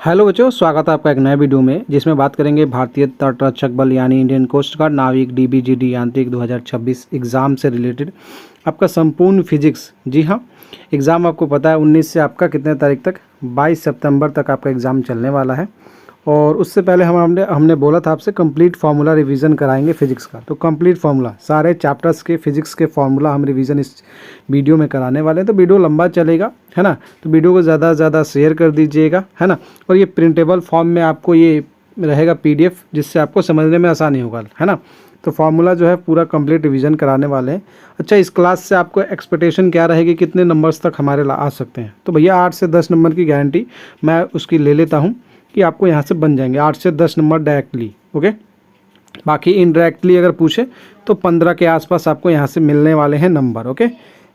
Hello बच्चों, स्वागत है आपका एक नए वीडियो में जिसमें बात करेंगे भारतीय तटरक्षक बल यानी इंडियन कोस्ट गार्ड नाविक डीबीजीडी यांत्रिक 2026 एग्ज़ाम से रिलेटेड आपका संपूर्ण फिजिक्स। जी हाँ, एग्ज़ाम आपको पता है 19 से आपका कितने तारीख तक 22 सितंबर तक आपका एग्ज़ाम चलने वाला है। और उससे पहले हमने बोला था आपसे कंप्लीट फार्मूला रिवीजन कराएंगे फिजिक्स का। तो कंप्लीट फार्मूला सारे चैप्टर्स के फिजिक्स के फार्मूला हम रिवीजन इस वीडियो में कराने वाले हैं। तो वीडियो लंबा चलेगा, है ना। तो वीडियो को ज़्यादा से ज़्यादा शेयर कर दीजिएगा, है ना। और ये प्रिंटेबल फॉर्म में आपको ये रहेगा PDF, जिससे आपको समझने में आसानी होगा, है ना। तो फार्मूला जो है पूरा कंप्लीट रिवीजन कराने वाले हैं। अच्छा, इस क्लास से आपको एक्सपेक्टेशन क्या रहेगी, कितने नंबर्स तक हमारे आ सकते हैं। तो भैया 8 से 10 नंबर की गारंटी मैं उसकी ले लेता हूँ कि आपको यहाँ से बन जाएंगे 8 से 10 नंबर डायरेक्टली। ओके, बाकी इनडायरेक्टली अगर पूछे तो 15 के आसपास आपको यहाँ से मिलने वाले हैं नंबर। ओके,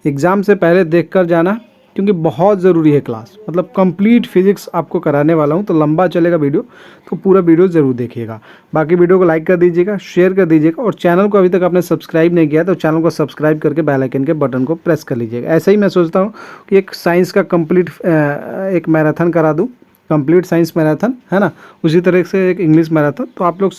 एग्ज़ाम से पहले देख कर जाना क्योंकि बहुत ज़रूरी है क्लास, मतलब कंप्लीट फिजिक्स आपको कराने वाला हूँ। तो लंबा चलेगा वीडियो, तो पूरा वीडियो ज़रूर देखिएगा। बाकी वीडियो को लाइक कर दीजिएगा, शेयर कर दीजिएगा, और चैनल को अभी तक आपने सब्सक्राइब नहीं किया तो चैनल को सब्सक्राइब करके बेल आइकन के बटन को प्रेस कर लीजिएगा। ऐसे ही मैं सोचता हूँ कि एक साइंस का कंप्लीट एक मैराथन करा दूँ, कंप्लीट साइंस मैराथन, है ना। उसी तरह से एक इंग्लिश मैराथन। तो आप लोग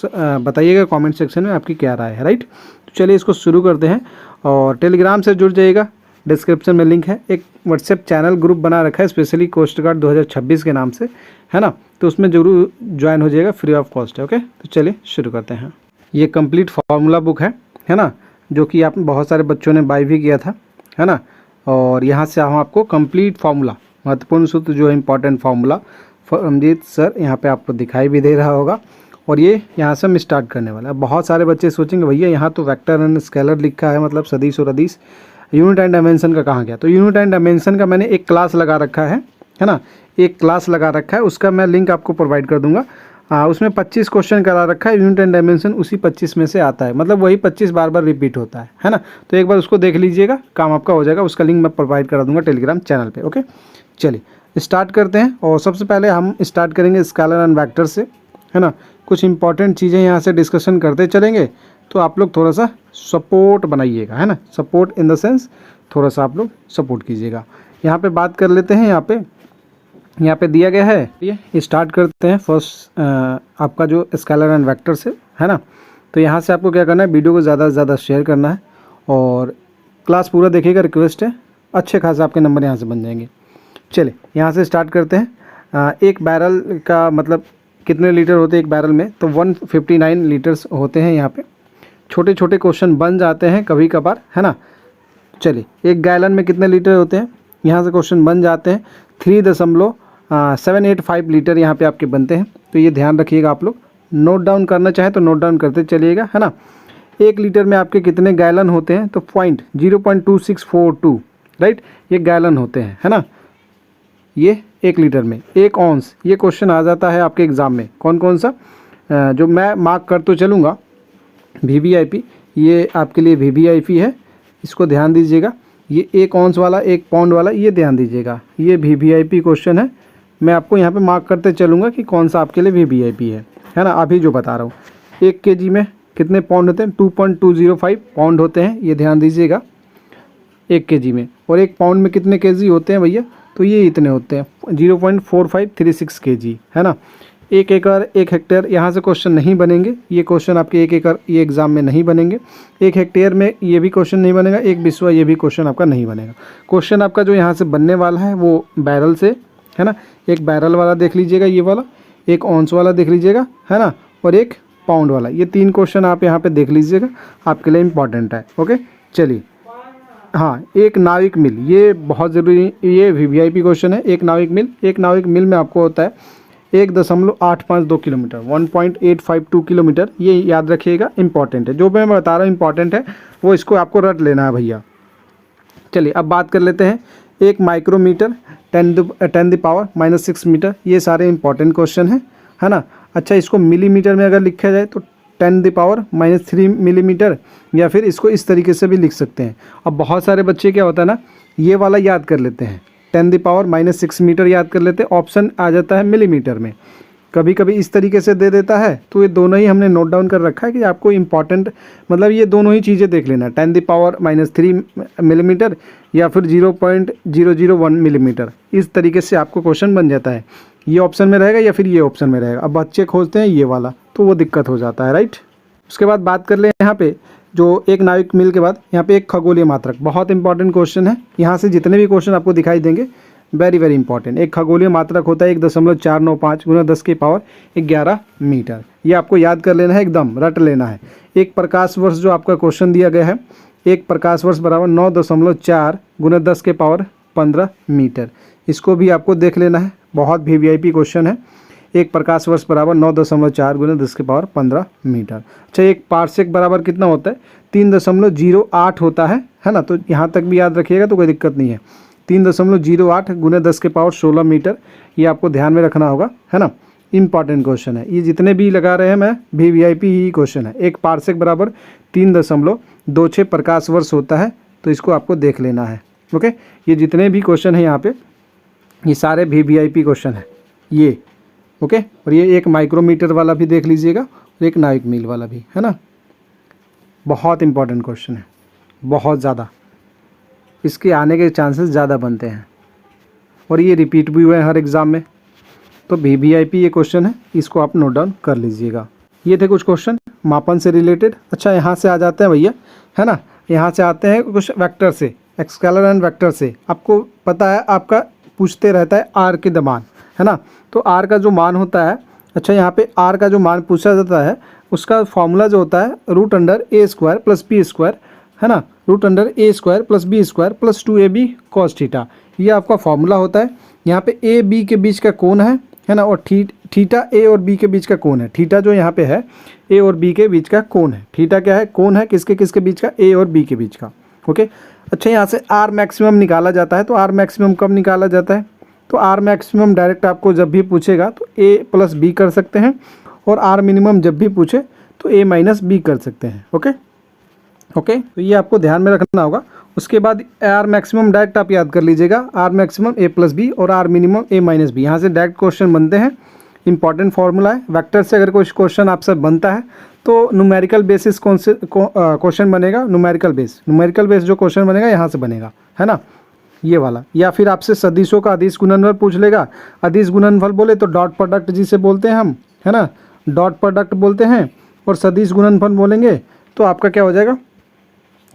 बताइएगा कमेंट सेक्शन में आपकी क्या राय है, राइट। तो चलिए इसको शुरू करते हैं। और टेलीग्राम से जुड़ जाइएगा, डिस्क्रिप्शन में लिंक है। एक व्हाट्सएप चैनल ग्रुप बना रखा है स्पेशली कोस्ट गार्ड 2026 के नाम से, है ना। तो उसमें जरूर ज्वाइन हो जाएगा, फ्री ऑफ कॉस्ट है। ओके, तो चलिए शुरू करते हैं। ये कंप्लीट फार्मूला बुक है ना, जो कि आप बहुत सारे बच्चों ने बाय भी किया था, है ना। और यहाँ से हम आपको कंप्लीट फार्मूला, महत्वपूर्ण सूत्र जो है इंपॉर्टेंट फार्मूला फॉरमजीत सर यहाँ पे आपको दिखाई भी दे रहा होगा। और ये यहाँ से हम स्टार्ट करने वाला है। बहुत सारे बच्चे सोचेंगे भैया यहाँ तो वेक्टर एंड स्केलर लिखा है, मतलब सदिश और अदिश, यूनिट एंड डायमेंशन का कहाँ गया। तो यूनिट एंड डायमेंशन का मैंने एक क्लास लगा रखा है ना, एक क्लास लगा रखा है, उसका मैं लिंक आपको प्रोवाइड कर दूंगा। उसमें 25 क्वेश्चन करा रखा है, यूनिट एंड डायमेंशन उसी 25 में से आता है, मतलब वही 25 बार बार रिपीट होता है ना। तो एक बार उसको देख लीजिएगा, काम आपका हो जाएगा। उसका लिंक मैं प्रोवाइड करा दूंगा टेलीग्राम चैनल पे। ओके, चलिए स्टार्ट करते हैं। और सबसे पहले हम स्टार्ट करेंगे स्केलर एंड वेक्टर से, है ना। कुछ इंपॉर्टेंट चीज़ें यहाँ से डिस्कशन करते चलेंगे, तो आप लोग थोड़ा सा सपोर्ट बनाइएगा, है ना। सपोर्ट इन द सेंस थोड़ा सा आप लोग सपोर्ट कीजिएगा। यहाँ पे बात कर लेते हैं। यहाँ पे दिया गया है, ये स्टार्ट करते हैं फर्स्ट आपका जो स्केलर एंड वेक्टर से, है ना। तो यहाँ से आपको क्या करना है, वीडियो को ज़्यादा से ज़्यादा शेयर करना है और क्लास पूरा देखिएगा, रिक्वेस्ट है। अच्छे खासे आपके नंबर यहाँ से बन जाएंगे। चलिए यहाँ से स्टार्ट करते हैं। एक बैरल का मतलब कितने लीटर होते हैं एक बैरल में, तो 159 लीटर्स होते हैं। यहाँ पे छोटे छोटे क्वेश्चन बन जाते हैं कभी कभार, है ना। चलिए, एक गैलन में कितने लीटर होते हैं, यहाँ से क्वेश्चन बन जाते हैं। 3.785 लीटर यहाँ पे आपके बनते हैं। तो ये ध्यान रखिएगा, आप लोग नोट डाउन करना चाहें तो नोट डाउन करते चलिएगा, है ना। 1 लीटर में आपके कितने गैलन होते हैं, तो 0.2642, राइट, ये गैलन होते हैं, है ना। ये 1 लीटर में 1 औंस, ये क्वेश्चन आ जाता है आपके एग्ज़ाम में। कौन कौन सा जो मैं मार्क कर तो चलूँगा, VVIP, ये आपके लिए VVIP है, इसको ध्यान दीजिएगा। ये 1 औंस वाला, 1 पाउंड वाला, ये ध्यान दीजिएगा, ये VVIP क्वेश्चन है। मैं आपको यहाँ पे मार्क करते चलूँगा कि कौन सा आपके लिए VVIP है ना। अभी जो बता रहा हूँ, 1 kg में कितने पाउंड होते हैं, 2.205 पाउंड होते हैं, ये ध्यान दीजिएगा 1 kg में। और 1 पाउंड में कितने kg होते हैं भैया, तो ये इतने होते हैं 0.4536 kg, है ना। 1 एकड़ 1 हेक्टेयर, यहाँ से क्वेश्चन नहीं बनेंगे। ये क्वेश्चन आपके 1 एकड़ ये एग्जाम में नहीं बनेंगे। 1 हेक्टेयर में ये भी क्वेश्चन नहीं बनेगा। 1 बिस्वा ये भी क्वेश्चन आपका नहीं बनेगा। क्वेश्चन आपका जो यहाँ से बनने वाला है वो बैरल से, है ना। एक बैरल वाला देख लीजिएगा, ये वाला, 1 औंस वाला देख लीजिएगा, है ना, और 1 पाउंड वाला। ये 3 क्वेश्चन आप यहाँ पर देख लीजिएगा, आपके लिए इंपॉर्टेंट है। ओके, चलिए। हाँ, एक नाविक मिल, ये बहुत ज़रूरी, ये VVIP क्वेश्चन है। एक नाविक मिल में आपको होता है 1.852 किलोमीटर, 1.852 किलोमीटर, ये याद रखिएगा, इंपॉर्टेंट है। जो मैं बता रहा हूँ इंपॉर्टेंट है, वो इसको आपको रट लेना है भैया। चलिए अब बात कर लेते हैं। एक माइक्रोमीटर 10⁻⁻6 मीटर, ये सारे इंपॉर्टेंट क्वेश्चन है ना। अच्छा, इसको मिलीमीटर में अगर लिखा जाए तो 10⁻³ मिलीमीटर, या फिर इसको इस तरीके से भी लिख सकते हैं। अब बहुत सारे बच्चे क्या होता है ना, ये वाला याद कर लेते हैं, 10⁻⁻6 मीटर याद कर लेते हैं, ऑप्शन आ जाता है मिलीमीटर में। कभी कभी इस तरीके से दे देता है, तो ये दोनों ही हमने नोट डाउन कर रखा है कि आपको इंपॉर्टेंट, मतलब ये दोनों ही चीज़ें देख लेना, 10⁻³ मिलीमीटर या फिर 0.001 मिलीमीटर, इस तरीके से आपको क्वेश्चन बन जाता है। ये ऑप्शन में रहेगा या फिर ये ऑप्शन में रहेगा। अब बच्चे खोजते हैं ये वाला, तो वो दिक्कत हो जाता है, राइट। उसके बाद बात कर ले यहाँ पे जो एक नाविक मील के बाद यहाँ पे एक खगोलीय मात्रक, बहुत इंपॉर्टेंट क्वेश्चन है। यहाँ से जितने भी क्वेश्चन आपको दिखाई देंगे वेरी वेरी इंपॉर्टेंट। एक खगोलीय मात्रक होता है 1.495 × 10 की पावर 11 मीटर। ये आपको याद कर लेना है, एकदम रट लेना है। एक प्रकाश वर्ष जो आपका क्वेश्चन दिया गया है, एक प्रकाश वर्ष बराबर 9.4 × 10 के पावर 15 मीटर। इसको भी आपको देख लेना है, बहुत वीवीआईपी क्वेश्चन है। एक प्रकाश वर्ष बराबर 9.4 × 10 के पावर 15 मीटर। अच्छा, एक पारसेक बराबर कितना होता है? 3.08 होता है ना। तो यहाँ तक भी याद रखिएगा तो कोई दिक्कत नहीं है। 3.08 × 10 के पावर 16 मीटर, ये आपको ध्यान में रखना होगा, है ना। इंपॉर्टेंट क्वेश्चन है ये, जितने भी लगा रहे हैं मैं वीवीआईपी ही क्वेश्चन है। एक पारसेक बराबर 3.26 प्रकाश वर्ष होता है, तो इसको आपको देख लेना है। ओके, ये जितने भी क्वेश्चन हैं यहाँ पे, ये सारे वीवीआईपी क्वेश्चन है ये। ओके, और ये एक माइक्रोमीटर वाला भी देख लीजिएगा और एक नाविक मील वाला भी, है ना। बहुत इंपॉर्टेंट क्वेश्चन है, बहुत ज़्यादा, इसके आने के चांसेस ज़्यादा बनते हैं और ये रिपीट भी हुए हैं हर एग्ज़ाम में। तो वीवीआईपी ये क्वेश्चन है, इसको आप नोट डाउन कर लीजिएगा। ये थे कुछ क्वेश्चन मापन से रिलेटेड। अच्छा, यहाँ से आ जाते हैं भैया, है ना। यहाँ से आते हैं कुछ वेक्टर से, स्केलर एंड वेक्टर से। आपको पता है आपका पूछते रहता है आर के मान, है ना। तो आर का जो मान होता है, अच्छा यहाँ पे आर का जो मान पूछा जाता है, उसका फॉर्मूला जो होता है √a² + b², है ना। √a² + b² + 2ab cos theta, ये आपका फॉर्मूला होता है। यहाँ पे ए बी के बीच का कोण है ना, और थीटा ए और बी के बीच का कोण है। थीटा जो यहाँ पे है ए और बी के बीच का कोण है। थीटा क्या है? कोण है किसके किसके बीच का? ए और बी के बीच का। ओके, अच्छा यहाँ से आर मैक्सिमम निकाला जाता है। तो आर मैक्सिमम कब निकाला जाता है? तो आर मैक्सिमम डायरेक्ट आपको जब भी पूछेगा तो ए + बी कर सकते हैं, और आर मिनिमम जब भी पूछे तो a - b कर सकते हैं। ओके, तो ये आपको ध्यान में रखना होगा। उसके बाद आर मैक्सिमम डायरेक्ट आप याद कर लीजिएगा, आर मैक्सिमम a + b और आर मिनिमम a - b। यहाँ से डायरेक्ट क्वेश्चन बनते हैं, इंपॉर्टेंट फार्मूला है। वेक्टर से अगर कोई क्वेश्चन आपसे बनता है तो न्यूमेरिकल बेसिस कौन से क्वेश्चन बनेगा? न्यूमेरिकल बेस जो क्वेश्चन बनेगा यहाँ से बनेगा, है ना, ये वाला। या फिर आपसे सदिशों का अदिश गुणनफल पूछ लेगा। अदिश गुणनफल बोले तो डॉट प्रोडक्ट जिसे बोलते हैं हम, है ना, डॉट प्रोडक्ट बोलते हैं। और सदिश गुणनफल बोलेंगे तो आपका क्या हो जाएगा?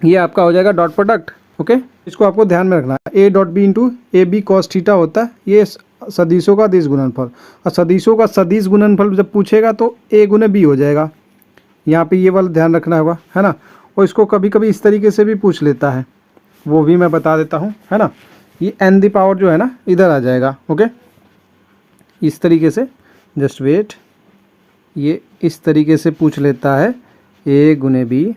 ये आपका हो जाएगा डॉट प्रोडक्ट। ओके, इसको आपको ध्यान में रखना है। a.b × ab cos थीटा होता है, ये सदिशों का अदिश गुणनफल। और सदिशों का सदिश गुणनफल जब पूछेगा तो a × b हो जाएगा। यहाँ पे ये वाला ध्यान रखना होगा, है ना। और इसको कभी कभी इस तरीके से भी पूछ लेता है, वो भी मैं बता देता हूँ, है ना। ये n⁻ जो है ना इधर आ जाएगा। ओके, इस तरीके से, जस्ट वेट, ये इस तरीके से पूछ लेता है a × b।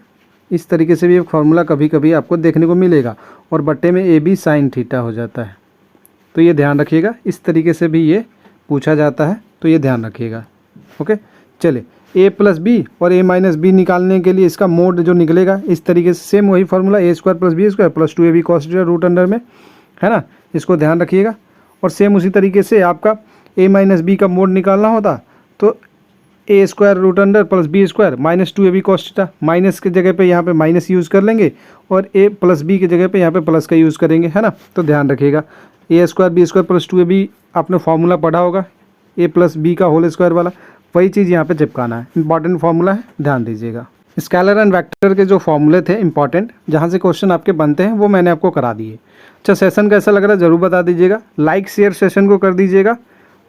इस तरीके से भी एक फार्मूला कभी कभी आपको देखने को मिलेगा, और बट्टे में ab sin थीटा हो जाता है। तो ये ध्यान रखिएगा, इस तरीके से भी ये पूछा जाता है, तो ये ध्यान रखिएगा। ओके, चलिए, a + b और a - b निकालने के लिए इसका मोड जो निकलेगा इस तरीके से, सेम वही formula a² + b² + 2ab cos theta √ में, है ना। इसको ध्यान रखिएगा। और सेम उसी तरीके से आपका a - b का मोड निकालना होता तो a² √ b² - 2ab cos theta, minus की जगह पे यहाँ पे माइनस यूज़ कर लेंगे, और a + b की जगह पे यहाँ पे प्लस का यूज़ करेंगे, है ना। तो ध्यान रखिएगा, a² b² + 2ab आपने फार्मूला पढ़ा होगा, a + b का होल स्क्वायर वाला, वही चीज़ यहाँ पे चिपकाना है। इंपॉर्टेंट फार्मूला है, ध्यान दीजिएगा। स्केलर एंड वेक्टर के जो फॉर्मूले थे इंपॉर्टेंट, जहाँ से क्वेश्चन आपके बनते हैं, वो मैंने आपको करा दिए। अच्छा, सेशन कैसा लग रहा है ज़रूर बता दीजिएगा, लाइक शेयर सेशन को कर दीजिएगा,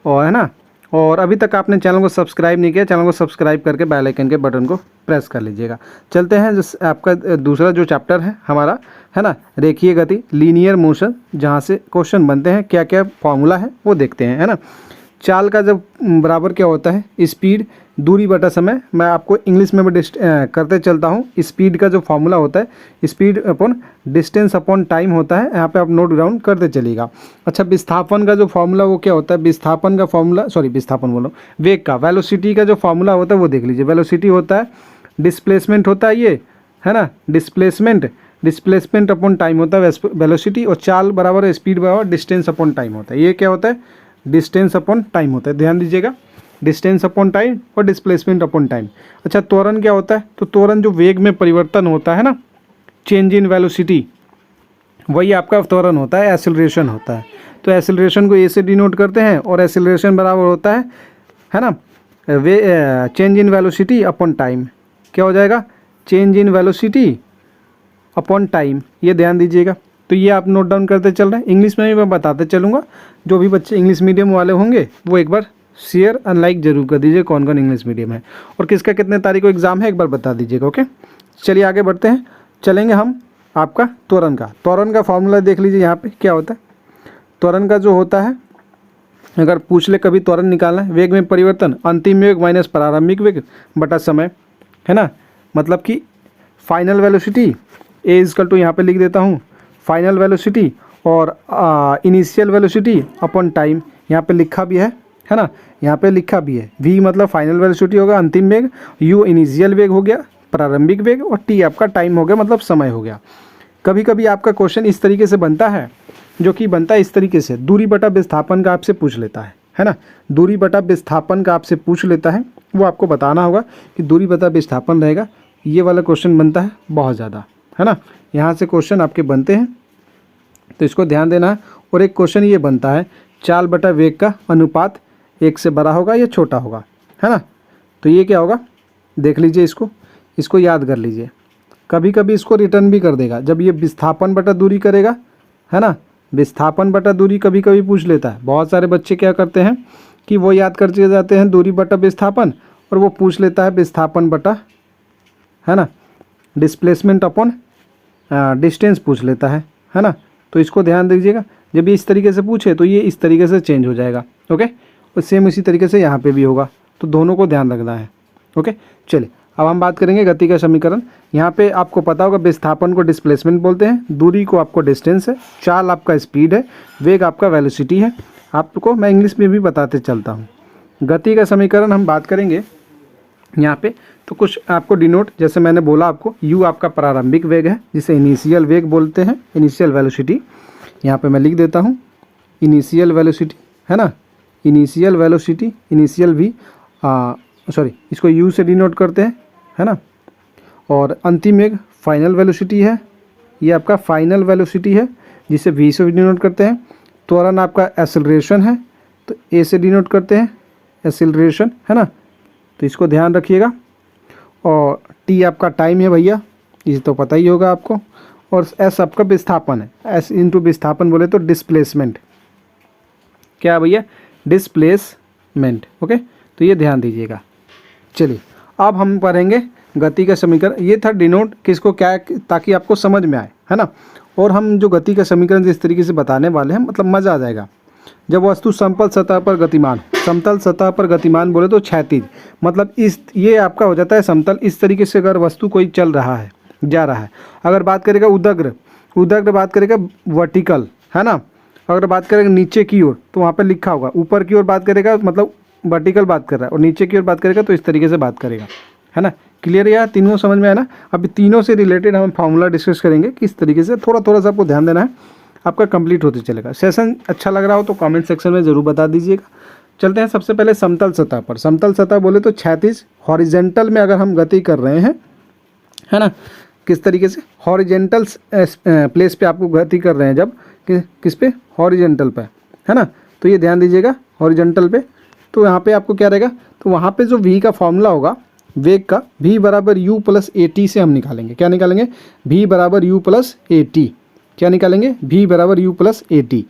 और है ना। और अभी तक आपने चैनल को सब्सक्राइब नहीं किया, चैनल को सब्सक्राइब करके बेल आइकन के बटन को प्रेस कर लीजिएगा। चलते हैं जिस आपका दूसरा जो चैप्टर है हमारा, है ना, रेखीय गति, लीनियर मोशन, जहाँ से क्वेश्चन बनते हैं, क्या क्या फॉर्मूला है वो देखते हैं, है ना। चाल का जब बराबर क्या होता है? स्पीड दूरी बटा समय। मैं आपको इंग्लिश में भी करते चलता हूँ। स्पीड का जो फॉर्मूला होता है, speed upon distance upon time होता है, यहाँ पे आप नोट डाउन करते चलिएगा। अच्छा, विस्थापन का जो फॉर्मूला वो क्या होता है? विस्थापन का फॉर्मूला, विस्थापन बोलो, वेग का, वेलोसिटी का जो फॉर्मूला होता है वो देख लीजिए। वेलोसिटी होता है, डिस्प्लेसमेंट होता है ये, है ना, डिस्प्लेसमेंट अपॉन टाइम होता है वेलोसिटी, और चाल बराबर स्पीड बराबर डिस्टेंस अपॉन टाइम होता है। ये क्या होता है? डिस्टेंस अपॉन टाइम होता है, ध्यान दीजिएगा, डिस्टेंस अपॉन टाइम और डिस्प्लेसमेंट अपॉन टाइम। अच्छा, त्वरण क्या होता है? तो त्वरण जो वेग में परिवर्तन होता है ना, चेंज इन वेलोसिटी, वही आपका त्वरण होता है, एक्सेलरेशन होता है। तो एक्सेलरेशन को ए से डिनोट करते हैं और एक्सेलरेशन बराबर होता है ना, change in velocity upon time. क्या हो जाएगा? Change in velocity upon time. ये ध्यान दीजिएगा। तो ये आप नोट डाउन करते चल रहे हैं। इंग्लिश में भी मैं बताते चलूँगा, जो भी बच्चे इंग्लिश मीडियम वाले होंगे वो एक बार शेयर और लाइक जरूर कर दीजिए कौन कौन इंग्लिश मीडियम है, और किसका कितने तारीख को एग्ज़ाम है एक बार बता दीजिएगा। ओके, चलिए आगे बढ़ते हैं। चलेंगे हम आपका त्वरण का फॉर्मूला देख लीजिए। यहाँ पे क्या होता है, त्वरण का जो होता है, अगर पूछ ले कभी त्वरण निकालना है, वेग में परिवर्तन अंतिम वेग माइनस प्रारंभिक वेग बटा समय, है ना। मतलब कि final velocity a equal to, यहाँ पे लिख देता हूँ फाइनल वेलोसिटी और इनिशियल वेलोसिटी अपॉन टाइम। यहाँ पे लिखा भी है ना, यहाँ पे लिखा भी है। v मतलब फाइनल वेलोसिटी होगा, अंतिम वेग, u इनिशियल वेग हो गया, प्रारंभिक वेग, और t आपका टाइम हो गया, मतलब समय हो गया। कभी कभी आपका क्वेश्चन इस तरीके से बनता है, जो कि बनता है इस तरीके से, दूरी बटा विस्थापन का आपसे पूछ लेता है ना। दूरी बटा विस्थापन का आपसे पूछ लेता है, वो आपको बताना होगा कि दूरी बटा विस्थापन रहेगा। ये वाला क्वेश्चन बनता है बहुत ज़्यादा, है ना। यहाँ से क्वेश्चन आपके बनते हैं, तो इसको ध्यान देना है। और एक क्वेश्चन ये बनता है, चाल बटा वेग का अनुपात 1 से बड़ा होगा या छोटा होगा, है ना। तो ये क्या होगा, देख लीजिए, इसको याद कर लीजिए। कभी कभी इसको रिटर्न भी कर देगा, जब ये विस्थापन बटा दूरी करेगा, है ना। विस्थापन बटा दूरी कभी कभी पूछ लेता है। बहुत सारे बच्चे क्या करते हैं कि वो याद करते जाते हैं दूरी बटा विस्थापन, और वो पूछ लेता है विस्थापन बटा, है ना, डिस्प्लेसमेंट अपॉन डिस्टेंस पूछ लेता है ना। तो इसको ध्यान दीजिएगा, जब ये इस तरीके से पूछे तो ये इस तरीके से चेंज हो जाएगा। ओके, और सेम इसी तरीके से यहाँ पे भी होगा, तो दोनों को ध्यान रखना है। ओके, चलिए अब हम बात करेंगे गति का समीकरण। यहाँ पे आपको पता होगा विस्थापन को डिस्प्लेसमेंट बोलते हैं, दूरी को आपको डिस्टेंस है, चाल आपका स्पीड है, वेग आपका वेलोसिटी है। आपको मैं इंग्लिश में भी बताते चलता हूँ। गति का समीकरण हम बात करेंगे यहाँ पे, तो कुछ आपको डिनोट, जैसे मैंने बोला आपको, u आपका प्रारंभिक वेग है, जिसे इनिशियल वेग बोलते हैं, इनिशियल वेलोसिटी। यहाँ पे मैं लिख देता हूँ इनिशियल वेलोसिटी, है ना, initial velocity, initial v, sorry, इसको u से डिनोट करते हैं, है ना। और अंतिम वेग फाइनल वेलोसिटी है, ये आपका फाइनल वेलोसिटी है, जिसे v से डिनोट करते हैं। त्वरण आपका एक्सेलरेशन है, तो a से डिनोट करते हैं एक्सेलरेशन, है ना। तो इसको ध्यान रखिएगा। और t आपका टाइम है भैया, ये तो पता ही होगा आपको। और s आपका विस्थापन है, s इंटू विस्थापन बोले तो डिस्प्लेसमेंट, क्या भैया, डिस्प्लेसमेंट। ओके, तो ये ध्यान दीजिएगा। चलिए अब हम पढ़ेंगे गति का समीकरण। ये था डिनोट किसको क्या, ताकि आपको समझ में आए, है ना। और हम जो गति का समीकरण जिस तरीके से बताने वाले हैं, मतलब मज़ा आ जाएगा। जब वस्तु समतल सतह पर गतिमान, समतल सतह पर गतिमान बोले तो क्षैतिज, मतलब ये आपका हो जाता है समतल। इस तरीके से अगर वस्तु कोई चल रहा है, जा रहा है। अगर बात करेगा उदग्र बात करेगा वर्टिकल, है ना। अगर बात करेगा नीचे की ओर, तो वहाँ पे लिखा होगा। ऊपर की ओर बात करेगा मतलब वर्टिकल बात कर रहा है, और नीचे की ओर बात करेगा तो इस तरीके से बात करेगा, है ना। क्लियर है यार, तीनों समझ में आया ना। अभी तीनों से रिलेटेड हम फार्मूला डिस्कस करेंगे किस तरीके से, थोड़ा थोड़ा सा आपको ध्यान देना है, आपका कंप्लीट होते चलेगा। सेशन अच्छा लग रहा हो तो कमेंट सेक्शन में ज़रूर बता दीजिएगा। चलते हैं सबसे पहले समतल सतह पर। समतल सतह बोले तो क्षैतिज, हॉरिजेंटल में अगर हम गति कर रहे हैं, है ना, किस तरीके से, हॉरिजेंटल प्लेस पे आपको गति कर रहे हैं, जब किस पे, हॉरिजेंटल पे, है ना। तो ये ध्यान दीजिएगा, हॉरिजेंटल पे। तो यहाँ पे आपको क्या रहेगा, तो वहाँ पे जो v का फॉर्मूला होगा वेग का, v बराबर u प्लस ए टी से हम निकालेंगे। क्या निकालेंगे, v बराबर u प्लस ए टी। क्या निकालेंगे, v बराबर u प्लस ए टी।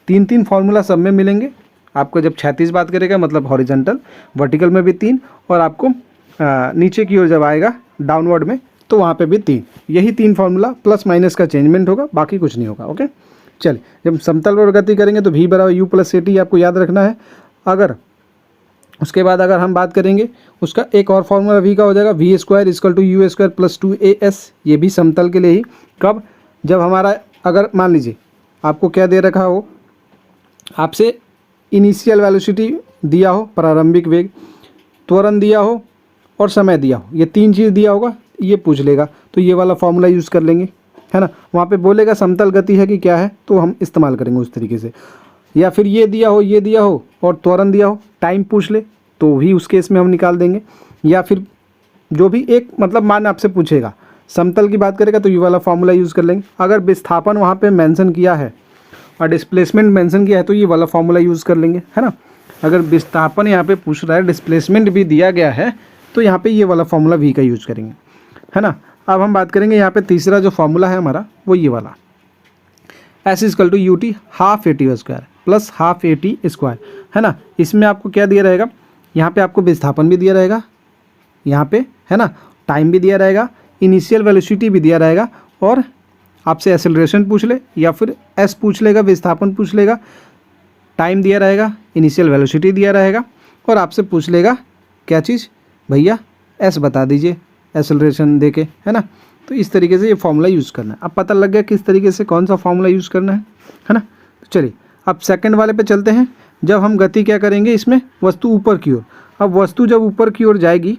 तीन फार्मूला सब में मिलेंगे आपको। जब क्षैतिज बात करेगा मतलब हॉरिजेंटल, वर्टिकल में भी 3, और आपको नीचे की ओर जब आएगा डाउनवर्ड में, तो वहाँ पे भी 3। यही 3 फार्मूला, प्लस माइनस का चेंजमेंट होगा, बाकी कुछ नहीं होगा। ओके, चलिए जब समतल पर गति करेंगे तो v बराबर u प्लस ए टी आपको याद रखना है। अगर उसके बाद अगर हम बात करेंगे, उसका एक और फॉर्मूला v का हो जाएगा, v square equal to u square plus 2as। ये भी समतल के लिए ही। कब, जब हमारा, अगर मान लीजिए आपको क्या दे रखा हो, आपसे इनिशियल वेलोसिटी दिया हो, प्रारंभिक वेग, त्वरण दिया हो और समय दिया हो, ये 3 चीज़ दिया होगा, ये पूछ लेगा। तो ये वाला फॉर्मूला यूज़ कर लेंगे, है ना। वहाँ पे बोलेगा समतल गति है कि क्या है, तो हम इस्तेमाल करेंगे उस तरीके से। या फिर ये दिया हो और त्वरण दिया हो, टाइम पूछ ले तो भी उस केस में हम निकाल देंगे। या फिर जो भी एक मतलब मान आपसे पूछेगा समतल की बात करेगा तो ये वाला फॉर्मूला यूज़ कर लेंगे। अगर विस्थापन वहाँ पे मेंशन किया है और डिस्प्लेसमेंट मेंशन किया है तो ये वाला फॉर्मूला यूज़ कर लेंगे, है ना। अगर विस्थापन यहाँ पे पूछ रहा है, डिस्प्लेसमेंट भी दिया गया है, तो यहाँ पे ये वाला फॉर्मूला V का यूज़ करेंगे, है ना। अब हम बात करेंगे यहाँ पे तीसरा जो फॉर्मूला है हमारा वो ये वाला, S = UT half AT square plus half AT square, है ना। इसमें आपको क्या दिया रहेगा, यहाँ पे आपको विस्थापन भी दिया रहेगा, यहाँ पे, है ना, टाइम भी दिया रहेगा, इनिशियल वेलोसिटी भी दिया रहेगा, और आपसे एक्सेलरेशन पूछ ले या फिर S पूछ लेगा, विस्थापन पूछ लेगा, टाइम दिया रहेगा, इनिशियल वेलोसिटी दिया रहेगा, और आपसे पूछ लेगा क्या चीज़, भैया S बता दीजिए एक्सेलरेशन देके, है ना। तो इस तरीके से ये फॉर्मूला यूज़ करना है। अब पता लग गया किस तरीके से कौन सा फॉर्मूला यूज़ करना है ना। तो चलिए अब सेकंड वाले पे चलते हैं। जब हम गति क्या करेंगे इसमें, वस्तु ऊपर की ओर, अब वस्तु जब ऊपर की ओर जाएगी,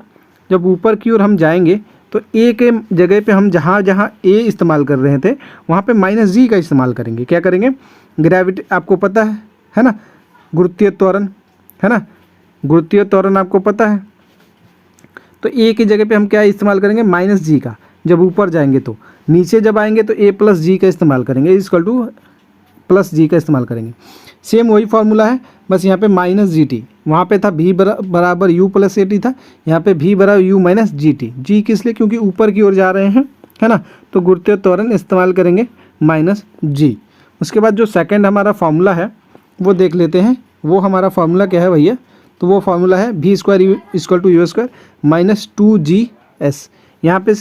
जब ऊपर की ओर हम जाएंगे तो ए के जगह पे हम जहाँ जहाँ ए इस्तेमाल कर रहे थे वहाँ पे -g का इस्तेमाल करेंगे। क्या करेंगे, ग्रेविटी आपको पता है ना, गुरुत्वीय त्वरण, है ना, गुरुत्वीय त्वरण आपको पता है। तो ए की जगह पे हम क्या इस्तेमाल करेंगे, -g का, जब ऊपर जाएंगे तो। नीचे जब आएंगे तो a + g का इस्तेमाल करेंगे, = +g का इस्तेमाल करेंगे। सेम वही फार्मूला है, बस यहाँ पे -gt, वहाँ पे था v बराबर u + at था, यहाँ पे v बराबर u - gt। g किस लिए, क्योंकि ऊपर की ओर जा रहे हैं, है ना, तो गुरुत्वीय त्वरण इस्तेमाल करेंगे -g। उसके बाद जो सेकंड हमारा फार्मूला है वो देख लेते हैं। वो हमारा फार्मूला क्या है भैया, तो वो फार्मूला है v² = u² - 2gs। यहाँ पे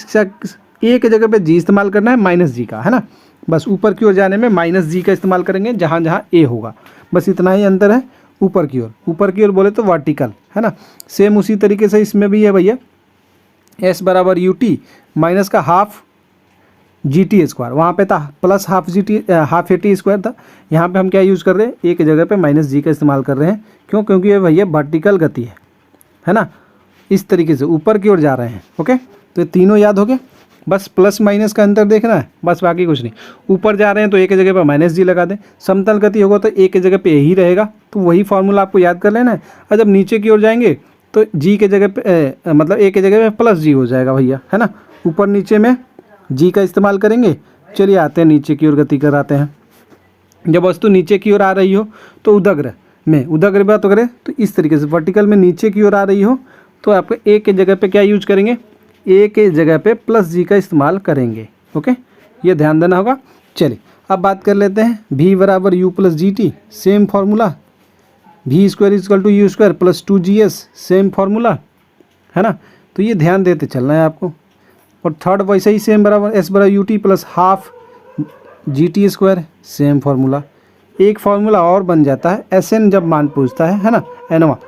ए की जगह पे g इस्तेमाल करना है, -g का, है ना। बस ऊपर की ओर जाने में -g का इस्तेमाल करेंगे जहाँ जहाँ ए होगा, बस इतना ही अंतर है। ऊपर की ओर, ऊपर की ओर बोले तो वर्टिकल, है ना। सेम उसी तरीके से इसमें भी है भैया, S = UT माइनस का हाफ GT², वहाँ पे था प्लस हाफ AT स्क्वायर था। यहाँ पे हम क्या यूज़ कर रहे हैं, ए की जगह पे -g का इस्तेमाल कर रहे हैं। क्यों, क्योंकि ये भैया वर्टिकल गति है ना, इस तरीके से ऊपर की ओर जा रहे हैं। ओके, तो ये तीनों याद हो गए, बस प्लस माइनस का अंतर देखना है, बस बाकी कुछ नहीं। ऊपर जा रहे हैं तो ए की जगह पे -g लगा दें, समतल गति होगा तो ए की जगह पे ही रहेगा, तो वही फार्मूला आपको याद कर लेना है। और जब नीचे की ओर जाएंगे तो g के जगह पे मतलब ए की जगह पे +g हो जाएगा भैया, है ना। ऊपर नीचे में g का इस्तेमाल करेंगे। चलिए आते हैं नीचे की ओर गति कराते हैं। जब वस्तु नीचे की ओर आ रही हो तो उदग्र बात करें तो इस तरीके से, वर्टिकल में नीचे की ओर आ रही हो तो आपको ए के जगह पे क्या यूज करेंगे, ए के जगह पे +g का इस्तेमाल करेंगे। ओके, ये ध्यान देना होगा। चलिए अब बात कर लेते हैं v बराबर u + gt, same formula, v² = u² + 2gs, same formula, है ना। तो ये ध्यान देते चलना है आपको। और थर्ड वैसे ही सेम बराबर S = UT + half GT², same formula. एक फार्मूला और बन जाता है Sn जब मान पूछता है ना, एनवा,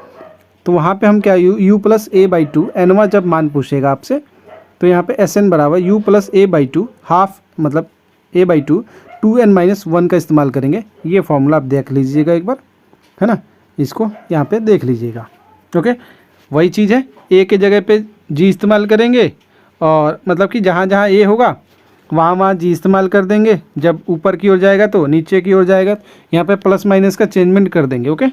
तो वहाँ पे हम क्या u + a/2, एनवा जब मान पूछेगा आपसे तो यहाँ पे Sn बराबर u + a/2 हाफ मतलब a/2 2n-1 का इस्तेमाल करेंगे। ये फार्मूला आप देख लीजिएगा एक बार, है ना, इसको यहाँ पे देख लीजिएगा। ओके, वही चीज़ है, ए के जगह पे जी इस्तेमाल करेंगे और मतलब कि जहाँ जहाँ ए होगा वहाँ जी इस्तेमाल कर देंगे। जब ऊपर की ओर जाएगा तो नीचे की ओर जाएगा, यहाँ पे प्लस माइनस का चेंजमेंट कर देंगे। ओके,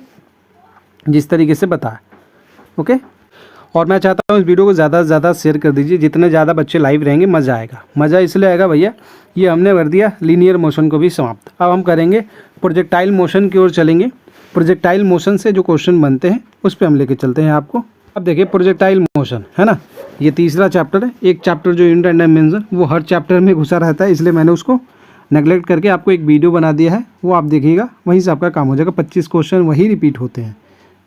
जिस तरीके से बताया। ओके, और मैं चाहता हूँ इस वीडियो को ज़्यादा से ज़्यादा शेयर कर दीजिए, जितने ज़्यादा बच्चे लाइव रहेंगे मज़ा आएगा। मज़ा इसलिए आएगा भैया, ये हमने कर दिया लीनियर मोशन को भी समाप्त। अब हम करेंगे प्रोजेक्टाइल मोशन की ओर चलेंगे। प्रोजेक्टाइल मोशन से जो क्वेश्चन बनते हैं उस पर हम लेके चलते हैं आपको। अब देखिए प्रोजेक्टाइल मोशन, है ना, ये तीसरा चैप्टर है। एक चैप्टर जो यूनिट एंड डायमेंशन वो हर चैप्टर में घुसा रहता है, इसलिए मैंने उसको नेगलेक्ट करके आपको एक वीडियो बना दिया है, वो आप देखिएगा, वहीं से आपका काम हो जाएगा। 25 क्वेश्चन वही रिपीट होते हैं।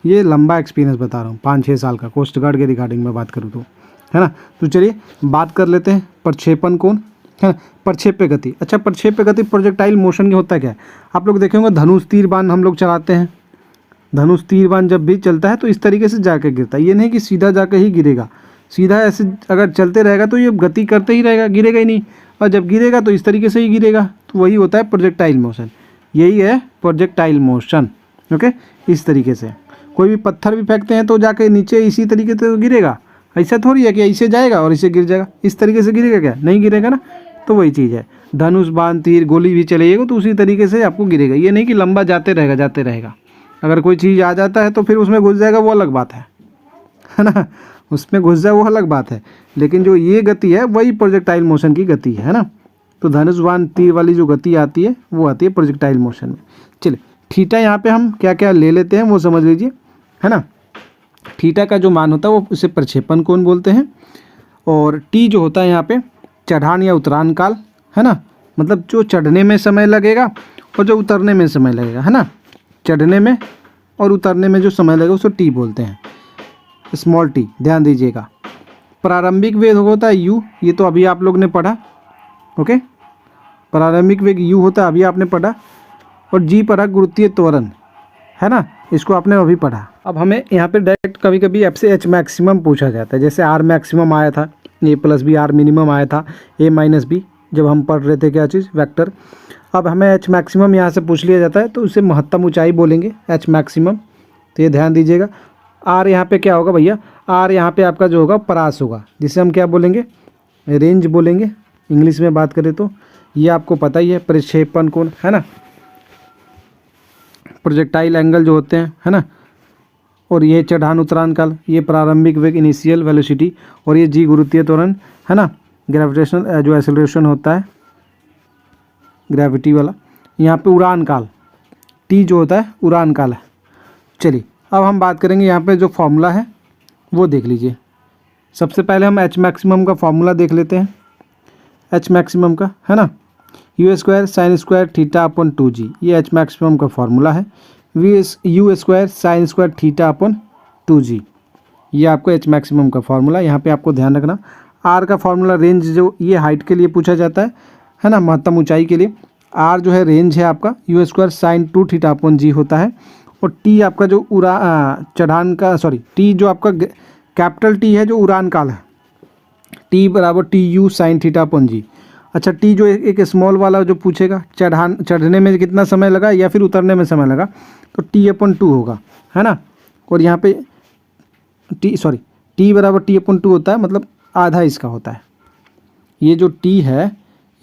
ये लंबा एक्सपीरियंस बता रहा हूँ, 5-6 साल का कोस्ट गार्ड के रिगार्डिंग में बात करूँ तो, है ना। तो चलिए बात कर लेते हैं प्रक्षेपण कोण, है ना, प्रक्षेप्य गति। अच्छा, प्रक्षेप्य गति प्रोजेक्टाइल मोशन के होता क्या है, आप लोग देखेंगे धनुष तीर बाण हम लोग चलाते हैं। धनुष तीर बाण जब भी चलता है तो इस तरीके से जाकर गिरता है, ये नहीं कि सीधा जाकर ही गिरेगा। सीधा ऐसे अगर चलते रहेगा तो ये गति करते ही रहेगा, गिरेगा ही नहीं, और जब गिरेगा तो इस तरीके से ही गिरेगा। तो वही होता है प्रोजेक्टाइल मोशन, यही है प्रोजेक्टाइल मोशन। ओके, इस तरीके से कोई भी पत्थर भी फेंकते हैं तो जाके नीचे इसी तरीके से गिरेगा। ऐसा थोड़ी है कि ऐसे जाएगा और इसे गिर जाएगा, इस तरीके से गिरेगा क्या, नहीं गिरेगा ना। तो वही चीज़ है, धनुष बाण तीर गोली भी चलेगा तो उसी तरीके से आपको गिरेगा। ये नहीं कि लंबा जाते रहेगा। अगर कोई चीज़ आ जाता है तो फिर उसमें घुस जाएगा, वो अलग बात है ना, उसमें घुस जाए वो अलग बात है, लेकिन जो ये गति है वही प्रोजेक्टाइल मोशन की गति है ना। तो धनुषवान तीर वाली जो गति आती है वो आती है प्रोजेक्टाइल मोशन में। चलिए थीटा यहाँ पे हम क्या क्या ले लेते हैं वो समझ लीजिए, है ना। थीटा का जो मान होता है वो उसे प्रक्षेपण कोण बोलते हैं, और टी जो होता है यहाँ पे चढ़ान या उतरान काल, है ना, मतलब जो चढ़ने में समय लगेगा और जो उतरने में समय लगेगा, है ना। चढ़ने में और उतरने में जो समय लगेगा उसको टी बोलते हैं, स्मॉल टी, ध्यान दीजिएगा। प्रारंभिक वेग होता है यू, ये तो अभी आप लोग ने पढ़ा, ओके। प्रारंभिक वेग यू होता है, अभी आपने पढ़ा। और जी परक गुरुत्वीय त्वरण, है ना, इसको आपने अभी पढ़ा। अब हमें यहाँ पे डायरेक्ट कभी कभी एफ से एच मैक्सिमम पूछा जाता है, जैसे आर मैक्सिमम आया था, ए प्लस बी आर मिनिमम आया था, ए माइनस बी, जब हम पढ़ रहे थे क्या चीज़, वेक्टर। अब हमें एच मैक्सिमम यहाँ से पूछ लिया जाता है तो उसे महत्तम ऊंचाई बोलेंगे, एच मैक्सिमम। तो ये ध्यान दीजिएगा। आर यहाँ पे क्या होगा भैया, आर यहाँ पे आपका जो होगा परास होगा, जिसे हम क्या बोलेंगे, रेंज बोलेंगे इंग्लिश में बात करें तो। ये आपको पता ही है, प्रक्षेपण कोण, है ना, प्रोजेक्टाइल एंगल जो होते हैं, है ना। और ये चढ़ान उतरान काल, ये प्रारंभिक वेग इनिशियल वेलोसिटी, और ये जी गुरुत्वीय त्वरण, है ना, ग्रेविटेशनल जो एक्सेलरेशन होता है ग्रेविटी वाला। यहाँ पे उड़ान काल, टी जो होता है उड़ान काल है। चलिए अब हम बात करेंगे यहाँ पे जो फॉर्मूला है वो देख लीजिए। सबसे पहले हम एच मैक्सिमम का फॉर्मूला देख लेते हैं, एच मैक्सिमम का, है ना, you square sine square theta upon 2g, ये एच मैक्सिमम का फॉर्मूला है। You square sine square theta upon 2g, ये आपको एच मैक्सिमम का फॉर्मूला। यहाँ पे आपको ध्यान रखना, आर का फॉर्मूला रेंज, जो ये हाइट के लिए पूछा जाता है ना, महत्तम ऊंचाई के लिए। आर जो है रेंज है आपका, यू स्क्वायर साइन 2 थीटा अपन जी होता है। और टी आपका जो चढ़ान का, सॉरी, टी जो आपका कैपिटल टी है जो उड़ान काल है, टी बराबर टी यू साइन थीटा अपन जी। अच्छा, टी जो एक स्मॉल वाला जो पूछेगा, चढ़ने में कितना समय लगा या फिर उतरने में समय लगा, तो टी अपन 2 होगा, है ना। और यहाँ पे टी बराबर टी अपन 2 होता है, मतलब आधा इसका होता है। ये जो टी है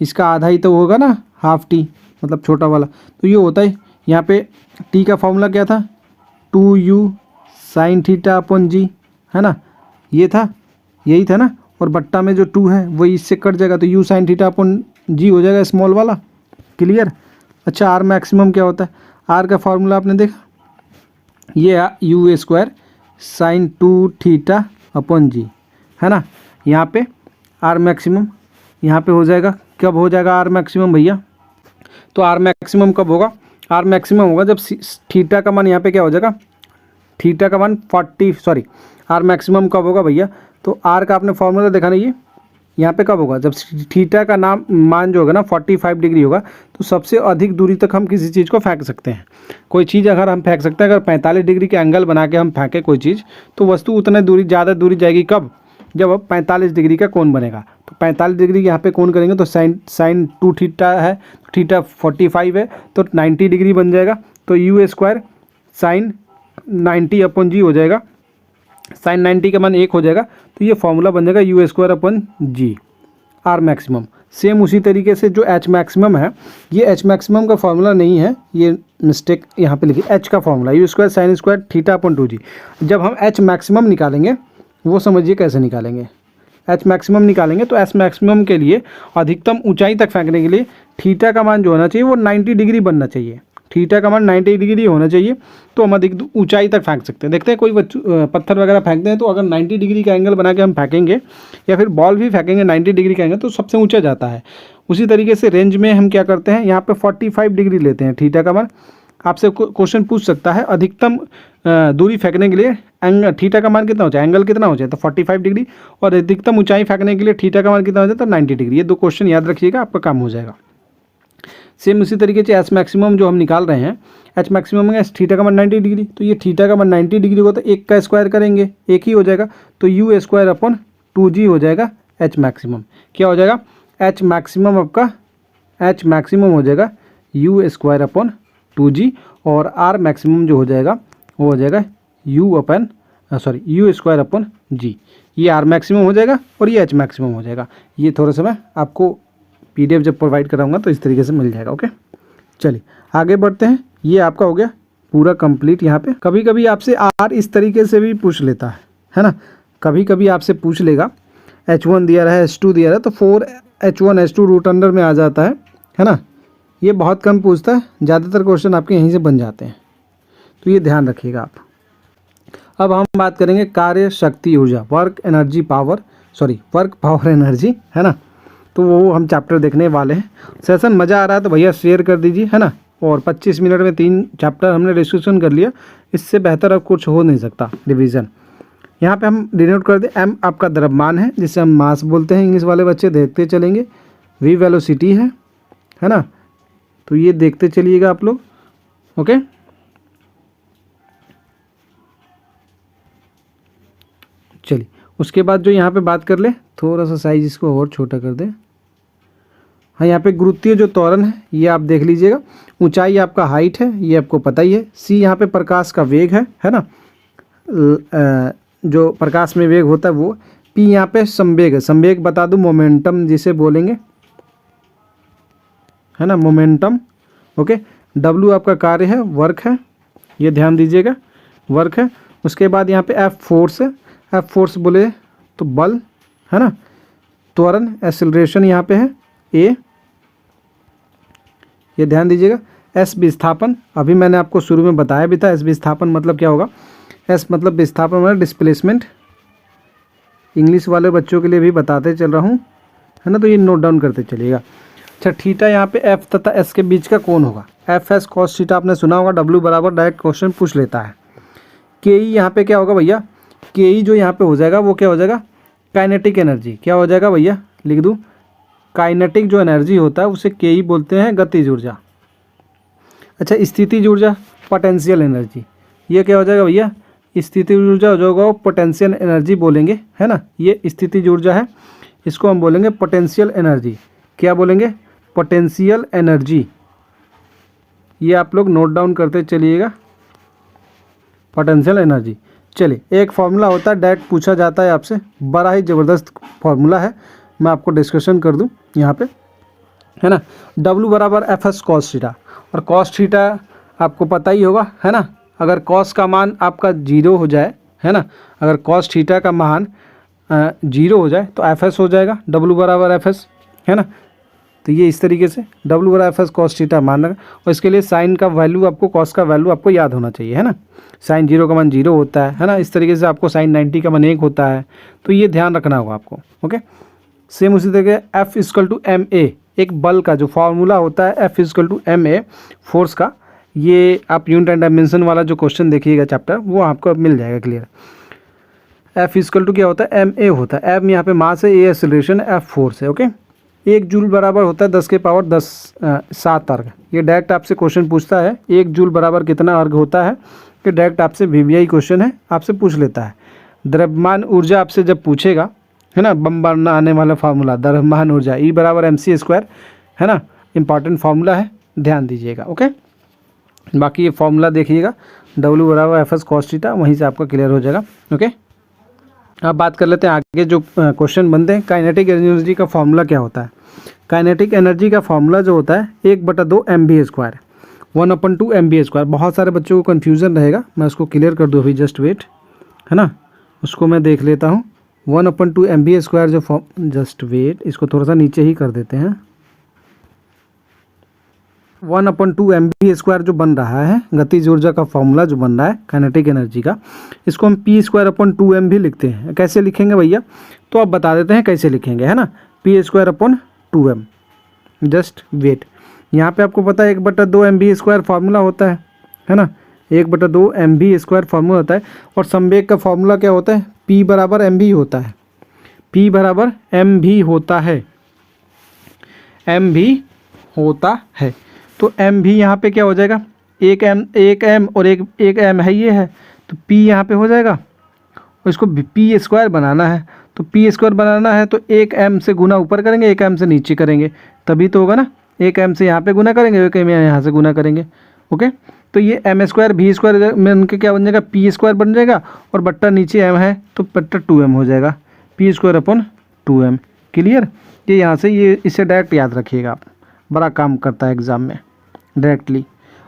इसका आधा ही तो होगा ना, हाफ टी, मतलब छोटा वाला, तो ये होता है। यहाँ पे टी का फॉर्मूला क्या था, 2u साइन थीटा अपन जी, है ना, ये था, यही था ना। और बट्टा में जो 2 है वही इससे कट जाएगा, तो u साइन थीटा अपन जी हो जाएगा स्मॉल वाला, क्लियर। अच्छा, आर मैक्सिमम क्या होता है, आर का फॉर्मूला आपने देखा, ये यू स्क्वायर साइन 2 थीटा अपन जी, है ना। यहाँ पे आर मैक्सिमम यहाँ पे हो जाएगा, कब हो जाएगा आर मैक्सिमम भैया, तो आर मैक्सिमम कब होगा, आर मैक्सिमम होगा जब थीटा का मान यहाँ पे क्या हो जाएगा, थीटा का मान 40, सॉरी, आर मैक्सिमम कब होगा भैया, तो आर का आपने फॉर्मूला देखा नहीं है, यहाँ पे कब होगा, जब थीटा का मान जो होगा ना 45 डिग्री होगा, तो सबसे अधिक दूरी तक हम किसी चीज़ को फेंक सकते हैं। कोई चीज़ अगर हम फेंक सकते हैं, अगर 45 डिग्री के एंगल बना के हम फेंकें कोई चीज़, तो वस्तु उतने दूरी, ज़्यादा दूरी जाएगी कब, जब अब 45 डिग्री का कोण बनेगा। तो 45 डिग्री यहाँ पे कोण करेंगे तो साइन 2 थीटा है, थीटा 45 है, तो 90 डिग्री बन जाएगा। तो यू स्क्वायर साइन 90 अपन जी हो जाएगा, साइन 90 का मान 1 हो जाएगा, तो ये फॉर्मूला बन जाएगा u square upon g, R maximum. Same उसी तरीके से जो एच मैक्सिमम है, ये एच मैक्सिमम का फॉर्मूला नहीं है, ये मिस्टेक यहाँ पे लिखी, एच का formula you square sine square theta upon 2g। जब हम एच मैक्सिमम निकालेंगे वो समझिए कैसे निकालेंगे, एच मैक्सिमम निकालेंगे तो एच मैक्सिमम के लिए अधिकतम ऊंचाई तक फेंकने के लिए थीटा का मान जो होना चाहिए वो 90 डिग्री बनना चाहिए, थीटा का मान 90 डिग्री होना चाहिए, तो हम अधिक ऊंचाई तक फेंक सकते हैं। देखते हैं कोई पत्थर वगैरह फेंकते हैं, तो अगर 90 डिग्री का एंगल बना के हम फेंकेंगे, या फिर बॉल भी फेंकेंगे 90 डिग्री का एंगल, तो सबसे ऊँचा जाता है। उसी तरीके से रेंज में हम क्या करते हैं, यहाँ पर 45 डिग्री लेते हैं थीटा का मान। आपसे क्वेश्चन पूछ सकता है अधिकतम दूरी फेंकने के लिए थीटा का मान कितना हो जाए, एंगल कितना हो जाए, तो 45 डिग्री, और अधिकतम ऊंचाई फेंकने के लिए थीटा का मान कितना हो जाए, तो 90 डिग्री। ये दो क्वेश्चन याद रखिएगा, आपका काम हो जाएगा। सेम उसी तरीके से एच मैक्सिमम जो हम निकाल रहे हैं, एच मैक्सिमम में थीटा का मान 90 डिग्री, तो ये थीटा का मान 90 डिग्री होगा, तो 1 का स्क्वायर करेंगे 1 ही हो जाएगा, तो यू स्क्वायर अपन 2g हो जाएगा एच मैक्सिमम। क्या हो जाएगा, एच मैक्सिमम आपका, एच मैक्सिमम हो जाएगा यू स्क्वायर अपन 2g, और आर मैक्सिमम जो हो जाएगा वो हो जाएगा यू स्क्वायर अपन जी। ये आर मैक्सिमम हो जाएगा और ये एच मैक्सिमम हो जाएगा। ये थोड़ा सा मैं आपको पीडीएफ जब प्रोवाइड कराऊंगा तो इस तरीके से मिल जाएगा। ओके, चलिए आगे बढ़ते हैं। ये आपका हो गया पूरा कंप्लीट। यहाँ पे कभी कभी आपसे आर इस तरीके से भी पूछ लेता है ना, कभी कभी आपसे पूछ लेगा H1 दिया रहा है, H2 दिया रहा है, तो 4H1 H2 रूट अंडर में आ जाता है ना। ये बहुत कम पूछता है, ज़्यादातर क्वेश्चन आपके यहीं से बन जाते हैं, तो ये ध्यान रखिएगा आप। अब हम बात करेंगे कार्य शक्ति ऊर्जा, वर्क पावर एनर्जी, है ना। तो वो हम चैप्टर देखने वाले हैं। सेशन मज़ा आ रहा है तो भैया शेयर कर दीजिए, है ना। और 25 मिनट में 3 चैप्टर हमने डिस्कशन कर लिया, इससे बेहतर अब कुछ हो नहीं सकता रिवीजन। यहाँ पे हम डिनोट कर दें, एम आपका द्रव्यमान है, जिसे हम मास बोलते हैं, इंग्लिश वाले बच्चे देखते चलेंगे। वी वेलोसिटी है ना, तो ये देखते चलिएगा आप लोग, ओके। चलिए उसके बाद जो यहाँ पे बात कर ले, थोड़ा सा साइज इसको और छोटा कर दे। हाँ, यहाँ पे गुरुत्वीय जो त्वरण है ये आप देख लीजिएगा। ऊंचाई आपका हाइट है, ये आपको पता ही है। सी यहाँ पे प्रकाश का वेग है ना, जो प्रकाश में वेग होता है वो। पी यहाँ पे संवेग है, संवेग बता दूँ मोमेंटम जिसे बोलेंगे, है ना, मोमेंटम, ओके। डब्ल्यू आपका कार्य है, वर्क है, ये ध्यान दीजिएगा, वर्क है। उसके बाद यहाँ पे एफ फोर्स है, एफ फोर्स बोले तो बल, है ना। त्वरण एक्सेलरेशन यहाँ पे है, ए, ये ध्यान दीजिएगा। एस विस्थापन, अभी मैंने आपको शुरू में बताया भी था, एस विस्थापन मतलब क्या होगा। एस मतलब विस्थापन मतलब डिस्प्लेसमेंट, इंग्लिश वाले बच्चों के लिए भी बताते चल रहा हूँ, है ना, तो ये नोट डाउन करते चलिएगा। अच्छा, थीटा यहाँ पे एफ तथा एस के बीच का कौन होगा, एफ एस कॉस थीटा आपने सुना होगा। डब्ल्यू बराबर डायरेक्ट क्वेश्चन पूछ लेता है। के ई यहाँ पे क्या होगा भैया, के ई जो यहाँ पे हो जाएगा वो क्या हो जाएगा, काइनेटिक एनर्जी। क्या हो जाएगा भैया, लिख दूँ, काइनेटिक जो एनर्जी होता है उसे के ई बोलते हैं, गतिज ऊर्जा। अच्छा, स्थितिज ऊर्जा पोटेंशियल एनर्जी, ये क्या हो जाएगा भैया, स्थितिज ऊर्जा हो जाएगा, पोटेंशियल एनर्जी बोलेंगे, है ना। ये स्थितिज ऊर्जा है, इसको हम बोलेंगे पोटेंशियल एनर्जी। क्या बोलेंगे, पोटेंशियल एनर्जी। ये आप लोग नोट डाउन करते चलिएगा, पोटेंशियल एनर्जी। चलिए, एक फॉर्मूला होता है, डायरेक्ट पूछा जाता है आपसे, बड़ा ही ज़बरदस्त फॉर्मूला है, मैं आपको डिस्कशन कर दूं यहाँ पे, है ना। W बराबर एफ एस कॉस थीटा, और कॉस थीटा आपको पता ही होगा, है ना। अगर कॉस का मान आपका 0 हो जाए, है ना, अगर कॉस थीटा का मान 0 हो जाए तो एफ एस हो जाएगा, W बराबर एफ एस, है ना। तो ये इस तरीके से W बराबर एफ एस कॉस थीटा मान रखा, और इसके लिए साइन का वैल्यू आपको, कॉस का वैल्यू आपको याद होना चाहिए, है ना। साइन 0 का मान 0 होता है ना। इस तरीके से आपको साइन 90 का मान 1 होता है, तो ये ध्यान रखना होगा आपको, ओके। सेम उसी तरीके F equal to m a, एक बल का जो फार्मूला होता है F equal to m a, force का। ये आप यूनिट एंड डायमेंशन वाला जो क्वेश्चन देखिएगा चैप्टर, वो आपको मिल जाएगा क्लियर। एफ इक्वल टू क्या होता है, एम ए होता है। एम यहाँ पे मास है, ए एक्सेलरेशन, एफ फोर्स है, ओके। 1 जूल बराबर होता है 10 के पावर 7 अर्घ। ये डायरेक्ट आपसे क्वेश्चन पूछता है, 1 जूल बराबर कितना अर्घ होता है, कि डायरेक्ट आपसे वीवीआई क्वेश्चन है, आपसे पूछ लेता है। द्रव्यमान ऊर्जा आपसे जब पूछेगा, है ना, बम बनना आने वाला फार्मूला, द्रव्यमान ऊर्जा ई बराबर एम सी स्क्वायर, है ना, इंपॉर्टेंट फार्मूला है, ध्यान दीजिएगा, ओके। बाकी ये फार्मूला देखिएगा, W बराबर एफ एस कॉस थीटा, वहीं से आपका क्लियर हो जाएगा, ओके। अब बात कर लेते हैं आगे जो क्वेश्चन बनते हैं। काइनेटिक एनर्जी का फार्मूला क्या होता है। काइनेटिक एनर्जी का फार्मूला जो होता है 1/2 mv², 1/2 mv²। बहुत सारे बच्चों को कन्फ्यूज़न रहेगा, मैं उसको क्लियर कर दूँ अभी, जस्ट वेट, है ना, उसको मैं देख लेता हूँ। 1/2 mv² जो जस्ट वेट, इसको थोड़ा सा नीचे ही कर देते हैं। 1/2 mv² जो बन रहा है, गतिज ऊर्जा का फॉर्मूला जो बन रहा है काइनेटिक एनर्जी का, इसको हम p²/2m भी लिखते हैं। कैसे लिखेंगे भैया, तो आप बता देते हैं कैसे लिखेंगे, है ना। p²/2m, just wait. यहाँ पे आपको पता है 1/2 mv² फार्मूला होता है ना, 1/2 mv² फार्मूला होता है। और संवेग का फार्मूला क्या होता है, p बराबर mv होता है, p बराबर mv होता है, mv होता है। तो एम भी यहाँ पे क्या हो जाएगा, एक एम और एक एम है, ये है, तो पी यहाँ पे हो जाएगा। और इसको p² बनाना है, तो p² बनाना है तो एक एम से गुना ऊपर करेंगे, एक एम से नीचे करेंगे, तभी तो होगा ना। एक एम से यहाँ पे गुना करेंगे, एक एम यहाँ से गुना करेंगे, ओके। तो ये m² v² में उनके क्या बन जाएगा, p² बन जाएगा, और बट्टा नीचे m है तो बट्टा 2m हो जाएगा, p²/2m। क्लियर। ये यहाँ से, ये इससे डायरेक्ट याद रखिएगा आप, बड़ा काम करता है एग्जाम में डायरेक्टली,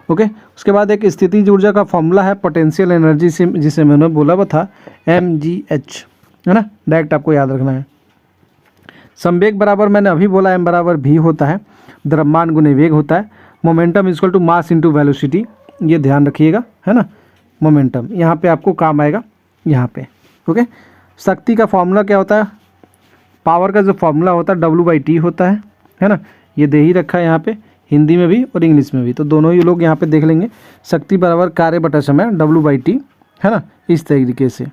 ओके। उसके बाद एक स्थितिज ऊर्जा का फॉर्मूला है पोटेंशियल एनर्जी से, जिसे मैंने बोला हुआ था mgh, है ना, डायरेक्ट आपको याद रखना है। संवेग बराबर मैंने अभी बोला एम बराबर भी होता है, द्रव्यमान गुने वेग होता है। Momentum equal to mass into velocity, ये ध्यान रखिएगा, है ना। मोमेंटम यहाँ पे आपको काम आएगा यहाँ पे, ओके। शक्ति का फॉर्मूला क्या होता है, पावर का जो फॉर्मूला होता है W/T होता है ना। ये दे ही रखा है यहाँ पे, हिंदी में भी और इंग्लिश में भी, तो दोनों ही लोग यहाँ पे देख लेंगे। शक्ति बराबर कार्य बटा समय W/T, है ना, इस तरीके से।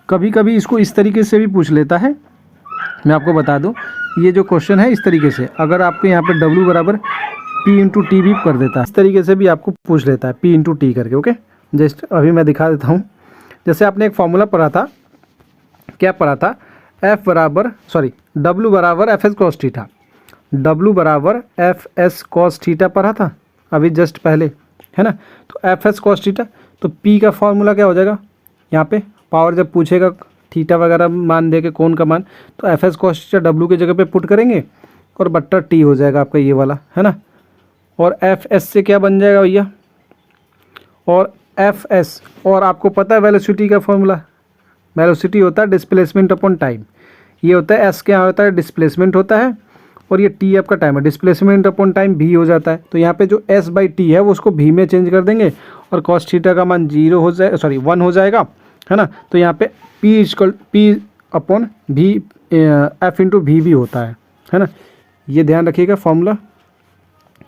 कभी कभी इसको इस तरीके से भी पूछ लेता है, मैं आपको बता दूं, ये जो क्वेश्चन है इस तरीके से, अगर आपके यहाँ पे W बराबर P/T भी कर देता है, इस तरीके से भी आपको पूछ लेता है P/T करके, ओके। जस्ट अभी मैं दिखा देता हूँ। जैसे आपने एक फॉर्मूला पढ़ा था, क्या पढ़ा था, W बराबर Fs cos थीटा, W बराबर Fs cos थीटा पढ़ा था अभी जस्ट पहले, है ना। तो Fs cos थीटा, तो P का फॉर्मूला क्या हो जाएगा, यहाँ पे पावर जब पूछेगा थीटा वगैरह मान दे के कौन का मान, तो Fs cos थीटा W की जगह पे पुट करेंगे और बट्टा T हो जाएगा आपका ये वाला, है ना। और Fs से क्या बन जाएगा भैया, और Fs, और आपको पता है वेलोसिटी का फॉर्मूला, वेलोसिटी होता है डिस्प्लेसमेंट अपॉन टाइम। ये होता है S क्या होता है, डिस्प्लेसमेंट होता है, और ये T आपका टाइम है, डिस्प्लेसमेंट अपॉन टाइम V हो जाता है। तो यहाँ पे जो S/T है वो उसको V में चेंज कर देंगे और cos थीटा का मान 1 हो जाएगा, है ना। तो यहाँ पे P अपॉन V F/V भी होता है ना। ये ध्यान रखिएगा फॉर्मूला,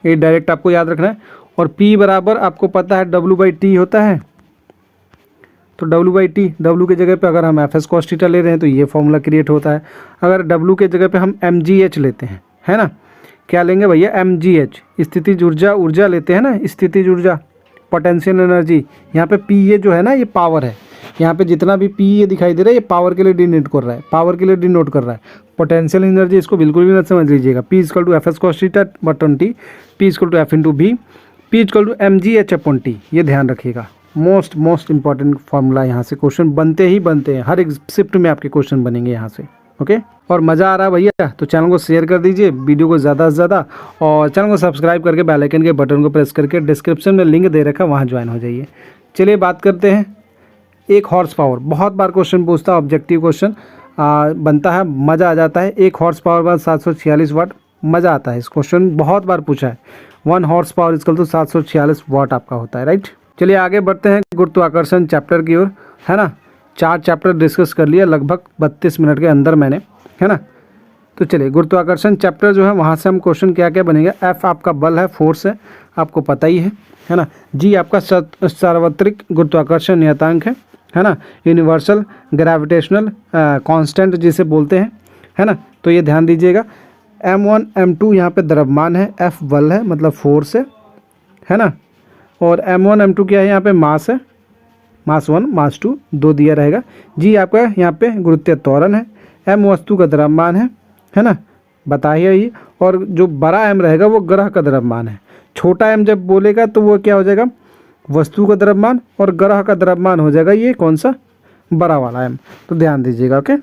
ये डायरेक्ट आपको याद रखना है। और P बराबर आपको पता है W/T होता है, तो W/T, W की जगह पे अगर हम Fs cos थीटा ले रहे हैं तो ये फॉर्मूला क्रिएट होता है। अगर W के जगह पे हम mgh लेते हैं, है ना, क्या लेंगे भैया, mgh, स्थितिज ऊर्जा लेते हैं ना, स्थितिज ऊर्जा, पोटेंशियल एनर्जी। यहाँ पे P ये जो है ना, ये पावर है, यहाँ पे जितना भी P ये दिखाई दे रहा है ये पावर के लिए डिनोट कर रहा है, पावर के लिए डिनोट कर रहा है। पोटेंशियल एनर्जी इसको बिल्कुल भी मत समझ लीजिएगा। P = Fs cos theta button T, P = F/V, P = mgh/T, ये ध्यान रखिएगा। मोस्ट इंपॉर्टेंट फार्मूला यहाँ से क्वेश्चन बनते हैं, हर एक शिफ्ट में आपके क्वेश्चन बनेंगे यहाँ से, ओके। और मज़ा आ रहा है भैया तो चैनल को शेयर कर दीजिए, वीडियो को ज़्यादा से ज़्यादा, और चैनल को सब्सक्राइब करके बेल आइकन के बटन को प्रेस करके डिस्क्रिप्शन में लिंक दे रखा, वहाँ ज्वाइन हो जाइए। चलिए बात करते हैं 1 हॉर्स पावर, बहुत बार क्वेश्चन पूछता है, ऑब्जेक्टिव क्वेश्चन बनता है, मज़ा आ जाता है। 1 हॉर्स पावर बाद 746 वाट, मज़ा आता है। इस क्वेश्चन बहुत बार पूछा है, 1 हॉर्स पावर इक्वल टू 746 वाट आपका होता है, राइट। चलिए आगे बढ़ते हैं गुरुत्वाकर्षण चैप्टर की ओर, है ना। 4 चैप्टर डिस्कस कर लिया लगभग 32 मिनट के अंदर मैंने, है ना। तो चलिए गुरुत्वाकर्षण चैप्टर जो है वहाँ से हम क्वेश्चन क्या क्या बनेगा। F आपका बल है, फोर्स है, आपको पता ही है ना। G आपका सार्वत्रिक गुरुत्वाकर्षण नियतांक है ना, यूनिवर्सल ग्रेविटेशनल कांस्टेंट जिसे बोलते हैं, है ना। तो ये ध्यान दीजिएगा। M1 M2 यहाँ पे द्रव्यमान है, F बल है मतलब फोर्स है ना। और M1 M2 क्या है, यहाँ पे मास है, मास 1 मास 2 दो दिया रहेगा। G आपका यहाँ पे गुरुत्वीय त्वरण है, M वस्तु का द्रव्यमान है ना, बताइए ये। और जो बड़ा M रहेगा वो ग्रह का द्रव्यमान है, छोटा M जब बोलेगा तो वो क्या हो जाएगा, वस्तु का द्रव्यमान, और ग्रह का द्रव्यमान हो जाएगा ये कौन सा, बड़ा वाला M। तो ध्यान दीजिएगा, ओके।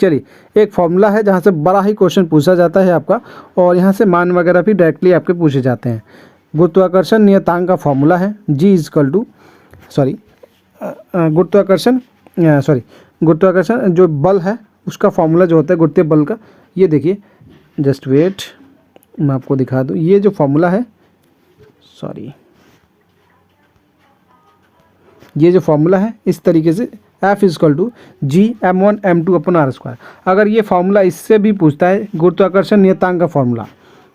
चलिए एक फॉर्मूला है जहाँ से बड़ा ही क्वेश्चन पूछा जाता है आपका, और यहाँ से मान वगैरह भी डायरेक्टली आपके पूछे जाते हैं। गुरुत्वाकर्षण नियतांक का फॉर्मूला है G = गुरुत्वाकर्षण जो बल है उसका फॉर्मूला जो होता है गुरुत्वीय बल का, ये देखिए, जस्ट वेट मैं आपको दिखा दूँ। ये जो फॉर्मूला है, ये जो फॉर्मूला है इस तरीके से, F = G M1 M2/r²। अगर ये फार्मूला इससे भी पूछता है, गुरुत्वाकर्षण नियतांक का फॉर्मूला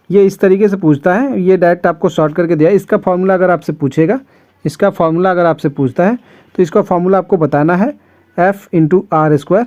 ये इस तरीके से पूछता है, ये डायरेक्ट आपको शॉर्ट करके दिया है। इसका फार्मूला अगर आपसे पूछेगा, इसका फार्मूला अगर आपसे पूछता है तो इसका फार्मूला आपको बताना है F×r²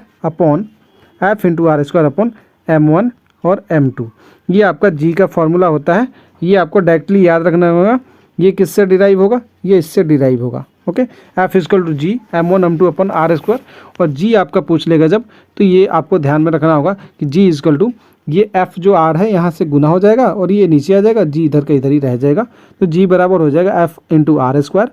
M1 और M2। ये आपका G का फार्मूला होता है, ये आपको डायरेक्टली याद रखना होगा। ये किससे डिराइव होगा, ये इससे डिराइव होगा, okay. F = G M1 M2/r²। और G आपका पूछ लेगा जब, तो ये आपको ध्यान में रखना होगा कि G = ये F जो R है यहाँ से गुना हो जाएगा और ये नीचे आ जाएगा, G इधर का इधर ही रह जाएगा। तो G बराबर हो जाएगा F×r²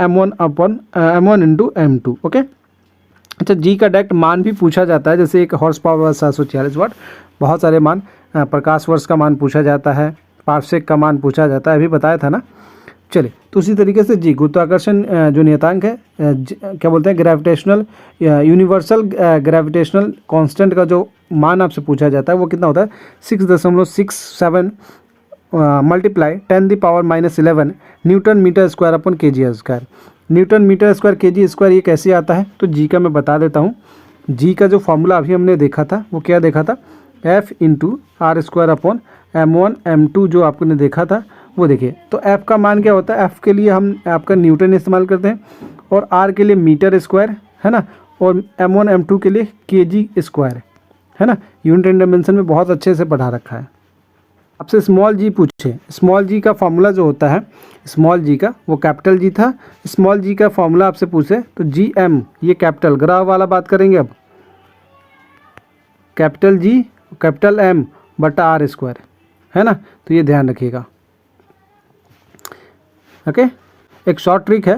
M1 × M2, ओके। अच्छा, G का डायरेक्ट मान भी पूछा जाता है, जैसे 1 हॉर्स पावर 746 वाट, बहुत सारे मान, प्रकाश वर्ष का मान पूछा जाता है, पार्सेक का मान पूछा जाता है, अभी बताया था ना। चलिए, तो उसी तरीके से जी गुरुत्वाकर्षण जो नियतांक है क्या बोलते हैं, ग्रेविटेशनल यूनिवर्सल ग्रेविटेशनल कांस्टेंट का जो मान आपसे पूछा जाता है वो कितना होता है 6.67 multiply 10⁻⁻11 newton metre square upon kg square. Newton metre square kg square ये कैसे आता है, तो जी का मैं बता देता हूँ। जी का जो फॉर्मूला अभी हमने देखा था वो क्या देखा था, F into R square upon m1 m2 जो आपने देखा था वो देखिए। तो F का मान क्या होता है, F के लिए हम आपका न्यूटन इस्तेमाल करते हैं और R के लिए मीटर स्क्वायर है ना, और m1 m2 के लिए kg स्क्वायर है ना। यूनिट एंड डायमेंशन में बहुत अच्छे से पढ़ा रखा है। आपसे स्मॉल जी पूछे, स्मॉल जी का फॉर्मूला जो होता है स्मॉल जी का वो कैपिटल जी था। स्मॉल जी का फॉर्मूला आपसे पूछे तो जी एम, ये कैपिटल ग्राफ वाला बात करेंगे अब, कैपिटल जी कैपिटल एम बटा आर स्क्वायर है ना, तो ये ध्यान रखिएगा। ओके, एक शॉर्ट ट्रिक है,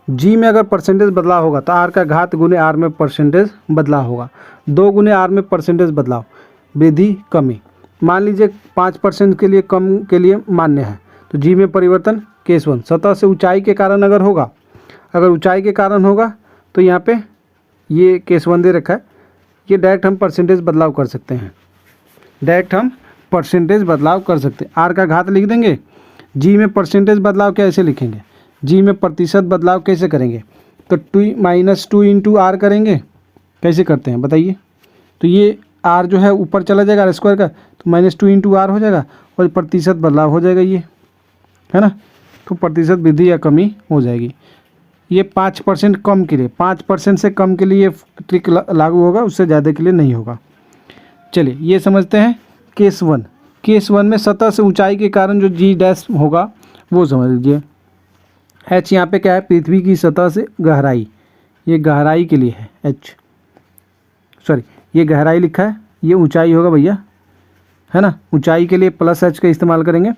जी में अगर परसेंटेज बदलाव होगा तो आर का घात गुने आर में परसेंटेज बदलाव होगा, 2 गुने आर में परसेंटेज बदलाव, वृद्धि कमी। मान लीजिए 5% के लिए कम के लिए मान्य है, तो जी में परिवर्तन केस 1 सतह से ऊंचाई के कारण अगर होगा, अगर ऊंचाई के कारण होगा तो यहाँ पे ये केस 1 दे रखा है, ये डायरेक्ट हम परसेंटेज बदलाव कर सकते हैं, डायरेक्ट हम परसेंटेज बदलाव कर सकते हैं। आर का घात लिख देंगे, जी में परसेंटेज बदलाव कैसे लिखेंगे, जी में प्रतिशत बदलाव कैसे करेंगे, तो 2 इंटू आर करेंगे, कैसे करते हैं बताइए। तो ये आर जो है ऊपर चला जाएगा आर स्क्वायर का, तो -2 इंटू आर हो जाएगा और प्रतिशत बदलाव हो जाएगा ये है ना, तो प्रतिशत वृद्धि या कमी हो जाएगी। ये 5% कम के लिए, 5% से कम के लिए ये ट्रिक लागू होगा, उससे ज़्यादा के लिए नहीं होगा। चलिए ये समझते हैं केस 1। केस 1 में सतह से ऊंचाई के कारण जो जी डैश होगा वो समझ लीजिए। एच यहाँ पे क्या है, पृथ्वी की सतह से गहराई, ये गहराई के लिए है एच, सॉरी ये गहराई लिखा है, ये ऊंचाई होगा भैया है ना, ऊंचाई के लिए प्लस एच का इस्तेमाल करेंगे,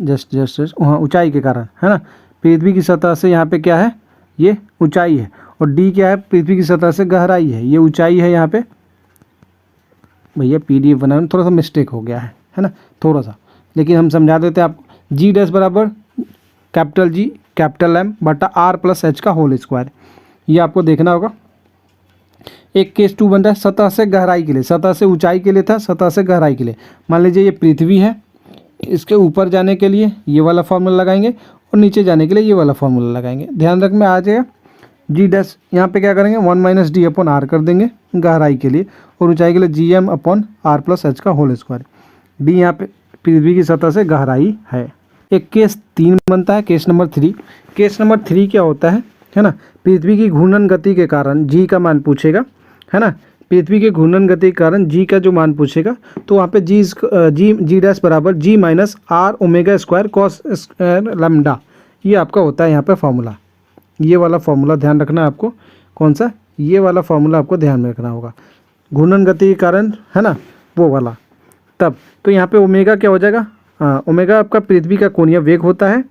जस्ट हाँ ऊंचाई के कारण है ना। पृथ्वी की सतह से यहाँ पे क्या है, ये ऊंचाई है, और डी क्या है, पृथ्वी की सतह से गहराई है, ये ऊंचाई है। यहाँ पे भैया PDF बनाने में थोड़ा सा मिस्टेक हो गया है ना, थोड़ा सा, लेकिन हम समझा देते हैं आपको। जी डैश बराबर कैपिटल जी कैपिटल एम बटा आर प्लस एच का होल स्क्वायर, ये आपको देखना होगा। एक केस 2 बन रहा है सतह से गहराई के लिए, सतह से ऊंचाई के लिए था, सतह से गहराई के लिए। मान लीजिए ये पृथ्वी है, इसके ऊपर जाने के लिए ये वाला फॉर्मूला लगाएंगे और नीचे जाने के लिए ये वाला फॉर्मूला लगाएंगे। ध्यान रख में आ जाएगा। जी डैश यहाँ पे क्या करेंगे 1 - d अपॉन आर कर देंगे गहराई के लिए, और ऊंचाई के लिए GM upon R plus h का होल स्क्वायर। डी यहाँ पे पृथ्वी की सतह से गहराई है। एक केस 3 बनता है, केस नंबर 3। केस नंबर 3 क्या होता है ना, पृथ्वी की घूर्णन गति के कारण जी का मान पूछेगा है ना, पृथ्वी के घूर्णन गति के कारण जी का जो मान पूछेगा, तो वहाँ पे जी डैश बराबर G minus R omega square cos lambda, ये आपका होता है यहाँ पे फॉर्मूला। ये वाला फॉर्मूला ध्यान रखना है आपको, कौन सा, ये वाला फॉर्मूला आपको ध्यान में रखना होगा, घूर्णन गति के कारण है ना वो वाला। तब तो यहाँ पे ओमेगा क्या हो जाएगा, ओमेगा आपका पृथ्वी का कोणीय वेग होता है।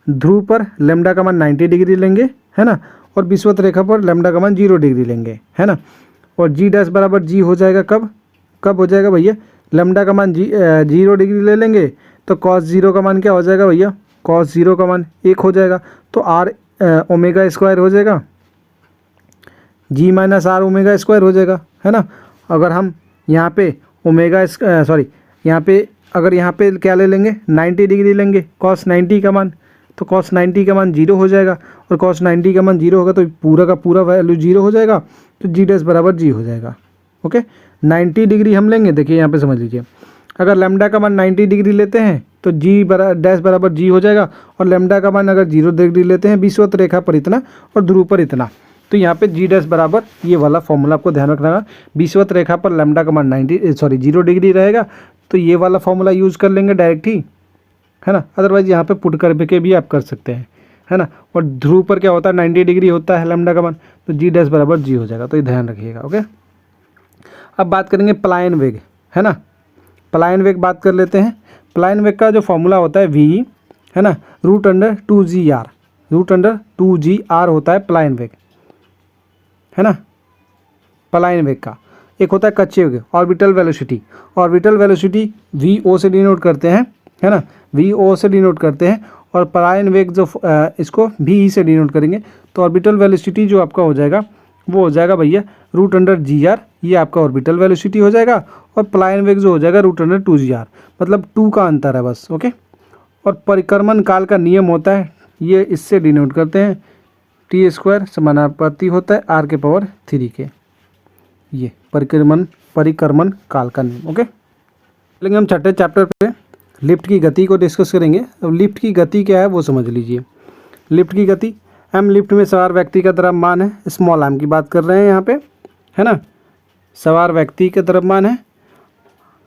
ध्रुव पर लैम्डा का मान 90 डिग्री लेंगे है ना, और विषुवत रेखा पर लैम्डा का मान 0 डिग्री लेंगे है ना। और जी डैश बराबर जी हो जाएगा कब हो जाएगा भैया, लैम्डा का मान 0 डिग्री ले लेंगे, तो cos 0 का मान क्या हो जाएगा भैया, cos 0 का मान 1 हो जाएगा, तो आर ओमेगा स्क्वायर हो जाएगा, G minus R omega square हो जाएगा है ना। अगर हम यहाँ पे ओमेगा सॉरी यहाँ पे अगर यहाँ पे क्या ले लेंगे 90 डिग्री लेंगे, cos 90 का मान, तो cos 90 का मान 0 हो जाएगा, और cos 90 का मान 0 होगा तो पूरा का पूरा वैल्यू 0 हो जाएगा, तो जी डैश बराबर जी हो जाएगा। ओके, 90 डिग्री हम लेंगे, देखिए यहाँ पे समझ लीजिए, अगर लैम्डा का मान 90 डिग्री लेते हैं तो जी डैश बराबर जी हो जाएगा, और लैम्डा का मान अगर 0 डिग्री लेते हैं विषुवत रेखा पर इतना और ध्रुव पर इतना, तो यहाँ पे जी डैश बराबर ये वाला फॉर्मूला आपको ध्यान रखना है। विषुवत रेखा पर लैम्डा का मान 0 डिग्री रहेगा, तो ये वाला फॉर्मूला यूज़ कर लेंगे डायरेक्ट ही है ना, अदरवाइज यहाँ पे पुट करके भी आप कर सकते हैं है ना। और ध्रुव पर क्या होता है 90 डिग्री होता है लैम्डा का मान, तो जी डैश बराबर जी हो जाएगा, तो ये ध्यान रखिएगा। ओके, अब बात करेंगे पलायन वेग है ना, पलायन वेग बात कर लेते हैं। पलायन वेग का जो फॉर्मूला होता है V है ना, √2gr, √2gr होता है पलायन वेग है ना। पलायन वेग का एक होता है कच्चे वेग, orbital velocity, orbital velocity VO से डिनोट करते हैं है ना, VO से डिनोट करते हैं, और पलायन वेग जो इसको भी ई से डिनोट करेंगे। तो ऑर्बिटल वेलोसिटी जो आपका हो जाएगा वो हो जाएगा भैया √g r, ये आपका ऑर्बिटल वेलोसिटी हो जाएगा। और पलायन वेग जो हो जाएगा √2g r, मतलब 2 का अंतर है बस। ओके। और परिक्रमण काल का नियम होता है, ये इससे डिनोट करते हैं, t² समानुपाती होता है r⁻³ के। ये परिक्रमण काल का नियम। ओके। चलेंगे हम छठे चैप्टर पे, लिफ्ट की गति को डिस्कस करेंगे। अब लिफ्ट की गति क्या है वो समझ लीजिए। लिफ्ट की गति, m लिफ्ट में सवार व्यक्ति का द्रव्यमान है, स्मॉल m की बात कर रहे हैं यहाँ पे, है ना। सवार व्यक्ति का द्रव्यमान है,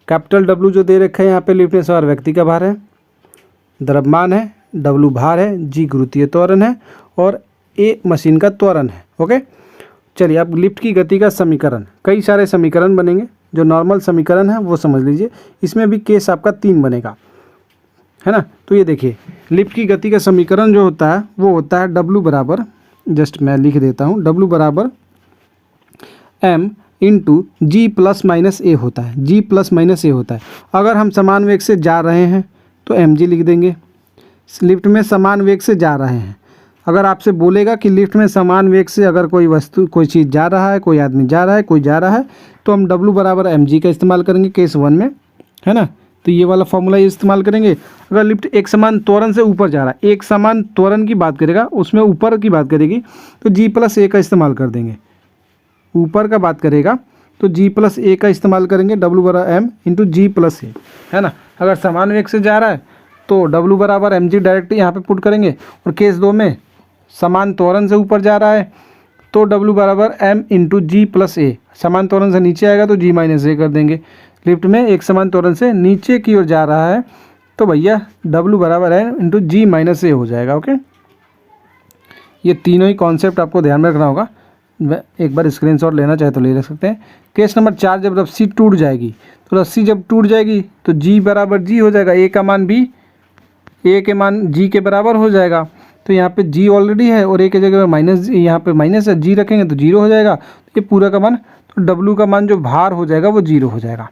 कैपिटल W जो दे रखा है यहाँ पे लिफ्ट में सवार व्यक्ति का भार है, द्रव्यमान है, W भार है, G गुरुत्वीय त्वरण है और A मशीन का त्वरण है। ओके। चलिए अब लिफ्ट की गति का समीकरण, कई सारे समीकरण बनेंगे। जो नॉर्मल समीकरण है वो समझ लीजिए, इसमें भी केस आपका 3 बनेगा, है ना। तो ये देखिए लिफ्ट की गति का समीकरण जो होता है वो होता है W बराबर, जस्ट मैं लिख देता हूँ, W बराबर m into G plus minus A होता है, G प्लस माइनस A होता है। अगर हम समान वेग से जा रहे हैं तो mg लिख देंगे, लिफ्ट में समान वेग से जा रहे हैं। अगर आपसे बोलेगा कि लिफ्ट में समान वेग से अगर कोई वस्तु, कोई चीज़ जा रहा है, कोई आदमी जा रहा है, कोई जा रहा है, तो हम W बराबर mg का इस्तेमाल करेंगे केस 1 में, है ना। तो ये वाला फॉर्मूला इस्तेमाल करेंगे। अगर लिफ्ट एक समान त्वरण से ऊपर जा रहा है, एक समान त्वरण की बात करेगा, उसमें ऊपर की बात करेगी तो G प्लस A का इस्तेमाल कर देंगे। ऊपर का बात करेगा तो G प्लस A का इस्तेमाल करेंगे, W बराबर m into G plus A, है ना। अगर समान वेग से जा रहा है तो W बराबर mg डायरेक्ट यहाँ पे पुट करेंगे। और केस 2 में समान त्वरण से ऊपर जा रहा है तो W बराबर m into G plus A, समान त्वरण से नीचे आएगा तो G माइनस A कर देंगे। लिफ्ट में एक समान त्वरण से नीचे की ओर जा रहा है तो भैया W बराबर m into G minus A हो जाएगा। ओके। ये तीनों ही कॉन्सेप्ट आपको ध्यान में रखना होगा। एक बार स्क्रीनशॉट लेना चाहे तो ले सकते हैं। केस नंबर 4, जब रस्सी टूट जाएगी तो रस्सी जब टूट जाएगी तो G बराबर G हो जाएगा, A का मान B, A के मान G के बराबर हो जाएगा। तो यहाँ पे G ऑलरेडी है और A की जगह माइनस, यहाँ पे माइनस है, G रखेंगे तो 0 हो जाएगा। तो ये पूरा का मान, तो W का मान जो भार हो जाएगा वो 0 हो जाएगा।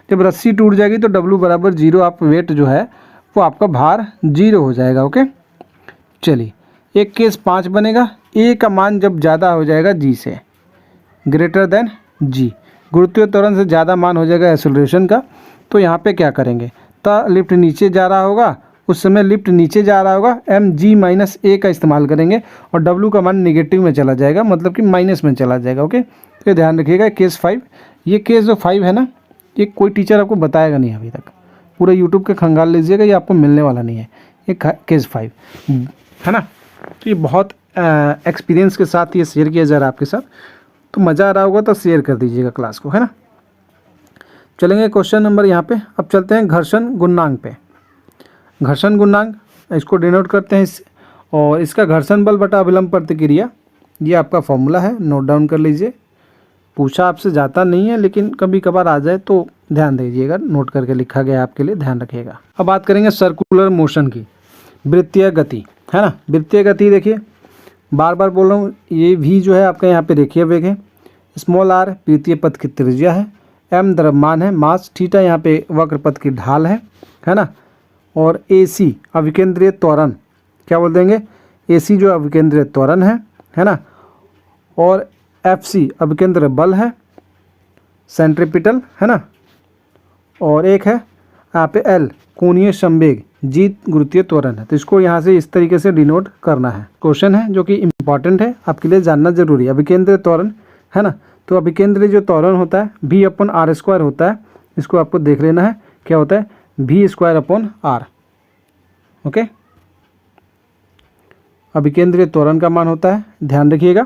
जब रस्सी टूट जाएगी तो W बराबर 0, आप वेट जो है वो आपका भार 0 हो जाएगा। ओके। चलिए एक केस 5 बनेगा, A का मान जब ज़्यादा हो जाएगा G से, ग्रेटर देन G, गुरुत्वीय त्वरण से ज़्यादा मान हो जाएगा एक्सेलरेशन का। तो यहाँ पे क्या करेंगे, तो लिफ्ट नीचे जा रहा होगा, उस समय लिफ्ट नीचे जा रहा होगा, mg माइनस A का इस्तेमाल करेंगे और W का मान निगेटिव में चला जाएगा, मतलब कि माइनस में चला जाएगा। ओके। तो ये ध्यान रखिएगा। केस 5, ये केस जो 5 है ना, ये कोई टीचर आपको बताएगा नहीं अभी तक, पूरा यूट्यूब के खंगाल लीजिएगा, ये आपको मिलने वाला नहीं है। ये केस 5 है ना। तो ये बहुत एक्सपीरियंस के साथ ये शेयर किया जा रहा है आपके साथ, तो मज़ा आ रहा होगा तो शेयर कर दीजिएगा क्लास को, है ना। चलेंगे क्वेश्चन नंबर यहाँ पे, अब चलते हैं घर्षण गुणांक पे। घर्षण गुणांक इसको डिनोट करते हैं और इसका घर्षण बल बटा अभिलंब प्रतिक्रिया, ये आपका फॉर्मूला है, नोट डाउन कर लीजिए। पूछा आपसे जाता नहीं है लेकिन कभी कभार आ जाए तो ध्यान दीजिएगा, नोट करके लिखा गया है आपके लिए, ध्यान रखिएगा। अब बात करेंगे सर्कुलर मोशन की, वृत्तीय गति, है ना। वृत्तीय गति देखिए, बार बार बोल रहा हूँ, ये v जो है आपका यहाँ पे रेखीय वेग है, स्मॉल r वृत्तीय पथ की त्रिज्या है, m द्रव्यमान है, मास, थीटा यहाँ पे वक्र पथ की ढाल है ना। और AC अभिकेंद्रीय त्वरण, क्या बोल देंगे, AC जो अभिकेंद्रीय त्वरण है ना। और FC अभिकेंद्र बल है, सेंट्रीपिटल, है ना। और एक है यहाँ पे L कोणीय संवेग, G गुरुत्वीय त्वरण है। तो इसको यहाँ से इस तरीके से डिनोट करना है। क्वेश्चन है जो कि इम्पॉर्टेंट है, आपके लिए जानना जरूरी है। अभिकेंद्रीय त्वरण, है ना। तो अभिकेंद्रीय जो त्वरण होता है V/r² होता है, इसको आपको देख लेना है क्या होता है, V²/r। ओके। अभिकेंद्रीय त्वरण का मान होता है, ध्यान रखिएगा।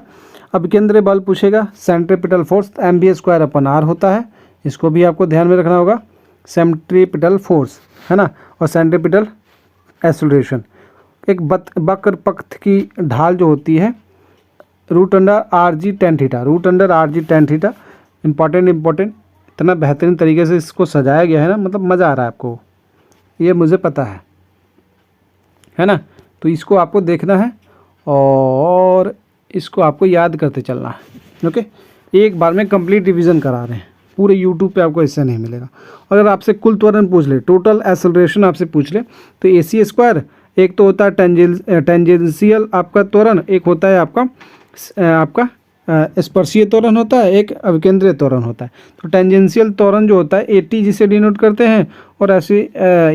अभिकेंद्रीय बल पूछेगा, सेंट्रीपिटल फोर्स mv²/r होता है, इसको भी आपको ध्यान में रखना होगा, सेंट्रीपिटल फोर्स, है ना। और सेंट्रीपिटल एक्सेलरेशन, एक वक्र पथ की ढाल जो होती है √r(g tan θ), √r(g tan θ। Important, इतना बेहतरीन तरीके से इसको सजाया गया है ना, मतलब मज़ा आ रहा है आपको, ये मुझे पता है ना। तो इसको आपको देखना है और इसको आपको याद करते चलना है। ओके। एक बार में कंप्लीट रिवीजन करा रहे हैं, पूरे यूट्यूब पे आपको ऐसा नहीं मिलेगा। अगर आपसे कुल त्वरण पूछ ले, टोटल एक्सेलरेशन आपसे पूछ ले, तो AC² एक तो होता है टेंजेंशियल आपका त्वरण, एक होता है आपका स्पर्शीय त्वरण होता है, एक अभिकेंद्रीय त्वरण होता है। तो टेंजेंशियल त्वरण जो होता है एटी जिसे डिनोट करते हैं, और ऐसे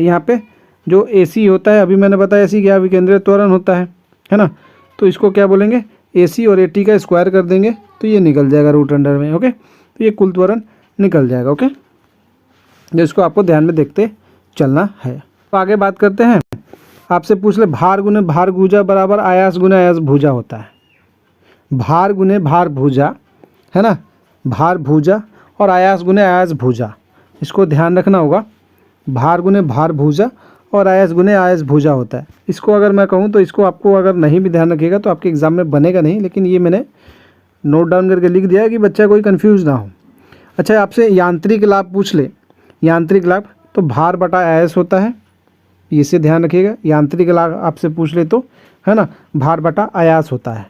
यहाँ पे जो एसी होता है, अभी मैंने बताया एसी क्या अभिकेंद्रीय त्वरण होता है ना। तो इसको क्या बोलेंगे, एसी और एटी का स्क्वायर कर देंगे तो ये निकल जाएगा रूट अंडर में। ओके, तो ये कुल त्वरण निकल जाएगा। ओके, जो इसको आपको ध्यान में देखते चलना है। तो आगे बात करते हैं, आपसे पूछ ले भार गुने भार भुजा बराबर आयास गुने आयास भुजा होता है। भार गुने भार भुजा है ना, भार भुजा और आयास गुने आयास भुजा, इसको ध्यान रखना होगा। भार गुने भार भुजा और आयास गुने आयास भुजा होता है। इसको अगर मैं कहूँ तो इसको आपको अगर नहीं भी ध्यान रखिएगा तो आपके एग्ज़ाम में बनेगा नहीं, लेकिन ये मैंने नोट डाउन करके लिख दिया है कि बच्चा कोई कंफ्यूज ना हो। अच्छा, आपसे यांत्रिक लाभ पूछ ले, यांत्रिक लाभ तो भार बटा आयास होता है, इसे ध्यान रखिएगा। यांत्रिक लाभ आपसे पूछ ले तो है ना, भार बटा आयास होता है।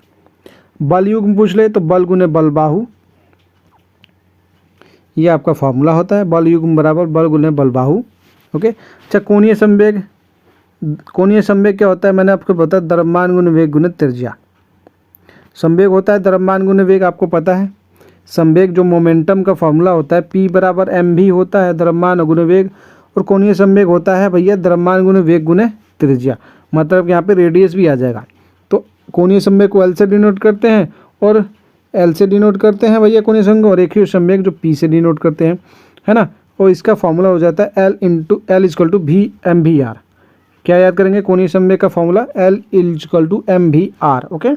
बल युग्म पूछ ले तो बल गुने बल बाहु, ये आपका फॉर्मूला होता है, बल युग्म बराबर बल गुने बल बाहु। ओके, अच्छा कोणीय संवेग, कोणीय संवेग क्या होता है, मैंने आपको बताया द्रव्यमान गुने वेग गुने त्रिज्या। संवेग होता है द्रव्यमान गुने वेग, आपको पता है। संवेग जो मोमेंटम का फॉर्मूला होता है P बराबर mv होता है, द्रव्यमान गुने वेग, और कोणीय संवेग होता है भैया द्रव्यमान गुने वेग गुने त्रिज्या, मतलब यहाँ पे रेडियस भी आ जाएगा। तो कोणीय संवेग को L से डिनोट करते हैं और L से डिनोट करते हैं भैया कोणीय संवेग, और रेखीय संवेग जो P से डिनोट करते हैं, है ना। और इसका फॉर्मूला हो जाता है L equal to V mvr। क्या याद करेंगे, कोणीय संवेग का formula L equal to mvr। Okay,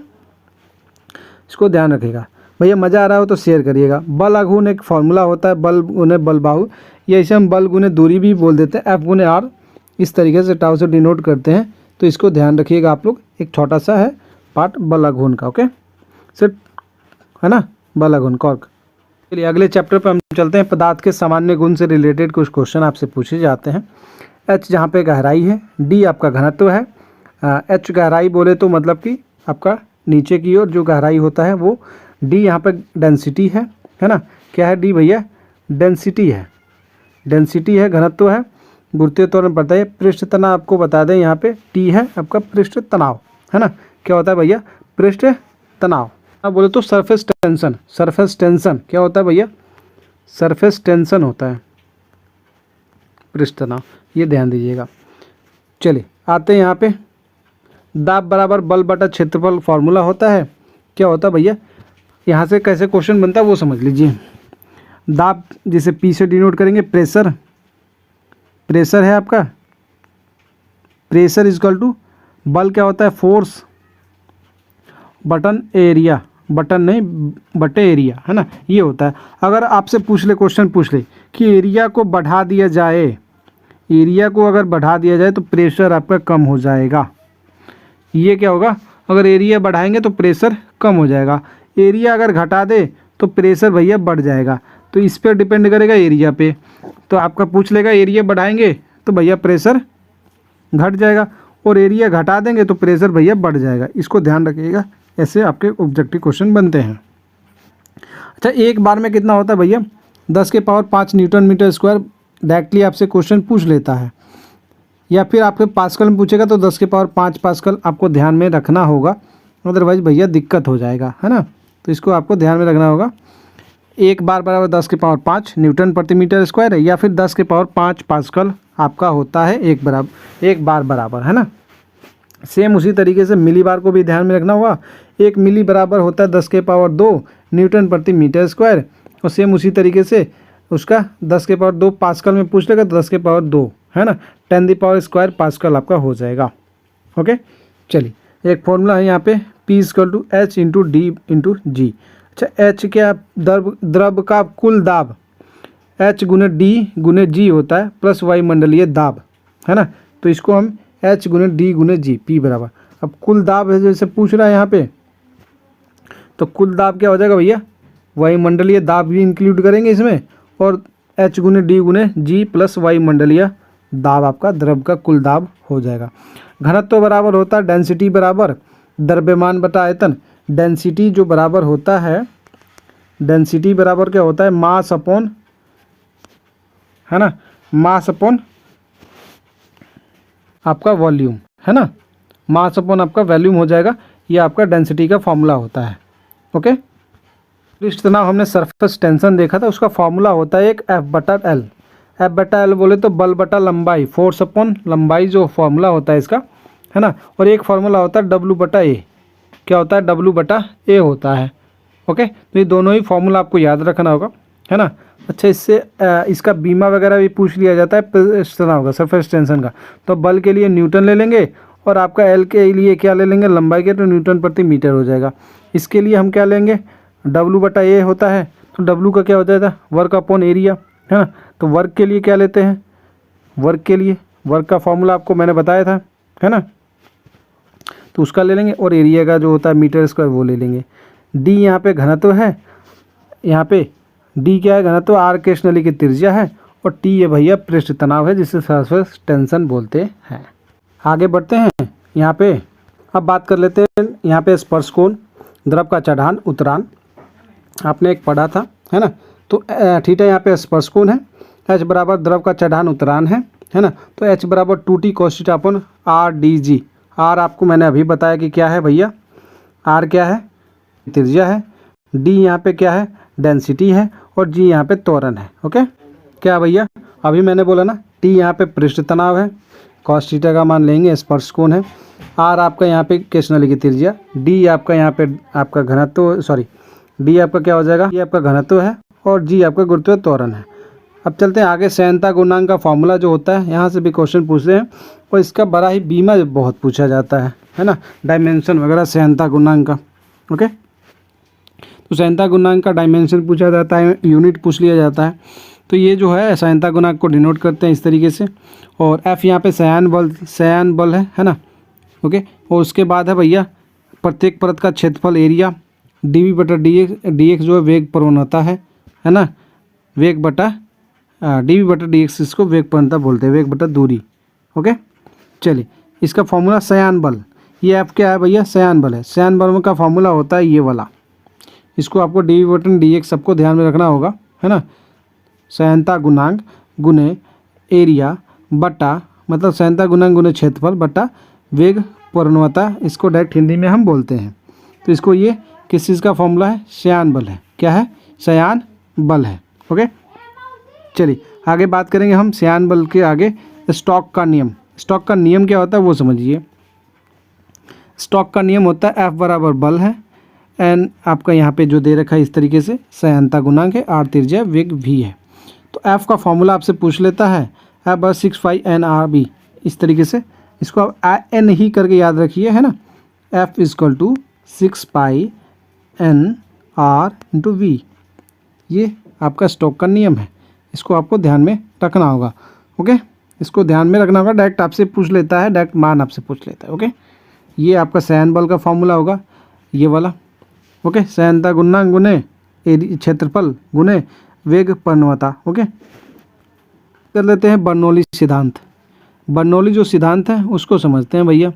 इसको ध्यान रखिएगा भैया। मज़ा आ रहा हो तो शेयर करिएगा। बल आघूर्ण एक फॉर्मूला होता है, बल गुने बल बाहु, या इसे हम बल गुने दूरी भी बोल देते हैं, F गुने R, इस तरीके से टाउ से डिनोट करते हैं। तो इसको ध्यान रखिएगा आप लोग, एक छोटा सा है पार्ट बल आघूर्ण का। ओके सर, है ना, बल आघूर्ण कॉर्क। चलिए अगले चैप्टर पर हम चलते हैं। पदार्थ के सामान्य गुण से रिलेटेड कुछ क्वेश्चन आपसे पूछे जाते हैं। H जहाँ पे गहराई है, D आपका घनत्व है, H गहराई बोले तो मतलब कि आपका नीचे की ओर जो गहराई होता है वो, D यहाँ पे डेंसिटी है ना। क्या है D भैया, डेंसिटी है, डेंसिटी है, घनत्व है। गुरुत्वीय त्वरण पता है। पृष्ठ तनाव आपको बता दें, यहाँ पे T है आपका पृष्ठ तनाव, है ना। क्या होता है भैया, पृष्ठ तनाव। अब बोले तो सरफेस टेंशन, सरफेस टेंशन क्या होता है भैया, सरफेस टेंशन होता है पृष्ठ तनाव, ये ध्यान दीजिएगा। चलिए आते हैं यहाँ पे, दाब बराबर बल बटा क्षेत्रफल फॉर्मूला होता है। क्या होता है भैया, यहाँ से कैसे क्वेश्चन बनता है वो समझ लीजिए। दाब जिसे P से डिनोट करेंगे, प्रेशर, प्रेशर है आपका, प्रेशर इक्वल टू बल क्या होता है, फोर्स बटन एरिया, बटन नहीं बटे एरिया, है ना, ये होता है। अगर आपसे पूछ ले, क्वेश्चन पूछ ले कि एरिया को बढ़ा दिया जाए, एरिया को अगर बढ़ा दिया जाए तो प्रेशर आपका कम हो जाएगा, ये क्या होगा, अगर एरिया बढ़ाएंगे तो प्रेशर कम हो जाएगा, एरिया अगर घटा दे तो प्रेशर भैया बढ़ जाएगा। तो इस पर डिपेंड करेगा एरिया पे। तो आपका पूछ लेगा एरिया बढ़ाएंगे तो भैया प्रेशर घट जाएगा, और एरिया घटा देंगे तो प्रेशर भैया बढ़ जाएगा। इसको ध्यान रखिएगा, ऐसे आपके ऑब्जेक्टिव क्वेश्चन बनते हैं। अच्छा, एक बार में कितना होता है भैया, 10 के power 5 newton metre square directly आपसे क्वेश्चन पूछ लेता है, या फिर आपके पास्कल में पूछेगा तो 10 के पावर 5 पास्कल आपको ध्यान में रखना होगा, अदरवाइज भैया दिक्कत हो जाएगा, है ना। तो इसको आपको ध्यान में रखना होगा। एक बार बराबर 10 के पावर 5 न्यूटन प्रति मीटर स्क्वायर है, या फिर 10 के पावर 5 पास्कल आपका होता है एक बार बराबर, है ना। सेम उसी तरीके से मिली बार को भी ध्यान में रखना होगा। 1 मिली बराबर होता है 10 के पावर 2 न्यूटन प्रति मीटर स्क्वायर, और सेम उसी तरीके से उसका 10 के पावर 2 पास्कल में पूछ लेगा तो 10 के पावर 2, है ना, 10 दी पावर स्क्वायर पास्कल आपका हो जाएगा। ओके, चलिए एक फॉर्मूला है यहाँ पे, P equal to H into D into G. अच्छा, H क्या, द्रव का कुल दाब, H गुने D गुने G होता है, प्लस वायुमंडलीय दाब, है ना। तो इसको हम H गुने D गुने G, P बराबर, अब कुल दाब है जैसे पूछ रहा है यहाँ पे, तो कुल दाब क्या हो जाएगा भैया, वायुमंडलीय दाब भी इंक्लूड करेंगे इसमें, और H गुने D गुने G प्लस वायुमंडलीय दाब आपका द्रव का कुल दाब हो जाएगा। घनत्व बराबर होता है डेंसिटी बराबर द्रव्यमान बटा आयतन। डेंसिटी जो बराबर होता है, डेंसिटी बराबर क्या होता है, मास अपॉन, है ना, मास अपॉन आपका वॉल्यूम, है ना। मास अपॉन आपका वॉल्यूम हो जाएगा। ये आपका डेंसिटी का फॉर्मूला होता है। ओके, पृष्ठ तनाव हमने सरफेस टेंशन देखा था, उसका फॉर्मूला होता है एक F/L। F/L बोले तो बल बटा लंबाई, फोर्स अपॉन लंबाई जो फॉर्मूला होता है इसका, है ना। और एक फॉर्मूला होता है W/A। क्या होता है? W/A होता है। ओके, तो ये दोनों ही फॉर्मूला आपको याद रखना होगा, है ना। अच्छा, इससे इसका बीमा वगैरह भी पूछ लिया जाता है पृष्ठ तनाव का, सरफेस टेंशन का। तो बल के लिए न्यूटन ले लेंगे और आपका एल के लिए क्या ले लेंगे? लंबाई के, तो न्यूटन प्रति मीटर हो जाएगा। इसके लिए हम क्या लेंगे? W/A होता है, तो W का क्या हो जाएगा? वर्क अपॉन एरिया, है ना। तो वर्क के लिए क्या लेते हैं? वर्क के लिए वर्क का फॉर्मूला आपको मैंने बताया था, है ना। तो उसका ले लेंगे और एरिया का जो होता है मीटर स्क्वायर वो ले लेंगे। डी यहाँ पे घनत्व है, यहाँ पे डी क्या है? घनत्व। आर केश नली की त्रिज्या है और टी ये भैया पृष्ठ तनाव है, जिसे सरफेस टेंशन बोलते हैं। आगे बढ़ते हैं। यहाँ पे अब बात कर लेते हैं, यहाँ पे स्पर्श कोण, द्रव का चढ़ान उतरान आपने एक पढ़ा था, है ना। तो थीटा यहाँ पे स्पर्श कोण है, एच बराबर द्रव का चढ़ान उतरान है ना। तो एच बराबर 2t cos theta upon RdG। आर आपको मैंने अभी बताया कि क्या है भैया? आर क्या है? त्रिज्या है। डी यहाँ पे क्या है? डेंसिटी है। और जी यहाँ पे त्वरण है। ओके, क्या भैया? अभी मैंने बोला ना, टी यहाँ पे पृष्ठ तनाव है, cos थीटा का मान लेंगे, स्पर्श कोण है। आर आपका यहाँ पे केश नली की त्रिज्या, डी आपका यहाँ पे आपका घनत्व, सॉरी डी आपका क्या हो जाएगा? ये आपका घनत्व है और जी आपका गुरुत्व त्वरण है। अब चलते हैं आगे। संयंता गुणांक का फॉर्मूला जो होता है, यहाँ से भी क्वेश्चन पूछ रहे हैं और इसका बड़ा ही बीमा बहुत पूछा जाता है ना। डायमेंशन वगैरह संयंता गुणांक का। ओके, तो संयंता गुणांक का डायमेंशन पूछा जाता है, यूनिट पूछ लिया जाता है। तो ये जो है संयंता गुणांक को डिनोट करते हैं इस तरीके से। और एफ यहाँ पे सयान बल है ना। ओके, और उसके बाद है भैया प्रत्येक परत का क्षेत्रफल एरिया, dV/dx जो है वेग प्रवणता है ना। वेग बटा dV/dx इसको वेग प्रवणता बोलते हैं, वेग बटा दूरी। ओके, चलिए इसका फॉर्मूला सयान बल, ये एफ क्या है भैया? सयान बल है। सयान बल का फॉर्मूला होता है ये वाला, इसको आपको dV/dx सबको ध्यान में रखना होगा, है ना। संयंता गुणांक गुने एरिया बटा, मतलब संयंता गुणांक गुने क्षेत्रफल बटा वेग प्रवणता, इसको डायरेक्ट हिंदी में हम बोलते हैं। तो इसको ये किस चीज़ का फॉर्मूला है? सयान बल है। क्या है? सयान बल है। ओके, चलिए आगे बात करेंगे हम सयान बल के आगे। स्टोक का नियम, स्टोक का नियम क्या होता है वो समझिए। स्टोक का नियम होता है F बराबर बल है, एन आपका यहाँ पे जो दे रखा है इस तरीके से, संयंता गुणांक है, आर त्रिज्या, वेग v है। तो F का फॉर्मूला आपसे पूछ लेता है F/6πnRB, इस तरीके से इसको आप n ही करके याद रखिए, है ना। F = 6πnR/v, ये आपका स्टोक का नियम है, इसको आपको ध्यान में रखना होगा। ओके, इसको ध्यान में रखना होगा, डायरेक्ट आपसे पूछ लेता है, डायरेक्ट मान आपसे पूछ लेता है। ओके, ये आपका सयान बल का फॉर्मूला होगा, ये वाला। ओके, संयंता गुणांक गुने क्षेत्रफल गुने वेग प्रवणता। ओके, कर लेते हैं बर्नौली सिद्धांत। बर्नौली जो सिद्धांत है उसको समझते हैं भैया,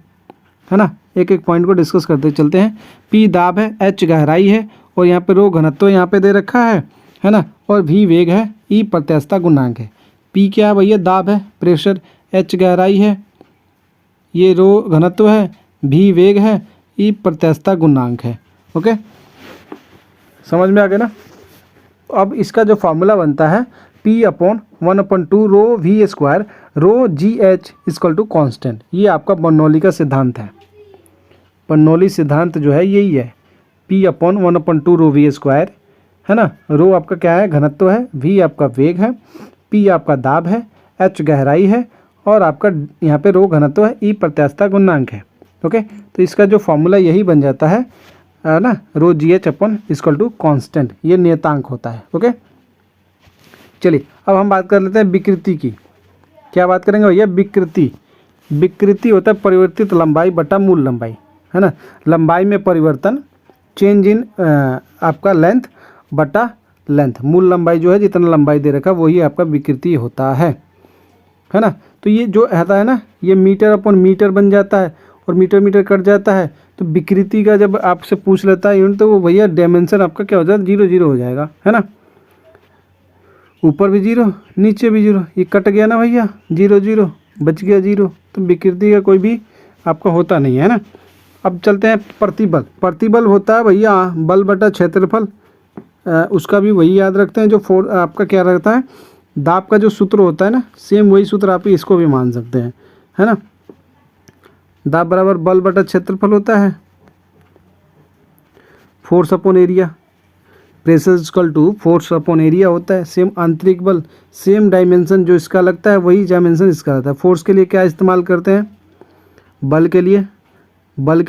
है ना। एक एक पॉइंट को डिस्कस करते चलते हैं। P दाब है, H गहराई है और यहाँ पे रो घनत्व यहाँ पे दे रखा है ना। और V वेग है, E प्रत्यास्थता गुणांक है। P क्या है भैया? दाब है, प्रेशर, H गहराई है, ये रो घनत्व है, V वेग है, E प्रत्यास्थता गुणांक है। ओके, समझ में आ गया ना। अब इसका जो फॉर्मूला बनता है P/1/2 रो V square rho GH = constant. ये आपका बर्नौली का सिद्धांत है। बर्नौली सिद्धांत जो है यही है, P/1/2 रो V स्क्वायर, है ना। रो आपका क्या है? घनत्व है, V आपका वेग है, P आपका दाब है, H गहराई है और आपका यहाँ पे रो घनत्व है, E प्रत्यास्थता गुणांक है। ओके, तो इसका जो फॉर्मूला यही बन जाता है ना, रो GH/= कांस्टेंट, ये नियतांक होता है। ओके, चलिए अब हम बात कर लेते हैं विकृति की। क्या बात करेंगे भैया? विकृति। विकृति होता है परिवर्तित लंबाई बटा मूल लंबाई, है ना। लंबाई में परिवर्तन, चेंज इन आपका लेंथ बटा लेंथ, मूल लंबाई जो है जितना लंबाई दे रखा वही आपका विकृति होता है ना। तो ये जो आता है ना, ये मीटर/मीटर बन जाता है और मीटर कट जाता है। तो विकृति का जब आपसे पूछ लेता है यूनिट, तो वो भैया डायमेंशन आपका क्या हो जाता है? 0 0 हो जाएगा, है ना। ऊपर भी 0, नीचे भी 0, ये कट गया ना भैया, 0 0 बच गया 0। तो विकृति का कोई भी आपका होता नहीं है ना। अब चलते हैं प्रतिबल। प्रतिबल होता है भैया बल बटा क्षेत्रफल, उसका भी वही याद रखते हैं जो आपका क्या रहता है, दाब का जो सूत्र होता है ना, सेम वही सूत्र आप इसको भी मान सकते हैं, है ना। दाब बराबर बल बटा क्षेत्रफल होता है, force upon area, pressure equal to force upon area होता है। सेम आंतरिक बल, सेम डायमेंशन जो इसका लगता है वही डायमेंशन इसका रहता है। फोर्स के लिए क्या इस्तेमाल करते हैं, बल के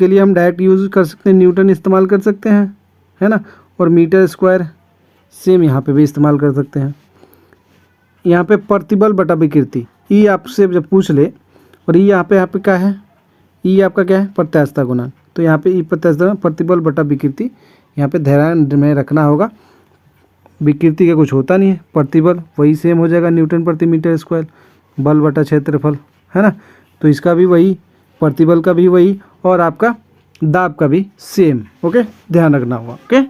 लिए हम डायरेक्ट यूज कर सकते हैं, न्यूटन इस्तेमाल कर सकते हैं, है ना। और मीटर स्क्वायर सेम यहाँ पे भी इस्तेमाल कर सकते हैं। यहाँ पे प्रतिबल बटा विकृति, ई आपसे जब पूछ ले, और ई यहाँ पे क्या है, ई आपका क्या है, प्रत्यास्थता गुणन, तो यहाँ पे ई प्रत्यास्थता प्रतिबल बटा विकृति यहाँ पे ध्यान में रखना होगा। विकृति का कुछ होता नहीं है, प्रतिबल वही सेम हो जाएगा न्यूटन प्रति मीटर स्क्वायर, बल बटा क्षेत्रफल, है ना। तो इसका भी वही, प्रतिबल का भी वही, और आपका दाब का भी सेम। ओके, ध्यान रखना होगा। ओके,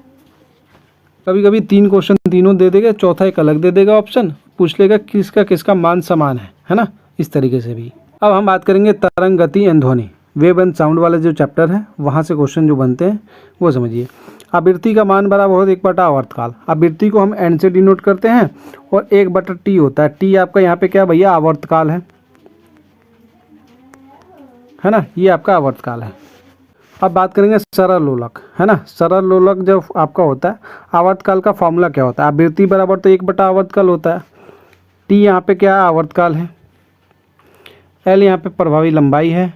कभी कभी 3 क्वेश्चन तीनों दे देगा, चौथा एक अलग दे देगा ऑप्शन, पूछ लेगा किसका किसका मान समान है ना, इस तरीके से भी। अब हम बात करेंगे तरंग गति एंड ध्वनि, वेव एंड साउंड वाला जो चैप्टर है वहाँ से क्वेश्चन जो बनते हैं वो समझिए। आवृत्ति का मान बराबर होता है 1 बटा आवर्तकाल। आवृत्ति को हम एन से डिनोट करते हैं और 1 बटा टी होता है। टी आपका यहाँ पे क्या भैया, आवर्तकाल है ना, ये आपका आवर्तकाल है। अब बात करेंगे सरल लोलक, है ना। सरल लोलक जब आपका होता है, आवर्तकाल का फॉर्मूला क्या होता है, आवृत्ति बराबर तो 1 बटा आवर्तकाल होता है। टी यहाँ पे क्या है, आवर्तकाल है। एल यहाँ पे प्रभावी लंबाई है।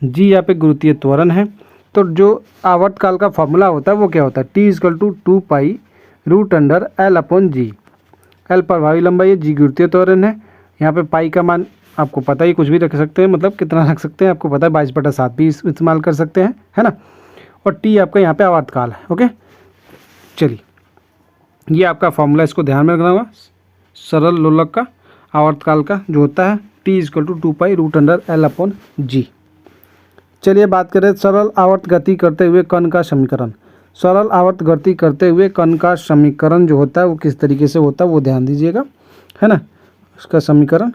जी यहाँ पे गुरुत्वीय त्वरण है। तो जो आवर्तकाल का फॉर्मूला होता है वो क्या होता है, T equal to 2 pi root under L upon g. L प्रभावी लंबाई है, जी गुरुत्वीय त्वरण है। यहाँ पे पाई का मान आपको पता ही, कुछ भी रख सकते हैं, मतलब कितना रख सकते हैं आपको पता है, 22/7 भी इस्तेमाल कर सकते हैं, है ना। और टी आपका यहाँ पे आवर्तकाल है। ओके, चलिए ये आपका फॉर्मूला, इसको ध्यान में रखना होगा। सरल लोलक का आवर्तकाल का जो होता है T equal to 2 pi root under L upon G. चलिए बात करें सरल आवर्त गति करते हुए कण का समीकरण। सरल आवर्त गति करते हुए कण का समीकरण जो होता है वो किस तरीके से होता है वो ध्यान दीजिएगा, है ना। उसका समीकरण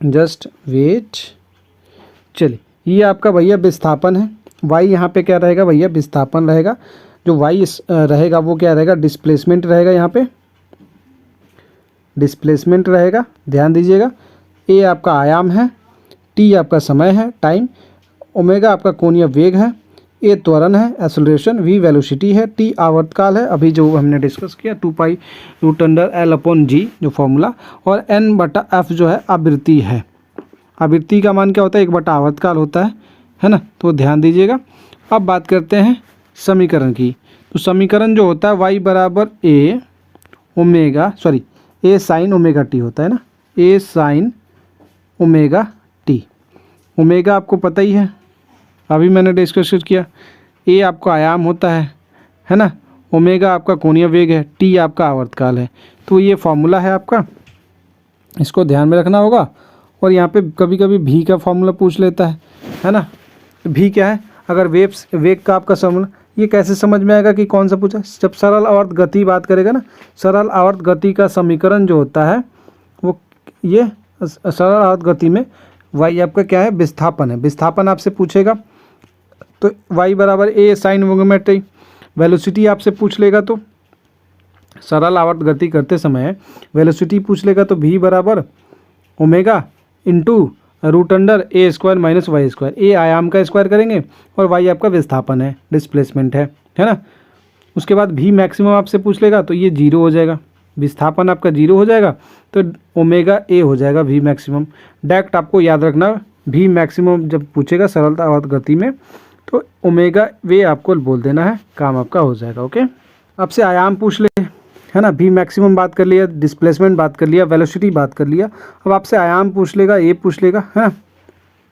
जस्ट वेट। चलिए ये आपका भैया विस्थापन है, वाई यहाँ पे क्या रहेगा भैया, विस्थापन रहेगा। जो वाई रहेगा वो क्या रहेगा, डिस्प्लेसमेंट रहेगा, यहाँ पे डिस्प्लेसमेंट रहेगा, ध्यान दीजिएगा। ए आपका आयाम है, टी आपका समय है, टाइम, ओमेगा आपका कोणीय वेग है, ए त्वरण है, एक्सेलरेशन, वी वेलोसिटी है, टी आवर्तकाल है, अभी जो हमने डिस्कस किया 2 pi root under L upon G जो फॉर्मूला, और एन बटा एफ जो है आवृत्ति है। आवृत्ति का मान क्या होता है, 1 बटा आवर्तकाल होता है ना, तो ध्यान दीजिएगा। अब बात करते हैं समीकरण की। तो समीकरण जो होता है वाई बराबर ए साइन ओमेगा टी होता है ना, ए साइन ओमेगा टी। ओमेगा आपको पता ही है, अभी मैंने डिस्कस किया। ए आपका आयाम होता है ना, ओमेगा आपका कोणीय वेग है, टी आपका आवर्तकाल है। तो ये फॉर्मूला है आपका, इसको ध्यान में रखना होगा। और यहाँ पे कभी कभी भी का फॉर्मूला पूछ लेता है ना। भी क्या है, अगर वेग का आपका फॉर्मूला, ये कैसे समझ में आएगा कि कौन सा पूछा, जब सरल आवर्त गति बात करेगा ना, सरल आवर्त गति का समीकरण जो होता है वो ये सरल आवर्त गति में वाई आपका क्या है, विस्थापन है। विस्थापन आपसे पूछेगा तो वाई बराबर ए साइन ओमेगा टी। वेलोसिटी आपसे पूछ लेगा तो सरल आवर्त गति करते समय वेलोसिटी पूछ लेगा तो भी बराबर ओमेगा इंटू रूट अंडर ए स्क्वायर माइनस वाई स्क्वायर। ए आयाम का स्क्वायर करेंगे और वाई आपका विस्थापन है, डिस्प्लेसमेंट है ना। उसके बाद भी मैक्सिमम आपसे पूछ लेगा तो ये 0 हो जाएगा, विस्थापन आपका 0 हो जाएगा, तो ओमेगा ए हो जाएगा वी मैक्सिमम। डायरेक्ट आपको याद रखना, भी मैक्सिमम जब पूछेगा सरल आवर्त गति में तो ओमेगा वे आपको बोल देना है, काम आपका हो जाएगा। ओके, आपसे आयाम पूछ ले, है ना, भी मैक्सिमम बात कर लिया, डिस्प्लेसमेंट बात कर लिया, वेलोसिटी बात कर लिया। अब आपसे आयाम पूछ लेगा, ए पूछ लेगा, है ना।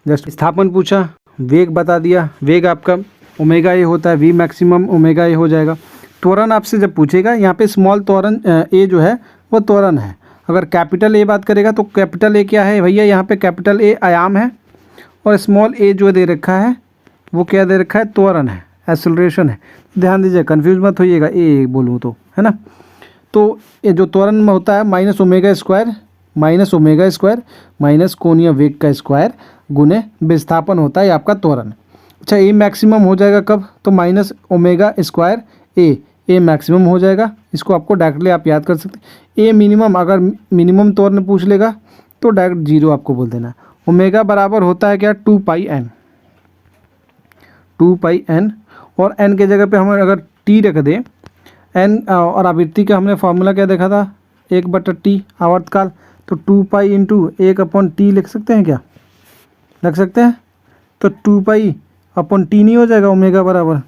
जस्ट विस्थापन पूछा, वेग बता दिया, वेग आपका ओमेगा ए होता है, वी मैक्सिमम ओमेगा ए हो जाएगा। त्वरण आपसे जब पूछेगा, यहाँ पे स्मॉल त्वरण ए जो है वो त्वरण है। अगर कैपिटल ए बात करेगा तो कैपिटल ए क्या है भैया, यहाँ पे कैपिटल ए आयाम है और स्मॉल ए जो दे रखा है वो क्या दे रखा है, त्वरण है, एक्सेलरेशन है। ध्यान दीजिए, कंफ्यूज मत होइएगा, ए बोलूँ तो, है ना। तो ये जो त्वरण में होता है माइनस ओमेगा स्क्वायर माइनस कोणीय वेग का स्क्वायर गुने विस्थापन होता है आपका त्वरण। अच्छा, ए मैक्सिमम हो जाएगा कब, तो माइनस ओमेगा स्क्वायर ए मैक्सिमम हो जाएगा। इसको आपको डायरेक्टली आप याद कर सकते हैं। ए मिनिमम, अगर मिनिमम त्वरण पूछ लेगा तो डायरेक्ट 0 आपको बोल देना। ओमेगा बराबर होता है क्या, 2 पाई एन, 2 पाई एन, और एन के जगह पे हम अगर टी रख दें, एन और आवृत्ति का हमने फॉर्मूला क्या देखा था, 1/t आवर्तकाल, तो 2 पाई इंटू 1/t लिख सकते हैं क्या, लग सकते हैं। तो 2 पाई अपन टी नहीं हो जाएगा ओमेगा बराबर,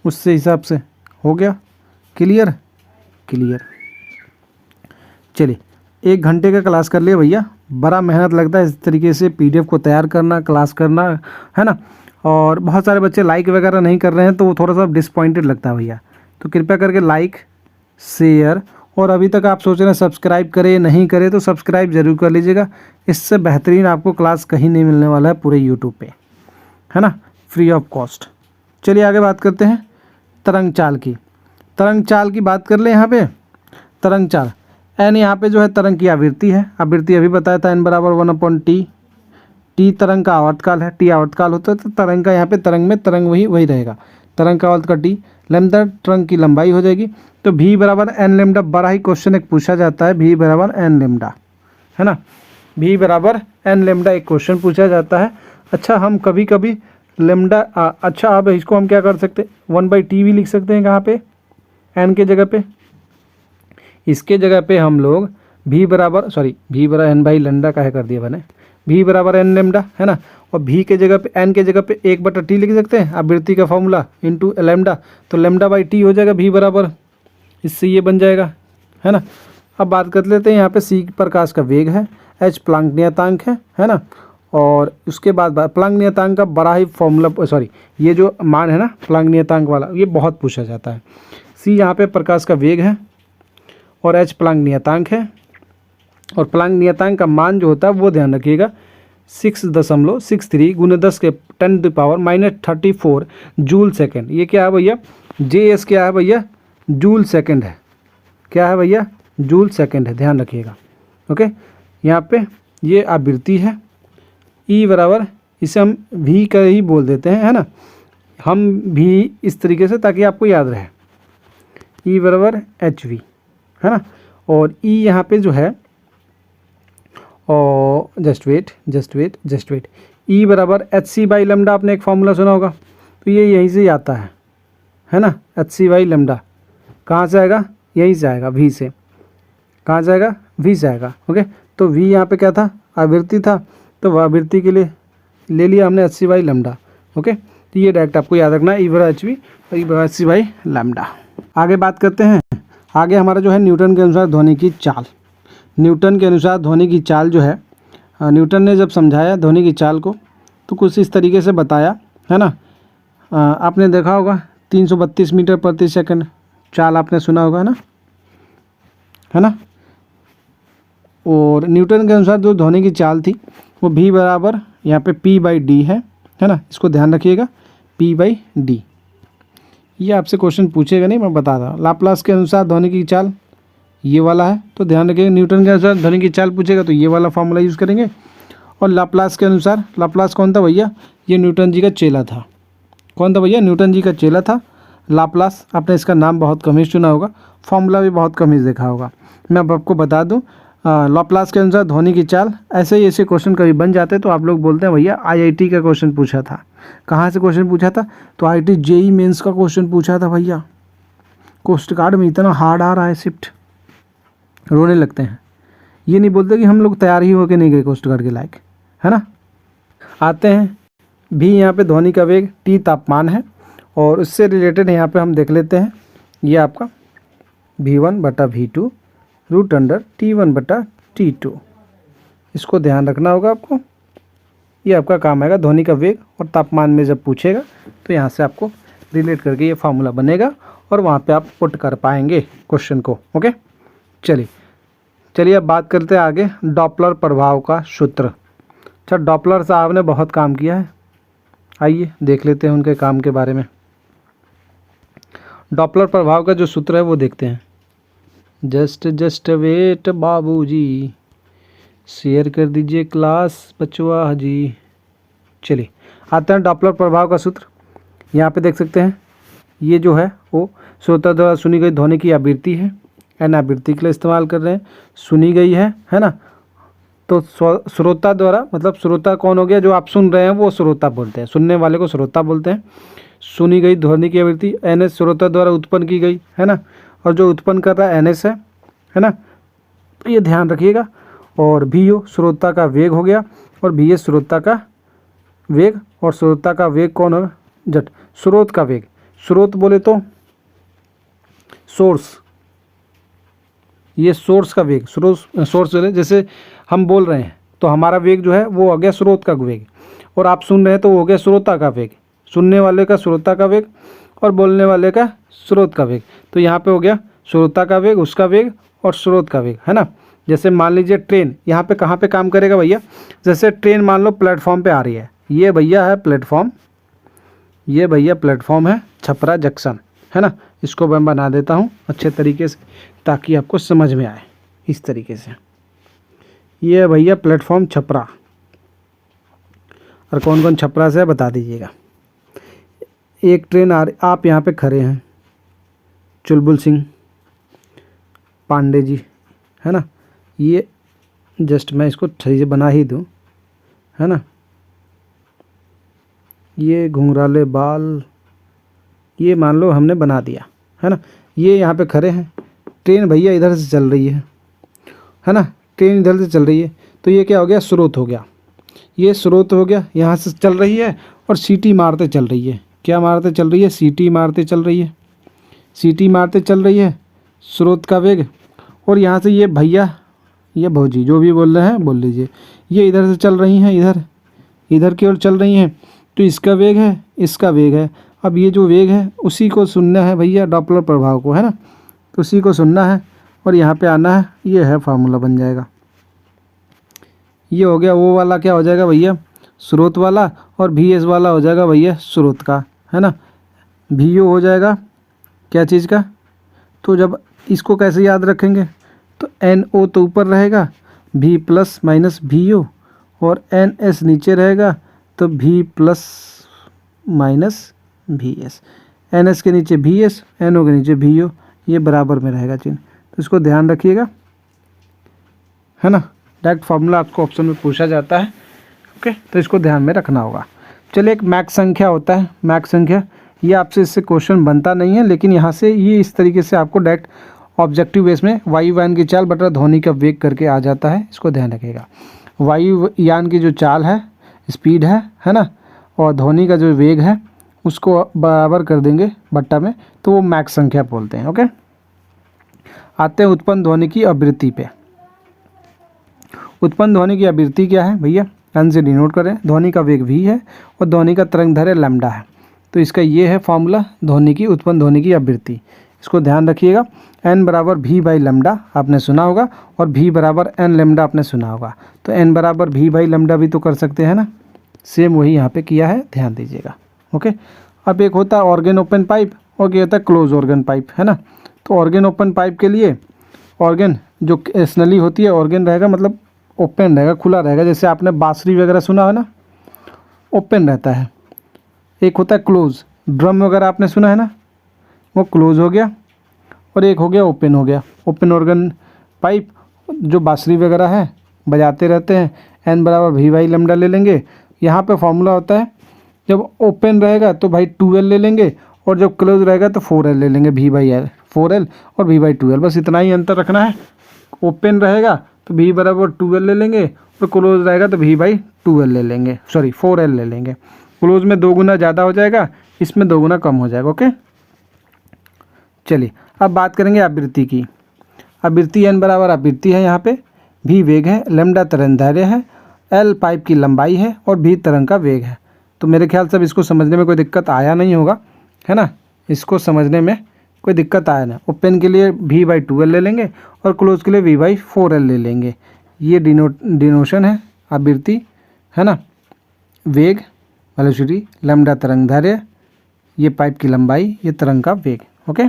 उससे हिसाब से हो गया। Clear, clear. चलिए, 1 घंटे का क्लास कर लिया भैया। बड़ा मेहनत लगता है इस तरीके से पीडीएफ को तैयार करना, क्लास करना, है ना। और बहुत सारे बच्चे लाइक वगैरह नहीं कर रहे हैं तो वो थोड़ा सा डिसपॉइंटेड लगता है भैया। तो कृपया करके लाइक, शेयर, और अभी तक आप सोच रहे हैं सब्सक्राइब करें नहीं करें तो सब्सक्राइब ज़रूर कर लीजिएगा। इससे बेहतरीन आपको क्लास कहीं नहीं मिलने वाला है पूरे यूट्यूब पे, है ना, फ्री ऑफ कॉस्ट। चलिए आगे बात करते हैं तरंग चाल की। तरंग चाल की बात कर ले। यहाँ पे तरंग चाल, एन यहाँ पे जो है तरंग की आवृत्ति है। आवृत्ति अभी बताया था, एन बराबर 1/t। टी तरंग का आवर्तकाल है, टी आवर्तकाल होता है तो तरंग का यहाँ पे तरंग में तरंग वही रहेगा, तरंग का आवर्त का टी। लैम्डा तरंग की लंबाई हो जाएगी। तो भी बराबर एन लेमडा, बड़ा ही क्वेश्चन एक पूछा जाता है, भी बराबर एन लेमडा, है ना, भी बराबर एन लेमडा एक क्वेश्चन पूछा जाता है। अच्छा, हम कभी कभी लेमडा, अच्छा अब इसको हम क्या कर सकते हैं, 1/t भी लिख सकते हैं कहाँ पे, एन के जगह पे। इसके जगह पे हम लोग भी बराबर एन बाई लेमडा का है कर दिया मैंने, भी बराबर एन लेमडा, है ना। और भी के जगह पे, एन के जगह पे 1/t लिख सकते हैं, आवृत्ति का फॉर्मूला इंटू लेमडा, तो लेमडा बाई टी हो जाएगा भी बराबर, इससे ये बन जाएगा, है ना। अब बात कर लेते हैं यहाँ पे सी प्रकाश का वेग है, एच प्लांक नियतांक है ना। और उसके बाद प्लांक नियतांक का बड़ा ही फॉर्मूला, ये जो मान है ना प्लांक नियतांक वाला, ये बहुत पूछा जाता है। सी यहाँ पे प्रकाश का वेग है और एच प्लांक नियतांक है। और प्लांक नियतांक का मान जो होता है वो ध्यान रखिएगा 6.63 गुने 10 के 10⁻⁻34 जूल सेकेंड। ये क्या है भैया, जे एस क्या है भैया, जूल सेकेंड है। क्या है भैया, जूल सेकेंड है, ध्यान रखिएगा। ओके, यहाँ पे ये आवृत्ति है। ई बराबर, इसे हम भी का ही बोल देते हैं, है ना, हम भी इस तरीके से ताकि आपको याद रहे। ई बराबर एच वी, है ना। और ई यहाँ पे जो है, और जस्ट वेट, ई बराबर एच सी बाई लेमडा, आपने एक फॉर्मूला सुना होगा, तो ये यहीं से आता है ना। एच सी बाई लेमडा कहाँ से आएगा, यहीं से आएगा, वी से। कहाँ से आएगा, वी से आएगा। ओके, तो वी यहाँ पे क्या था, आवृत्ति था, तो आवृत्ति के लिए ले लिया हमने h c by lambda. Okay, तो ये डायरेक्ट आपको याद रखना है, ई बराबर एच वी और ई बराबर एच सी बाई लेमडा। आगे बात करते हैं, आगे हमारा जो है न्यूटन के अनुसार ध्वनि की चाल। न्यूटन के अनुसार ध्वनि की चाल जो है, न्यूटन ने जब समझाया ध्वनि की चाल को तो कुछ इस तरीके से बताया, है ना। आपने देखा होगा 332 मीटर प्रति सेकंड चाल आपने सुना होगा, है ना। और न्यूटन के अनुसार जो ध्वनि की चाल थी वो भी बराबर यहाँ पे p/d है ना। इसको ध्यान रखिएगा, p/d। ये आपसे क्वेश्चन पूछेगा नहीं, मैं बता रहा हूँ। लाप्लास के अनुसार ध्वनि की चाल ये वाला है, तो ध्यान रखिएगा। न्यूटन के अनुसार ध्वनि की चाल पूछेगा तो ये वाला फॉर्मूला यूज़ करेंगे। और लाप्लास के अनुसार, लाप्लास कौन था भैया, ये न्यूटन जी का चेला था। कौन था भैया, न्यूटन जी का चेला था लाप्लास। आपने इसका नाम बहुत कम ही सुना होगा, फॉर्मूला भी बहुत कम ही देखा होगा। मैं अब आपको बता दूं, लाप्लास के अनुसार ध्वनि की चाल, ऐसे ही ऐसे क्वेश्चन कभी बन जाते हैं तो आप लोग बोलते हैं भैया आईआईटी का क्वेश्चन पूछा था। कहाँ से क्वेश्चन पूछा था, तो आईआईटी जेई मेंस का क्वेश्चन पूछा था भैया। कोस्ट गार्ड में इतना हार्ड आ रहा है शिफ्ट, रोने लगते हैं। ये नहीं बोलते कि हम लोग तैयार ही होकर नहीं गए कोस्ट गार्ड के लायक, है ना। आते हैं भी, यहाँ पे ध्वनि का वेग टी तापमान है और उससे रिलेटेड यहाँ पे हम देख लेते हैं, ये आपका v1/v2 √T1/T2। इसको ध्यान रखना होगा आपको, ये आपका काम आएगा। ध्वनि का वेग और तापमान में जब पूछेगा तो यहाँ से आपको रिलेट करके ये फार्मूला बनेगा और वहाँ पे आप पुट कर पाएंगे क्वेश्चन को। ओके, चलिए अब बात करते हैं आगे डॉपलर प्रभाव का सूत्र। अच्छा, डॉपलर साहब ने बहुत काम किया है, आइए देख लेते हैं उनके काम के बारे में। डॉपलर प्रभाव का जो सूत्र है वो देखते हैं। जस्ट वेट बाबूजी, शेयर कर दीजिए क्लास बचवा जी। चलिए आते हैं डॉपलर प्रभाव का सूत्र। यहाँ पे देख सकते हैं ये जो है वो श्रोता द्वारा सुनी गई ध्वनि की आवृत्ति है, एन आवृत्ति के लिए इस्तेमाल कर रहे हैं, सुनी गई है ना। तो श्रोता द्वारा मतलब श्रोता कौन हो गया, जो आप सुन रहे हैं वो श्रोता बोलते हैं, सुनने वाले को श्रोता बोलते हैं। सुनी गई ध्वनि की आवृत्ति एन एस श्रोता द्वारा उत्पन्न की गई है ना, और जो उत्पन्न कर रहा है एन एस है ना, तो ये ध्यान रखिएगा। और भी ओ श्रोता का वेग हो गया, और भी एस श्रोता का वेग, और श्रोता का वेग कौन होगा, जट स्रोत का वेग। स्रोत बोले तो सोर्स, ये सोर्स का वेग, सोर्स जैसे हम बोल रहे हैं तो हमारा वेग जो है वो हो गया स्रोत का वेग, और आप सुन रहे हैं तो वो हो गया श्रोता का वेग, सुनने वाले का श्रोता का वेग और बोलने वाले का स्रोत का वेग। तो यहाँ पे हो गया श्रोता का वेग, उसका वेग और स्रोत का वेग, है ना। जैसे मान लीजिए ट्रेन यहाँ पे कहाँ पे काम करेगा भैया, जैसे ट्रेन मान लो प्लेटफॉर्म पे आ रही है, ये भैया है प्लेटफॉर्म, ये भैया प्लेटफॉर्म है छपरा जंक्शन, है ना। इसको मैं बना देता हूँ अच्छे तरीके से ताकि आपको समझ में आए इस तरीके से। ये भैया प्लेटफॉर्म छपरा, और कौन कौन छपरा से है बता दीजिएगा। एक ट्रेन आ रही, आप यहाँ पे खड़े हैं, चुलबुल सिंह पांडे जी, है ना। ये जस्ट मैं इसको सही से बना ही दूँ, है ना। ये घुंघराले बाल, ये मान लो हमने बना दिया, है ना। ये यहाँ पे खड़े हैं, ट्रेन भैया इधर से चल रही है ना, ट्रेन इधर से चल रही है, तो ये क्या हो गया, स्रोत हो गया, ये स्रोत हो गया, यहाँ से चल रही है और सीटी मारते चल रही है। क्या मारते चल रही है, सीटी मारते चल रही है, सीटी मारते चल रही है, स्रोत का वेग। और यहाँ से ये भैया, ये भौजी जो भी बोल रहे हैं बोल लीजिए, ये इधर से चल रही हैं, इधर की ओर चल रही हैं, तो इसका वेग है, इसका वेग है। अब ये जो वेग है उसी को सुनना है भैया, डॉपलर प्रभाव को, है ना, तो उसी को सुनना है और यहाँ पे आना है। ये है फार्मूला बन जाएगा, ये हो गया वो वाला, क्या हो जाएगा भैया, स्रोत वाला, और भी एस वाला हो जाएगा भैया स्रोत का, है ना। भी ओ हो जाएगा क्या चीज़ का, तो जब इसको कैसे याद रखेंगे, तो एन ओ तो ऊपर रहेगा, भी प्लस माइनस भी ओ, और एन एस नीचे रहेगा, तो भी प्लस माइनस भी एस, एन एस के नीचे भी एस, एन ओ के नीचे भी ओ, ये बराबर में रहेगा चिन्ह, तो इसको ध्यान रखिएगा, है ना। डायरेक्ट फार्मूला आपको ऑप्शन में पूछा जाता है, ओके, तो इसको ध्यान में रखना होगा। चलिए एक मैक संख्या होता है, मैक संख्या, ये आपसे इससे क्वेश्चन बनता नहीं है, लेकिन यहाँ से ये इस तरीके से आपको डायरेक्ट ऑब्जेक्टिव बेस में वायुयान की चाल बटा ध्वनि का वेग करके आ जाता है, इसको ध्यान रखिएगा। वायुयान की जो चाल है, स्पीड है ना, और ध्वनि का जो वेग है उसको बराबर कर देंगे बट्टा में, तो वो मैक संख्या बोलते हैं, ओके। आते हैं उत्पन्न ध्वनि की आवृत्ति पे। उत्पन्न ध्वनि की आवृत्ति क्या है भैया, एन से डिनोट करें, ध्वनि का वेग v है और ध्वनि का तरंगदैर्घ्य लैम्डा है, तो इसका ये है फॉर्मूला ध्वनि की, उत्पन्न ध्वनि की आवृत्ति। इसको ध्यान रखिएगा, n बराबर v बाई लैम्डा आपने सुना होगा, और v बराबर n लैम्डा आपने सुना होगा, तो n बराबर v बाई लैम्डा भी तो कर सकते हैं ना, सेम वही यहाँ पे किया है, ध्यान दीजिएगा, ओके। अब एक होता है ऑर्गन ओपन पाइप, और ये होता है क्लोज ऑर्गन पाइप, है ना। तो ऑर्गन ओपन पाइप के लिए ऑर्गन जो स्नली होती है, ऑर्गन रहेगा मतलब ओपन रहेगा, खुला रहेगा, जैसे आपने बांसुरी वगैरह सुना है ना, ओपन रहता है। एक होता है क्लोज, ड्रम वगैरह आपने सुना है ना, वो क्लोज हो गया, और एक हो गया ओपन हो गया। ओपन ऑर्गन पाइप जो बांसुरी वगैरह है बजाते रहते हैं, एन बराबर वी बाई लैम्डा ले लेंगे। यहाँ पे फॉर्मूला होता है, जब ओपन रहेगा तो भाई 2L ले लेंगे, और जब क्लोज रहेगा तो 4L ले लेंगे, v बाई एल 4L और v बाई 2L, बस इतना ही अंतर रखना है। ओपन रहेगा तो v बराबर 2L ले लेंगे, और क्लोज रहेगा तो v बाई 2L ले लेंगे, सॉरी 4L ले लेंगे। क्लोज में 2 गुना ज़्यादा हो जाएगा, इसमें 2 गुना कम हो जाएगा, ओके। चलिए अब बात करेंगे आवृत्ति की। आवृत्ति n बराबर आवृत्ति है, यहाँ पे v वेग है, लैम्डा तरंगदैर्घ्य है, l पाइप की लंबाई है, और v तरंग का वेग है। तो मेरे ख्याल से अब इसको समझने में कोई दिक्कत आया नहीं होगा, है ना, इसको समझने में कोई दिक्कत आया ना। ओपन के लिए v बाई 2L ले लेंगे, और क्लोज के लिए v बाई 4L ले लेंगे। ये डिनोशन है आवृत्ति, है ना। वेग वेलोसिटी, लैम्डा तरंगदैर्घ्य, ये पाइप की लंबाई, ये तरंग का वेग, ओके।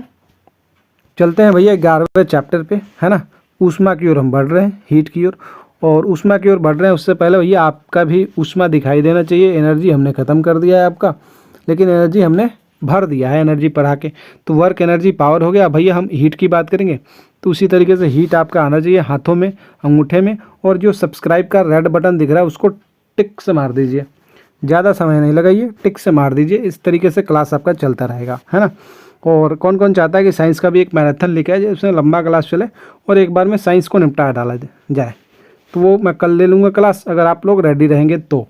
चलते हैं भैया 11वें चैप्टर पे, है ना। ऊष्मा की ओर हम बढ़ रहे हैं, हीट की ओर, और ऊष्मा की ओर बढ़ रहे हैं, उससे पहले भैया आपका भी ऊष्मा दिखाई देना चाहिए। एनर्जी हमने ख़त्म कर दिया है आपका, लेकिन एनर्जी हमने भर दिया है एनर्जी पढ़ा के, तो वर्क एनर्जी पावर हो गया। भैया हम हीट की बात करेंगे तो उसी तरीके से हीट आपका आना चाहिए हाथों में, अंगूठे में, और जो सब्सक्राइब का रेड बटन दिख रहा है उसको टिक से मार दीजिए, ज़्यादा समय नहीं लगाइए, टिक से मार दीजिए। इस तरीके से क्लास आपका चलता रहेगा, है ना। और कौन कौन चाहता है कि साइंस का भी एक मैराथन लिखा है उसमें लंबा क्लास चले और एक बार में साइंस को निपटा डाला जाए, तो वो मैं कल ले लूँगा क्लास, अगर आप लोग रेडी रहेंगे तो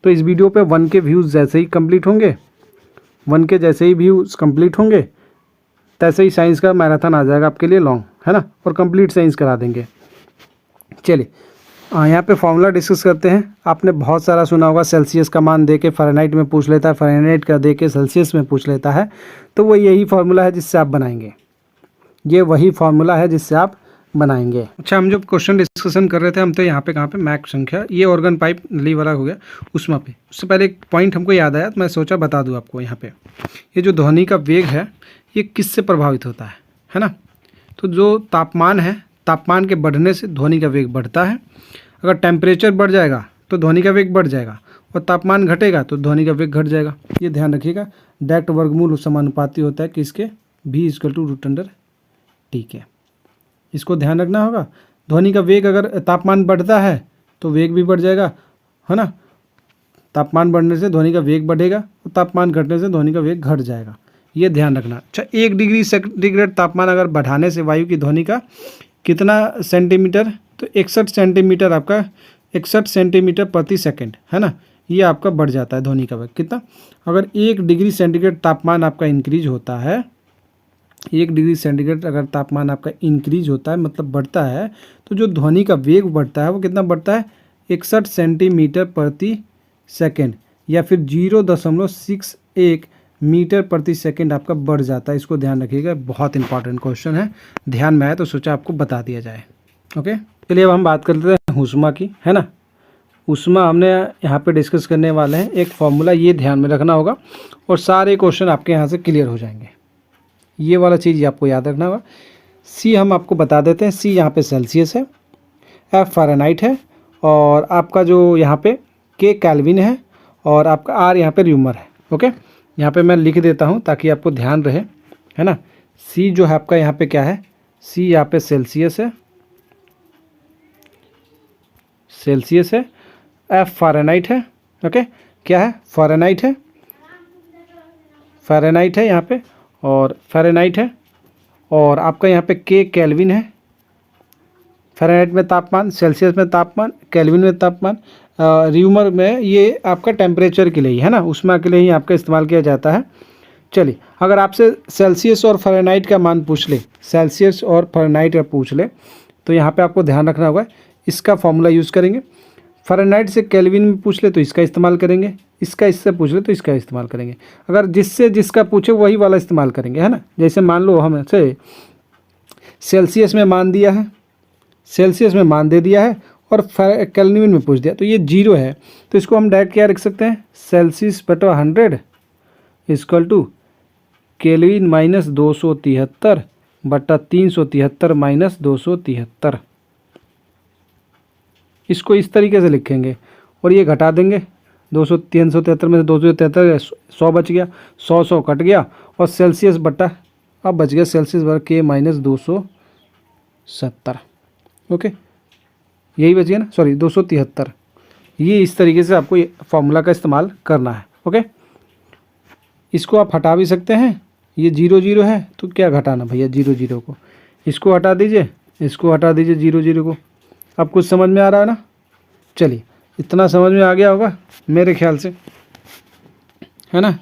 इस वीडियो पे 1 के व्यूज़ जैसे ही कंप्लीट होंगे, 1 के जैसे ही व्यूज़ कंप्लीट होंगे तैसे ही साइंस का मैराथन आ जाएगा आपके लिए लॉन्ग, है ना, और कंप्लीट साइंस करा देंगे। चलिए यहाँ पे फॉर्मूला डिस्कस करते हैं। आपने बहुत सारा सुना होगा, सेल्सियस का मान दे के फ़ारेनहाइट में पूछ लेता है, फ़ारेनहाइट का दे के सेल्सियस में पूछ लेता है, तो वो यही फार्मूला है जिससे आप बनाएंगे, ये वही फार्मूला है जिससे आप बनाएंगे। अच्छा, हम जो क्वेश्चन डिस्कशन कर रहे थे, हम तो यहाँ पे कहाँ पे मैक संख्या, ये ऑर्गन पाइप नली वाला हो गया उष्मा पे। उससे पहले एक पॉइंट हमको याद आया तो मैं सोचा बता दूँ आपको। यहाँ पे ये जो ध्वनि का वेग है ये किससे प्रभावित होता है ना। तो जो तापमान है, तापमान के बढ़ने से ध्वनि का वेग बढ़ता है। अगर टेम्परेचर बढ़ जाएगा तो ध्वनि का वेग बढ़ जाएगा, और तापमान घटेगा तो ध्वनि का वेग घट जाएगा। ये ध्यान रखिएगा। डायरेक्ट वर्गमूल समानुपाती होता है किसके, v = √T के। इसको ध्यान रखना होगा। ध्वनि का वेग अगर तापमान बढ़ता है तो वेग भी बढ़ जाएगा, है ना। तापमान बढ़ने से ध्वनि का वेग बढ़ेगा और तापमान घटने से ध्वनि का वेग घट जाएगा, ये ध्यान रखना। अच्छा, 1 डिग्री सेंटीग्रेड तापमान अगर बढ़ाने से वायु की ध्वनि का कितना सेंटीमीटर, तो 61 सेंटीमीटर, आपका 61 सेंटीमीटर प्रति सेकंड, है ना, ये आपका बढ़ जाता है ध्वनि का वेग। कितना, अगर 1 डिग्री सेंटीग्रेड तापमान आपका इंक्रीज होता है, 1 डिग्री सेंटीग्रेड अगर तापमान आपका इंक्रीज होता है मतलब बढ़ता है, तो जो ध्वनि का वेग बढ़ता है वो कितना बढ़ता है, 61 सेंटीमीटर प्रति सेकंड, या फिर 0.61 मीटर प्रति सेकंड आपका बढ़ जाता है। इसको ध्यान रखिएगा, बहुत इंपॉर्टेंट क्वेश्चन है, ध्यान में आया तो सोचा आपको बता दिया जाए। ओके, चलिए अब हम बात कर लेते हैं ऊष्मा की, है ना। ऊष्मा हमने यहाँ पे डिस्कस करने वाले हैं। एक फॉर्मूला ये ध्यान में रखना होगा और सारे क्वेश्चन आपके यहाँ से क्लियर हो जाएंगे। ये वाला चीज़ आपको याद रखना होगा। सी हम आपको बता देते हैं। सी यहाँ पे सेल्सियस है, एफ फ़ारेनहाइट है, और आपका जो यहाँ पे के केल्विन है, और आपका आर यहाँ पे र्यूमर है। ओके, यहाँ पे मैं लिख देता हूँ ताकि आपको ध्यान रहे, है ना। सी जो है आपका यहाँ पे क्या है, सी यहाँ पे सेल्सियस है, सेल्सियस है। एफ फ़ारेनहाइट है। ओके, क्या है, फ़ारेनहाइट है, फ़ारेनहाइट है यहाँ पे, और फ़ारेनहाइट है, और आपका यहाँ पे के केल्विन है। फ़ारेनहाइट में तापमान, सेल्सियस में तापमान, केल्विन में तापमान, र्यूमर में ये आपका टेम्परेचर के लिए ही, है ना, ऊष्मा के लिए ही आपका इस्तेमाल किया जाता है। चलिए, अगर आपसे सेल्सियस और फ़ारेनहाइट का मान पूछ ले, सेल्सियस और फ़ारेनहाइट का पूछ ले, तो यहाँ पे आपको ध्यान रखना होगा, इसका फॉर्मूला यूज़ करेंगे। फ़ारेनहाइट से केल्विन में पूछ ले तो इसका इस्तेमाल करेंगे, इसका इससे पूछ ले तो इसका इस्तेमाल करेंगे। अगर जिससे जिसका पूछे वही वाला इस्तेमाल करेंगे, है ना। जैसे मान लो हमसे सेल्सियस में मान दिया है, सेल्सियस में मान दे दिया है, और केल्विन में पूछ दिया, तो ये 0 है, तो इसको हम डायरेक्ट क्या रख सकते हैं, सेल्सियस बटा 100 = केल्विन माइनस 273 बटा 373 माइनस 273। इसको इस तरीके से लिखेंगे और ये घटा देंगे। 373 में से 273, 100 बच गया, 100 कट गया, और सेल्सियस बटा, अब बच गया सेल्सियस बटा के माइनस 270। ओके, यही बच गया ना, सॉरी 273। ये इस तरीके से आपको ये फॉर्मूला का इस्तेमाल करना है। ओके, इसको आप हटा भी सकते हैं, ये 0 है तो क्या घटाना भैया, 0 को, इसको हटा दीजिए, इसको हटा दीजिए 0 को। अब कुछ समझ में आ रहा है ना। चलिए, इतना समझ में आ गया होगा मेरे ख्याल से, है ना।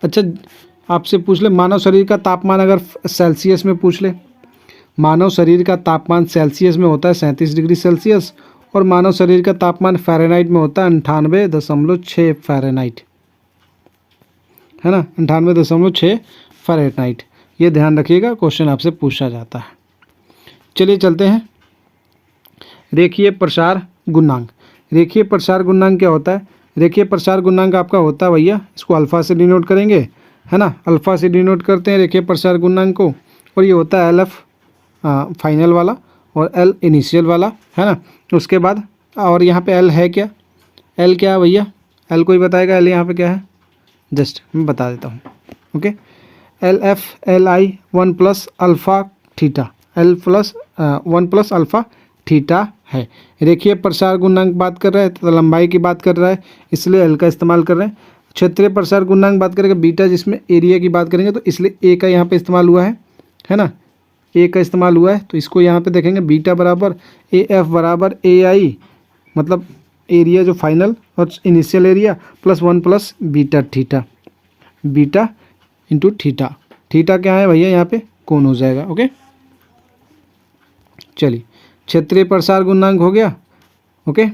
अच्छा, आपसे पूछ ले मानव शरीर का तापमान, अगर सेल्सियस में पूछ ले, मानव शरीर का तापमान सेल्सियस में होता है 37 डिग्री सेल्सियस, और मानव शरीर का तापमान फ़ारेनहाइट में होता है 98.6 फ़ारेनहाइट, है ना, 98.6 फ़ारेनहाइट। ये ध्यान रखिएगा, क्वेश्चन आपसे पूछा जाता है। चलिए चलते हैं। रेखीय प्रसार गुणांक। रेखीय प्रसार गुणांक क्या होता है, रेखीय प्रसार गुणांक आपका होता है भैया, इसको अल्फ़ा से डिनोट करेंगे, है ना, अल्फ़ा से डिनोट करते हैं रेखीय प्रसार गुणांक को, और ये होता है LF फाइनल वाला, और एल इनिशियल वाला, है ना। उसके बाद और यहाँ पे एल है क्या, एल क्या है भैया, एल कोई बताएगा एल यहाँ पे क्या है, जस्ट मैं बता देता हूँ। Okay, L F L I 1 plus alpha theta, L plus 1 plus alpha theta है। रेखीय प्रसार गुणांक बात कर रहा है तो लंबाई की बात कर रहा है, इसलिए एल का इस्तेमाल कर रहे हैं। क्षेत्रीय प्रसार गुणांक बात करेंगे बीटा, जिसमें एरिया की बात करेंगे तो इसलिए ए का यहाँ पे इस्तेमाल हुआ है ना, ए का इस्तेमाल हुआ है। तो इसको यहाँ पे देखेंगे बीटा बराबर ए एफ बराबर ए आई, मतलब एरिया जो फाइनल और initial area plus 1 plus beta theta, beta into theta, theta क्या है भैया यहाँ पे कोण हो जाएगा। ओके, चलिए क्षेत्रीय प्रसार गुणांक हो गया। ओके,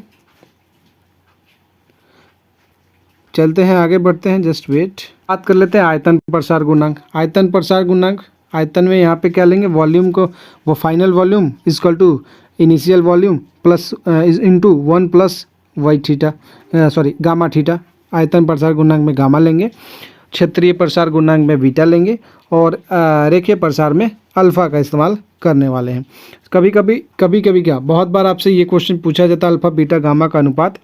चलते हैं आगे बढ़ते हैं, जस्ट वेट। बात कर लेते हैं आयतन प्रसार गुणांक। आयतन प्रसार गुणांक, आयतन में यहाँ पे क्या लेंगे, वॉल्यूम को, वो final volume equal to initial volume plus into 1 plus y theta, sorry gamma theta. आयतन प्रसार गुणांक में गामा लेंगे, क्षेत्रीय प्रसार गुणांक में बीटा लेंगे और रेखीय प्रसार में अल्फ़ा का इस्तेमाल करने वाले हैं। कभी कभी क्या बहुत बार आपसे ये क्वेश्चन पूछा जाता है, अल्फ़ा बीटा गामा का अनुपात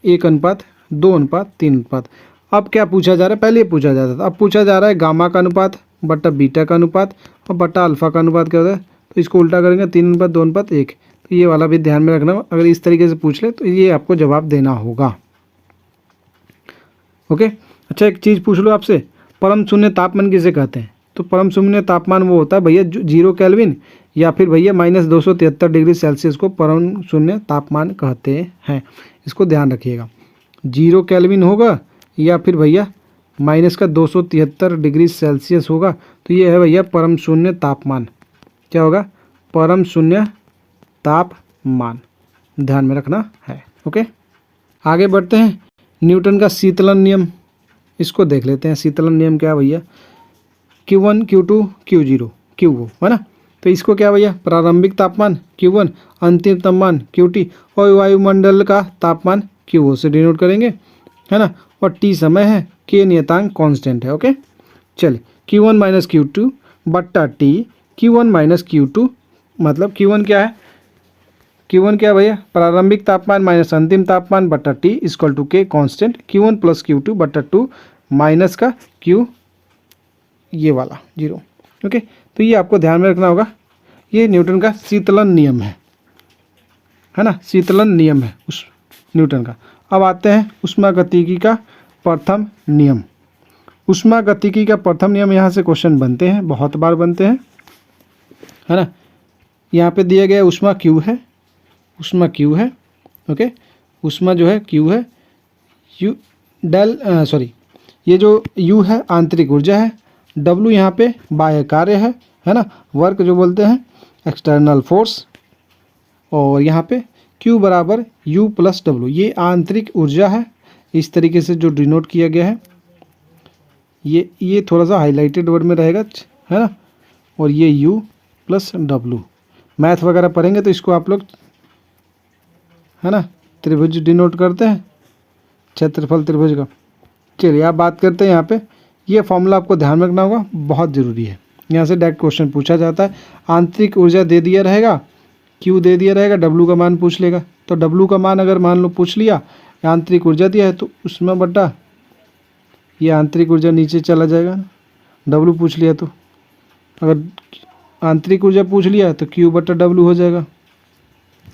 1 अनुपात 2 अनुपात 3 अनुपात। अब क्या पूछा जा रहा है, पहले ये पूछा जाता था, अब पूछा जा रहा है गामा का अनुपात बटा बीटा का अनुपात और बटा अल्फ़ा का अनुपात क्या होता है। तो इसको उल्टा करेंगे 3 अनुपात 2 अनुपात 1। तो ये वाला भी ध्यान में रखना, अगर इस तरीके से पूछ ले तो ये आपको जवाब देना होगा। ओके, अच्छा एक चीज़ पूछ लो आपसे, परम शून्य तापमान किसे कहते हैं। तो परम शून्य तापमान वो होता है भैया 0 केल्विन या फिर भैया -273 डिग्री सेल्सियस को परम शून्य तापमान कहते हैं। इसको ध्यान रखिएगा, 0 केल्विन होगा या फिर भैया -273 डिग्री सेल्सियस होगा, तो ये है भैया परम शून्य तापमान। क्या होगा, परम शून्य तापमान, ध्यान में रखना है। ओके, आगे बढ़ते हैं। न्यूटन का शीतलन नियम, इसको देख लेते हैं। शीतलन नियम क्या भैया, Q1 Q2 Q0 Q है ना। तो इसको क्या भैया, प्रारंभिक तापमान Q1, अंतिम तापमान QT और वायुमंडल का तापमान Q0 से डिनोट करेंगे, है ना। और T समय है, K नियतांक कांस्टेंट है। ओके, चलिए Q1 माइनस Q2 बट्टा T, Q1 माइनस Q2 मतलब Q1 क्या है, Q1 क्या भैया, प्रारंभिक तापमान माइनस अंतिम तापमान बट्टा T equal to K constant, Q1 plus Q2 बट्टा 2 माइनस का Q ये वाला 0। ओके, तो ये आपको ध्यान में रखना होगा, ये न्यूटन का शीतलन नियम है ना, शीतलन नियम है उस न्यूटन का। अब आते हैं ऊष्मागतिकी का प्रथम नियम। ऊष्मागतिकी का प्रथम नियम, यहाँ से क्वेश्चन बनते हैं, बहुत बार बनते हैं, है ना। यहाँ पे दिया गया ऊष्मा Q है, ऊष्मा Q है। ओके, ऊष्मा जो है Q है, U डेल सॉरी ये जो U है आंतरिक ऊर्जा है, W यहाँ पे बाह्य कार्य है ना, वर्क जो बोलते हैं एक्सटर्नल फोर्स, और यहाँ पे Q बराबर U प्लस W, ये आंतरिक ऊर्जा है। इस तरीके से जो डिनोट किया गया है, ये थोड़ा सा हाईलाइटेड वर्ड में रहेगा, है ना। और ये U प्लस W, मैथ वगैरह पढ़ेंगे तो इसको आप लोग, है ना, त्रिभुज डिनोट करते हैं, क्षेत्रफल त्रिभुज का। चलिए आप बात करते हैं यहाँ पे, ये फॉर्मूला आपको ध्यान में रखना होगा, बहुत ज़रूरी है। यहाँ से डायरेक्ट क्वेश्चन पूछा जाता है। आंतरिक ऊर्जा दे दिया रहेगा, Q दे दिया रहेगा, W का मान पूछ लेगा। तो W का मान अगर मान लो पूछ लिया, आंतरिक ऊर्जा दिया है तो उसमें बटा ये आंतरिक ऊर्जा नीचे चला जाएगा ना, W पूछ लिया तो, अगर आंतरिक ऊर्जा पूछ लिया तो Q बटा W हो जाएगा।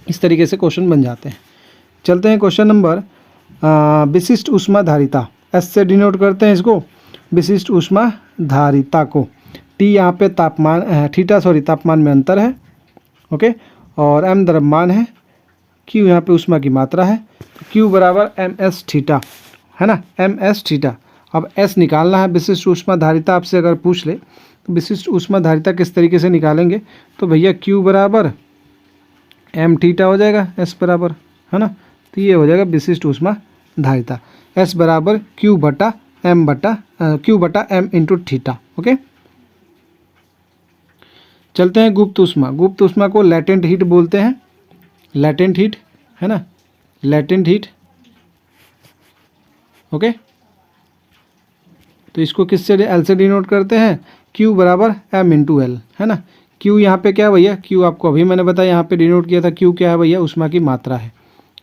इस तरीके से क्वेश्चन बन जाते हैं। चलते हैं क्वेश्चन नंबर, विशिष्ट ऊष्मा धारिता, एस से डिनोट करते हैं इसको, विशिष्ट ऊष्मा धारिता को। T यहाँ पे तापमान, थीटा सॉरी तापमान में अंतर है। ओके, और M द्रव्यमान है, Q यहाँ पे ऊष्मा की मात्रा है, Q बराबर MS थीटा, है ना, MS थीटा। अब S निकालना है, विशिष्ट ऊष्मा धारिता आपसे अगर पूछ ले तो विशिष्ट ऊष्मा धारिता किस तरीके से निकालेंगे, तो भैया Q बराबर M थीटा हो जाएगा, S बराबर, है ना। तो ये हो जाएगा विशिष्ट ऊष्मा धारिता, S बराबर Q बटा M इंटू थीटा। ओके, चलते हैं गुप्त ऊष्मा। गुप्त ऊष्मा को लैटेंट हीट बोलते हैं, लैटेंट हीट, है ना, लैटेंट हीट। ओके, तो इसको किससे, L से डिनोट करते हैं, Q बराबर M इंटू L, है ना। क्यू यहाँ पे क्या है भैया, क्यू आपको अभी मैंने बताया, यहाँ पे डिनोट किया था। क्यू क्या है भैया, ऊष्मा की मात्रा है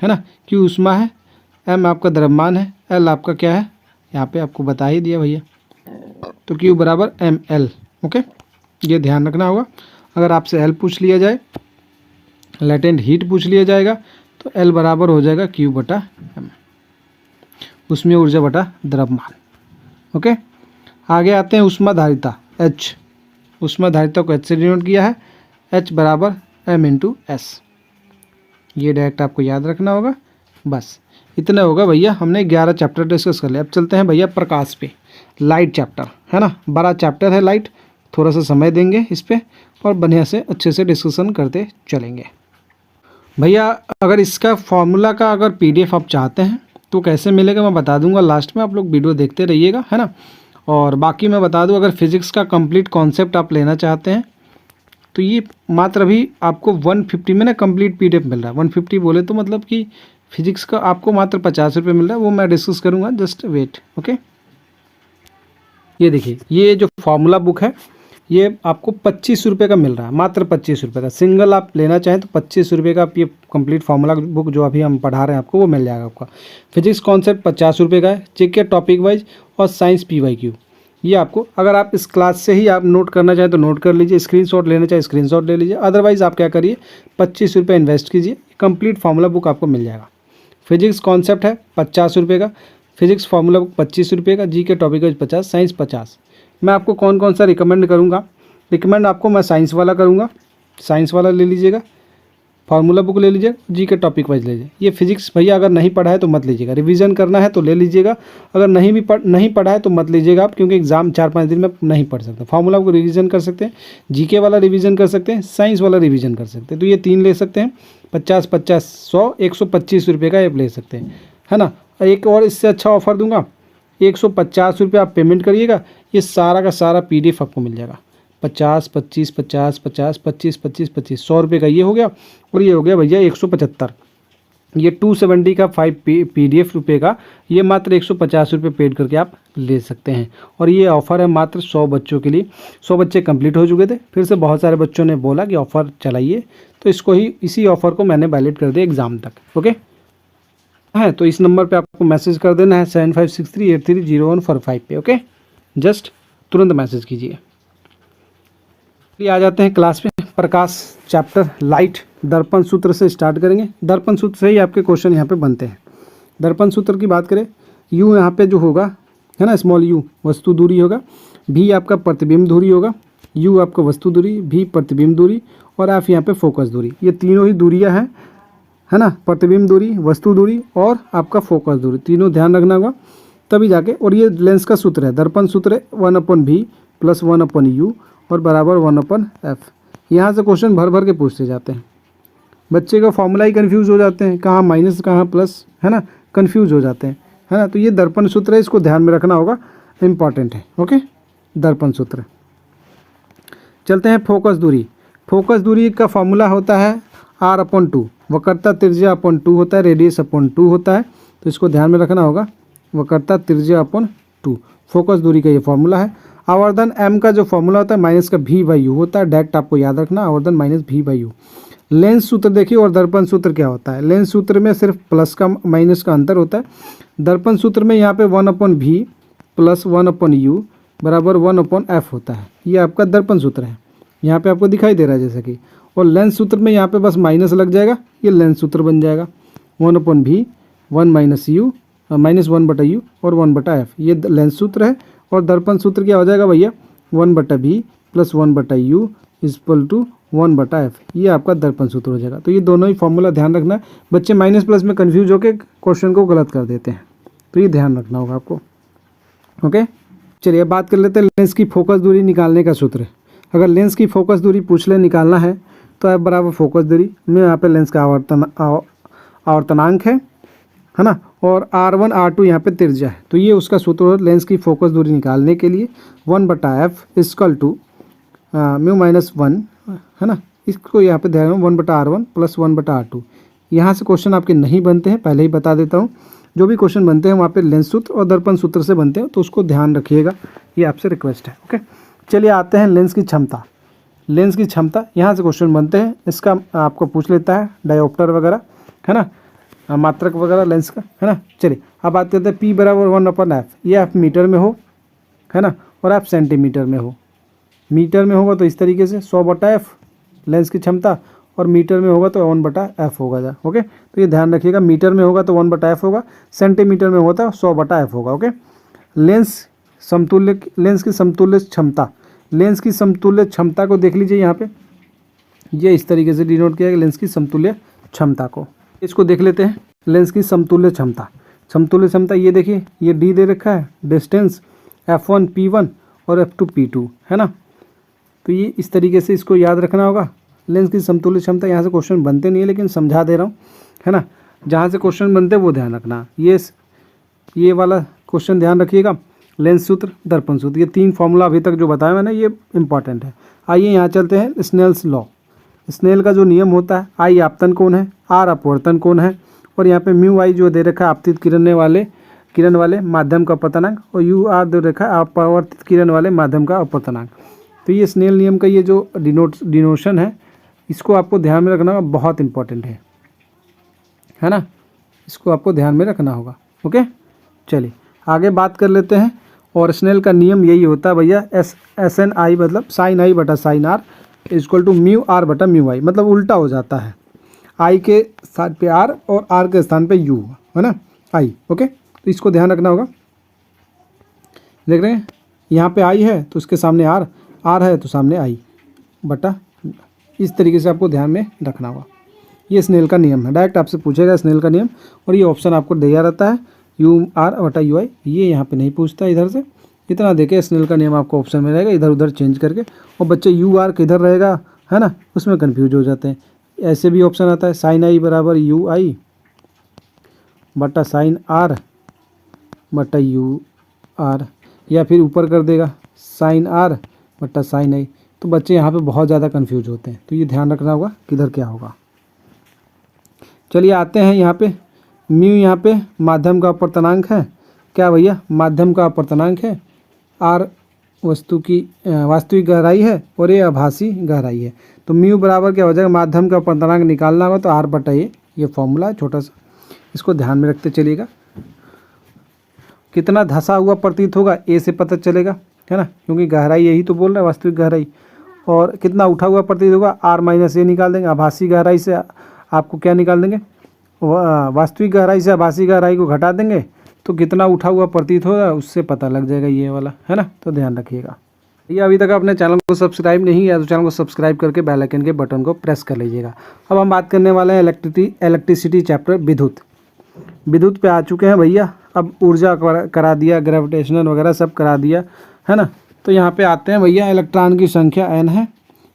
ना। क्यू ऊष्मा है, एम आपका द्रव्यमान है, एल आपका क्या है, यहाँ पे आपको बता ही दिया भैया। तो क्यू बराबर एम एल। ओके, ये ध्यान रखना होगा। अगर आपसे एल पूछ लिया जाए, लेटेंट हीट पूछ लिया जाएगा, तो एल बराबर हो जाएगा क्यू बटा एम, उसमें ऊर्जा बटा द्रव्यमान। ओके, आगे आते हैं ऊष्माधारिता एच। ऊष्माधारिता को एच से डिनोट किया है, एच बराबर एम इंटू एस। ये डायरेक्ट आपको याद रखना होगा। बस इतना होगा भैया, हमने 11 चैप्टर डिस्कस कर लिया। अब चलते हैं भैया प्रकाश पे, लाइट चैप्टर है ना, बड़ा चैप्टर है लाइट। थोड़ा सा समय देंगे इस पर और बढ़िया से अच्छे से डिस्कशन करते चलेंगे भैया। अगर इसका फॉर्मूला का अगर PDF आप चाहते हैं तो कैसे मिलेगा मैं बता दूंगा लास्ट में, आप लोग वीडियो देखते रहिएगा, है ना। और बाकी मैं बता दूं, अगर फिजिक्स का कंप्लीट कॉन्सेप्ट आप लेना चाहते हैं तो ये मात्र अभी आपको 150 में ना कंप्लीट PDF मिल रहा है। 150 बोले तो मतलब कि फिजिक्स का आपको मात्र 50 रुपये मिल रहा है, वो मैं डिस्कस करूँगा, जस्ट वेट। ओके, ये देखिए, ये जो फार्मूला बुक है ये आपको 25 रुपये का मिल रहा है, मात्र 25 रुपये का। सिंगल आप लेना चाहें तो 25 रुपये का आप ये कंप्लीट फार्मूला बुक जो अभी हम पढ़ा रहे हैं आपको वो मिल जाएगा आपका। फिजिक्स कॉन्सेप्ट 50 रुपये का है, चेक किया टॉपिक वाइज, और साइंस PYQ ये आपको, अगर आप इस क्लास से ही आप नोट करना चाहें तो नोट कर लीजिए, स्क्रीनशॉट लेना चाहे स्क्रीनशॉट ले लीजिए। अदरवाइज़ आप क्या करिए, 25 रुपये इन्वेस्ट कीजिए, कंप्लीट फार्मूला बुक आपको मिल जाएगा। फिजिक्स कॉन्सेप्ट है 50 रुपये का, फिजिक्स फार्मूला बुक 25 रुपये का, GK टॉपिक वाइज 50, साइंस 50। मैं आपको कौन कौन सा रिकमेंड करूँगा, रिकमेंड आपको मैं साइंस वाला करूँगा, साइंस वाला ले लीजिएगा, फार्मूला बुक ले लीजिएगा, GK टॉपिक वाइज ले लीजिए। ये फिजिक्स भैया अगर नहीं पढ़ा है तो मत लीजिएगा, रिवीजन करना है तो ले लीजिएगा, अगर नहीं पढ़ा है तो मत लीजिएगा आप, क्योंकि एग्जाम 4-5 दिन में नहीं पढ़ सकते। फार्मूला बुक रिवीजन कर सकते हैं, GK वाला रिवीजन कर सकते हैं, साइंस वाला रिवीजन कर सकते हैं। तो ये 3 ले सकते हैं, 50, 50, 100, 125 रुपये का ऐप ले सकते हैं, है ना। एक और इससे अच्छा ऑफर दूंगा, 150 रुपये आप पेमेंट करिएगा, ये सारा का सारा PDF आपको मिल जाएगा। 50, 25, 50, 50, 25, 25, 25, 100 रुपये का ये हो गया, और ये हो गया भैया 175। ये 270 का 5 PDF रुपये का, ये मात्र 150 रुपये पेड करके आप ले सकते हैं। और ये ऑफ़र है मात्र 100 बच्चों के लिए। 100 बच्चे कंप्लीट हो चुके थे, फिर से बहुत सारे बच्चों ने बोला कि ऑफ़र चलाइए, तो इसको ही, इसी ऑफ़र को मैंने वैलिड कर दिया एग्ज़ाम तक। ओके है, तो इस नंबर पे आपको मैसेज कर देना है 7563830145 पे। ओके, जस्ट तुरंत मैसेज कीजिए। आ जाते हैं क्लास में, प्रकाश चैप्टर लाइट, दर्पण सूत्र से स्टार्ट करेंगे। दर्पण सूत्र से ही आपके क्वेश्चन यहाँ पे बनते हैं। दर्पण सूत्र की बात करें, U यहाँ पे जो होगा है ना, स्मॉल u वस्तु दूरी होगा, V आपका प्रतिबिंब दूरी होगा, U आपका वस्तु दूरी, V प्रतिबिंब दूरी, और F यहाँ पे फोकस दूरी। ये तीनों ही दूरियाँ हैं, है ना, प्रतिबिंब दूरी, वस्तु दूरी और आपका फोकस दूरी, तीनों ध्यान रखना होगा तभी जाके। और ये लेंस का सूत्र है, दर्पण सूत्र है 1/V + 1/U और बराबर 1/F। यहाँ से क्वेश्चन भर भर के पूछते जाते हैं, बच्चे का फॉर्मूला ही कंफ्यूज हो जाते हैं, कहाँ माइनस कहाँ प्लस, है ना, कंफ्यूज हो जाते हैं, है ना। तो ये दर्पण सूत्र है, इसको ध्यान में रखना होगा, इम्पॉर्टेंट है। ओके, दर्पण सूत्र। चलते हैं फोकस दूरी। फोकस दूरी का फॉर्मूला होता है R/2, वक्रता त्रिज्या अपॉन 2 होता है, रेडियस अपॉन 2 होता है, तो इसको ध्यान में रखना होगा, वक्रता त्रिज्या अपॉन 2 फोकस दूरी का ये फॉर्मूला है। आवर्धन M का जो फॉर्मूला होता है माइनस का V/U होता है, डायरेक्ट आपको याद रखना, आवर्धन माइनस V/U। लेंस सूत्र देखिए, और दर्पण सूत्र क्या होता है। लेंस सूत्र में सिर्फ प्लस का माइनस का अंतर होता है, दर्पण सूत्र में यहाँ पे 1/V + 1/U बराबर 1/F होता है। ये आपका दर्पण सूत्र है, यहाँ पे आपको दिखाई दे रहा है जैसे कि। और लेंस सूत्र में यहाँ पे बस माइनस लग जाएगा, ये लेंस सूत्र बन जाएगा 1/V 1 - U -1/U और 1/F, ये लेंस सूत्र है। और दर्पण सूत्र क्या हो जाएगा भैया, 1/V + 1/U = 1/F, ये आपका दर्पण सूत्र हो जाएगा। तो ये दोनों ही फॉर्मूला ध्यान रखना है, बच्चे माइनस प्लस में कंफ्यूज होकर क्वेश्चन को गलत कर देते हैं, तो ये ध्यान रखना होगा आपको। ओके, चलिए अब बात कर लेते हैं लेंस की फोकस दूरी निकालने का सूत्र। अगर लेंस की फोकस दूरी पूछ ले निकालना है तो F बराबर फोकस दूरी में यहाँ पे लेंस का आवर्तनांक है ना, और R1 R2 यहाँ पे त्रिज्या है। तो ये उसका सूत्र है लेंस की फोकस दूरी निकालने के लिए 1/F = μ-1, है ना। इसको यहाँ पे ध्यान 1/R1 + 1/R2। यहाँ से क्वेश्चन आपके नहीं बनते हैं, पहले ही बता देता हूँ, जो भी क्वेश्चन बनते हैं वहाँ पे लेंस सूत्र और दर्पण सूत्र से बनते हैं, तो उसको ध्यान रखिएगा, ये आपसे रिक्वेस्ट है। ओके, चलिए आते हैं लेंस की क्षमता। लेंस की क्षमता, यहाँ से क्वेश्चन बनते हैं, इसका आपको पूछ लेता है डायोप्टर वगैरह, है ना, मात्रक वगैरह लेंस का, है ना। चलिए अब बात करते हैं P बराबर 1/f, ये आप मीटर में हो, है ना, और आप सेंटीमीटर में हो। मीटर में होगा तो इस तरीके से 100/f लेंस की क्षमता, और मीटर में होगा तो 1/f होगा। ओके, तो ये ध्यान रखिएगा, मीटर में होगा तो 1/f होगा, सेंटीमीटर में होता है 100/f होगा। ओके, लेंस की समतुल्य क्षमता, लेंस की समतुल्य क्षमता को देख लीजिए यहाँ पे, ये इस तरीके से डिनोट किया गया लेंस की समतुल्य क्षमता को। इसको देख लेते हैं, लेंस की समतुल्य क्षमता। समतुल्य क्षमता ये देखिए, ये डी दे रखा है, डिस्टेंस F1 P1 और F2 P2, है ना। तो ये इस तरीके से इसको याद रखना होगा। लेंस की समतुल्य क्षमता, यहाँ से क्वेश्चन बनते नहीं है लेकिन समझा दे रहा हूँ, है ना। जहाँ से क्वेश्चन बनते हैं वो ध्यान रखना। ये वाला क्वेश्चन ध्यान रखिएगा, लेंस सूत्र, दर्पण सूत्र, ये 3 फॉर्मूला अभी तक जो बताया मैंने ये इंपॉर्टेंट है। आइए यहाँ चलते हैं स्नेल्स लॉ। स्नेल का जो नियम होता है, आई आपतन कोण है, आर अपवर्तन कोण है, और यहाँ पे म्यू आई जो दे रखा है आपतित किरण वाले माध्यम का अपवर्तनांक, और यू आर दे रखा है अपवर्तित किरण वाले माध्यम का अपवर्तनांक। तो ये स्नेल नियम का ये जो डिनोशन है, इसको आपको ध्यान में रखना होगा, बहुत इंपॉर्टेंट है ना, इसको आपको ध्यान में रखना होगा। ओके, चलिए आगे बात कर लेते हैं। और स्नेल का नियम यही होता है भैया, एस एन आई मतलब साइन आई बटा sine r equal to mu r बटा म्यू आई, मतलब उल्टा हो जाता है, आई के स्थान पे आर और आर के स्थान पे यू, है ना, आई। ओके, तो इसको ध्यान रखना होगा। देख रहे हैं यहाँ पे आई है तो उसके सामने आर है तो सामने आई बटा, इस तरीके से आपको ध्यान में रखना होगा। ये स्नेल का नियम है, डायरेक्ट आपसे पूछेगा स्नेल का नियम, और ये ऑप्शन आपको दिया रहता है यू आर बटा यू आई, ये यहाँ पे नहीं पूछता इधर से, इतना देखे स्नेल का नियम आपको ऑप्शन में रहेगा, इधर उधर चेंज करके। और बच्चे यू आर किधर रहेगा, है ना, उसमें कन्फ्यूज हो जाते हैं। ऐसे भी ऑप्शन आता है साइन आई बराबर यू आई बटा साइन आर बटा यू आर, या फिर ऊपर कर देगा साइन आर बटा साइन आई। तो बच्चे यहाँ पे बहुत ज़्यादा कन्फ्यूज होते हैं, तो ये ध्यान रखना होगा किधर क्या होगा। चलिए आते हैं यहाँ पे, म्यू यहाँ पे माध्यम का अपवर्तनांक है, क्या भैया, माध्यम का अपवर्तनांक है, आर वस्तु की वास्तविक गहराई है, और ये आभासी गहराई है। तो म्यू बराबर क्या हो जाएगा, माध्यम का अपवर्तनांक निकालना होगा तो आर बटा ये फॉर्मूला है छोटा सा, इसको ध्यान में रखते चलिएगा। कितना धंसा हुआ प्रतीत होगा, ए से पता चलेगा, है ना, क्योंकि गहराई यही तो बोल रहा है, वास्तविक गहराई। और कितना उठा हुआ प्रतीत होगा, आर माइनस ए निकाल देंगे, आभासी गहराई से आपको क्या निकाल देंगे, वास्तविक गहराई से आभासी गहराई को घटा देंगे, तो कितना उठा हुआ प्रतीत होगा उससे पता लग जाएगा ये वाला, है ना। तो ध्यान रखिएगा। ये अभी तक अपने चैनल को सब्सक्राइब नहीं किया तो चैनल को सब्सक्राइब करके बेल आइकन के बटन को प्रेस कर लीजिएगा। अब हम बात करने वाले हैं इलेक्ट्रिसिटी चैप्टर, विद्युत पे आ चुके हैं भैया। अब ऊर्जा करा दिया, ग्रेविटेशनल वगैरह सब करा दिया, है ना। तो यहाँ पे आते हैं भैया, इलेक्ट्रॉन की संख्या n है,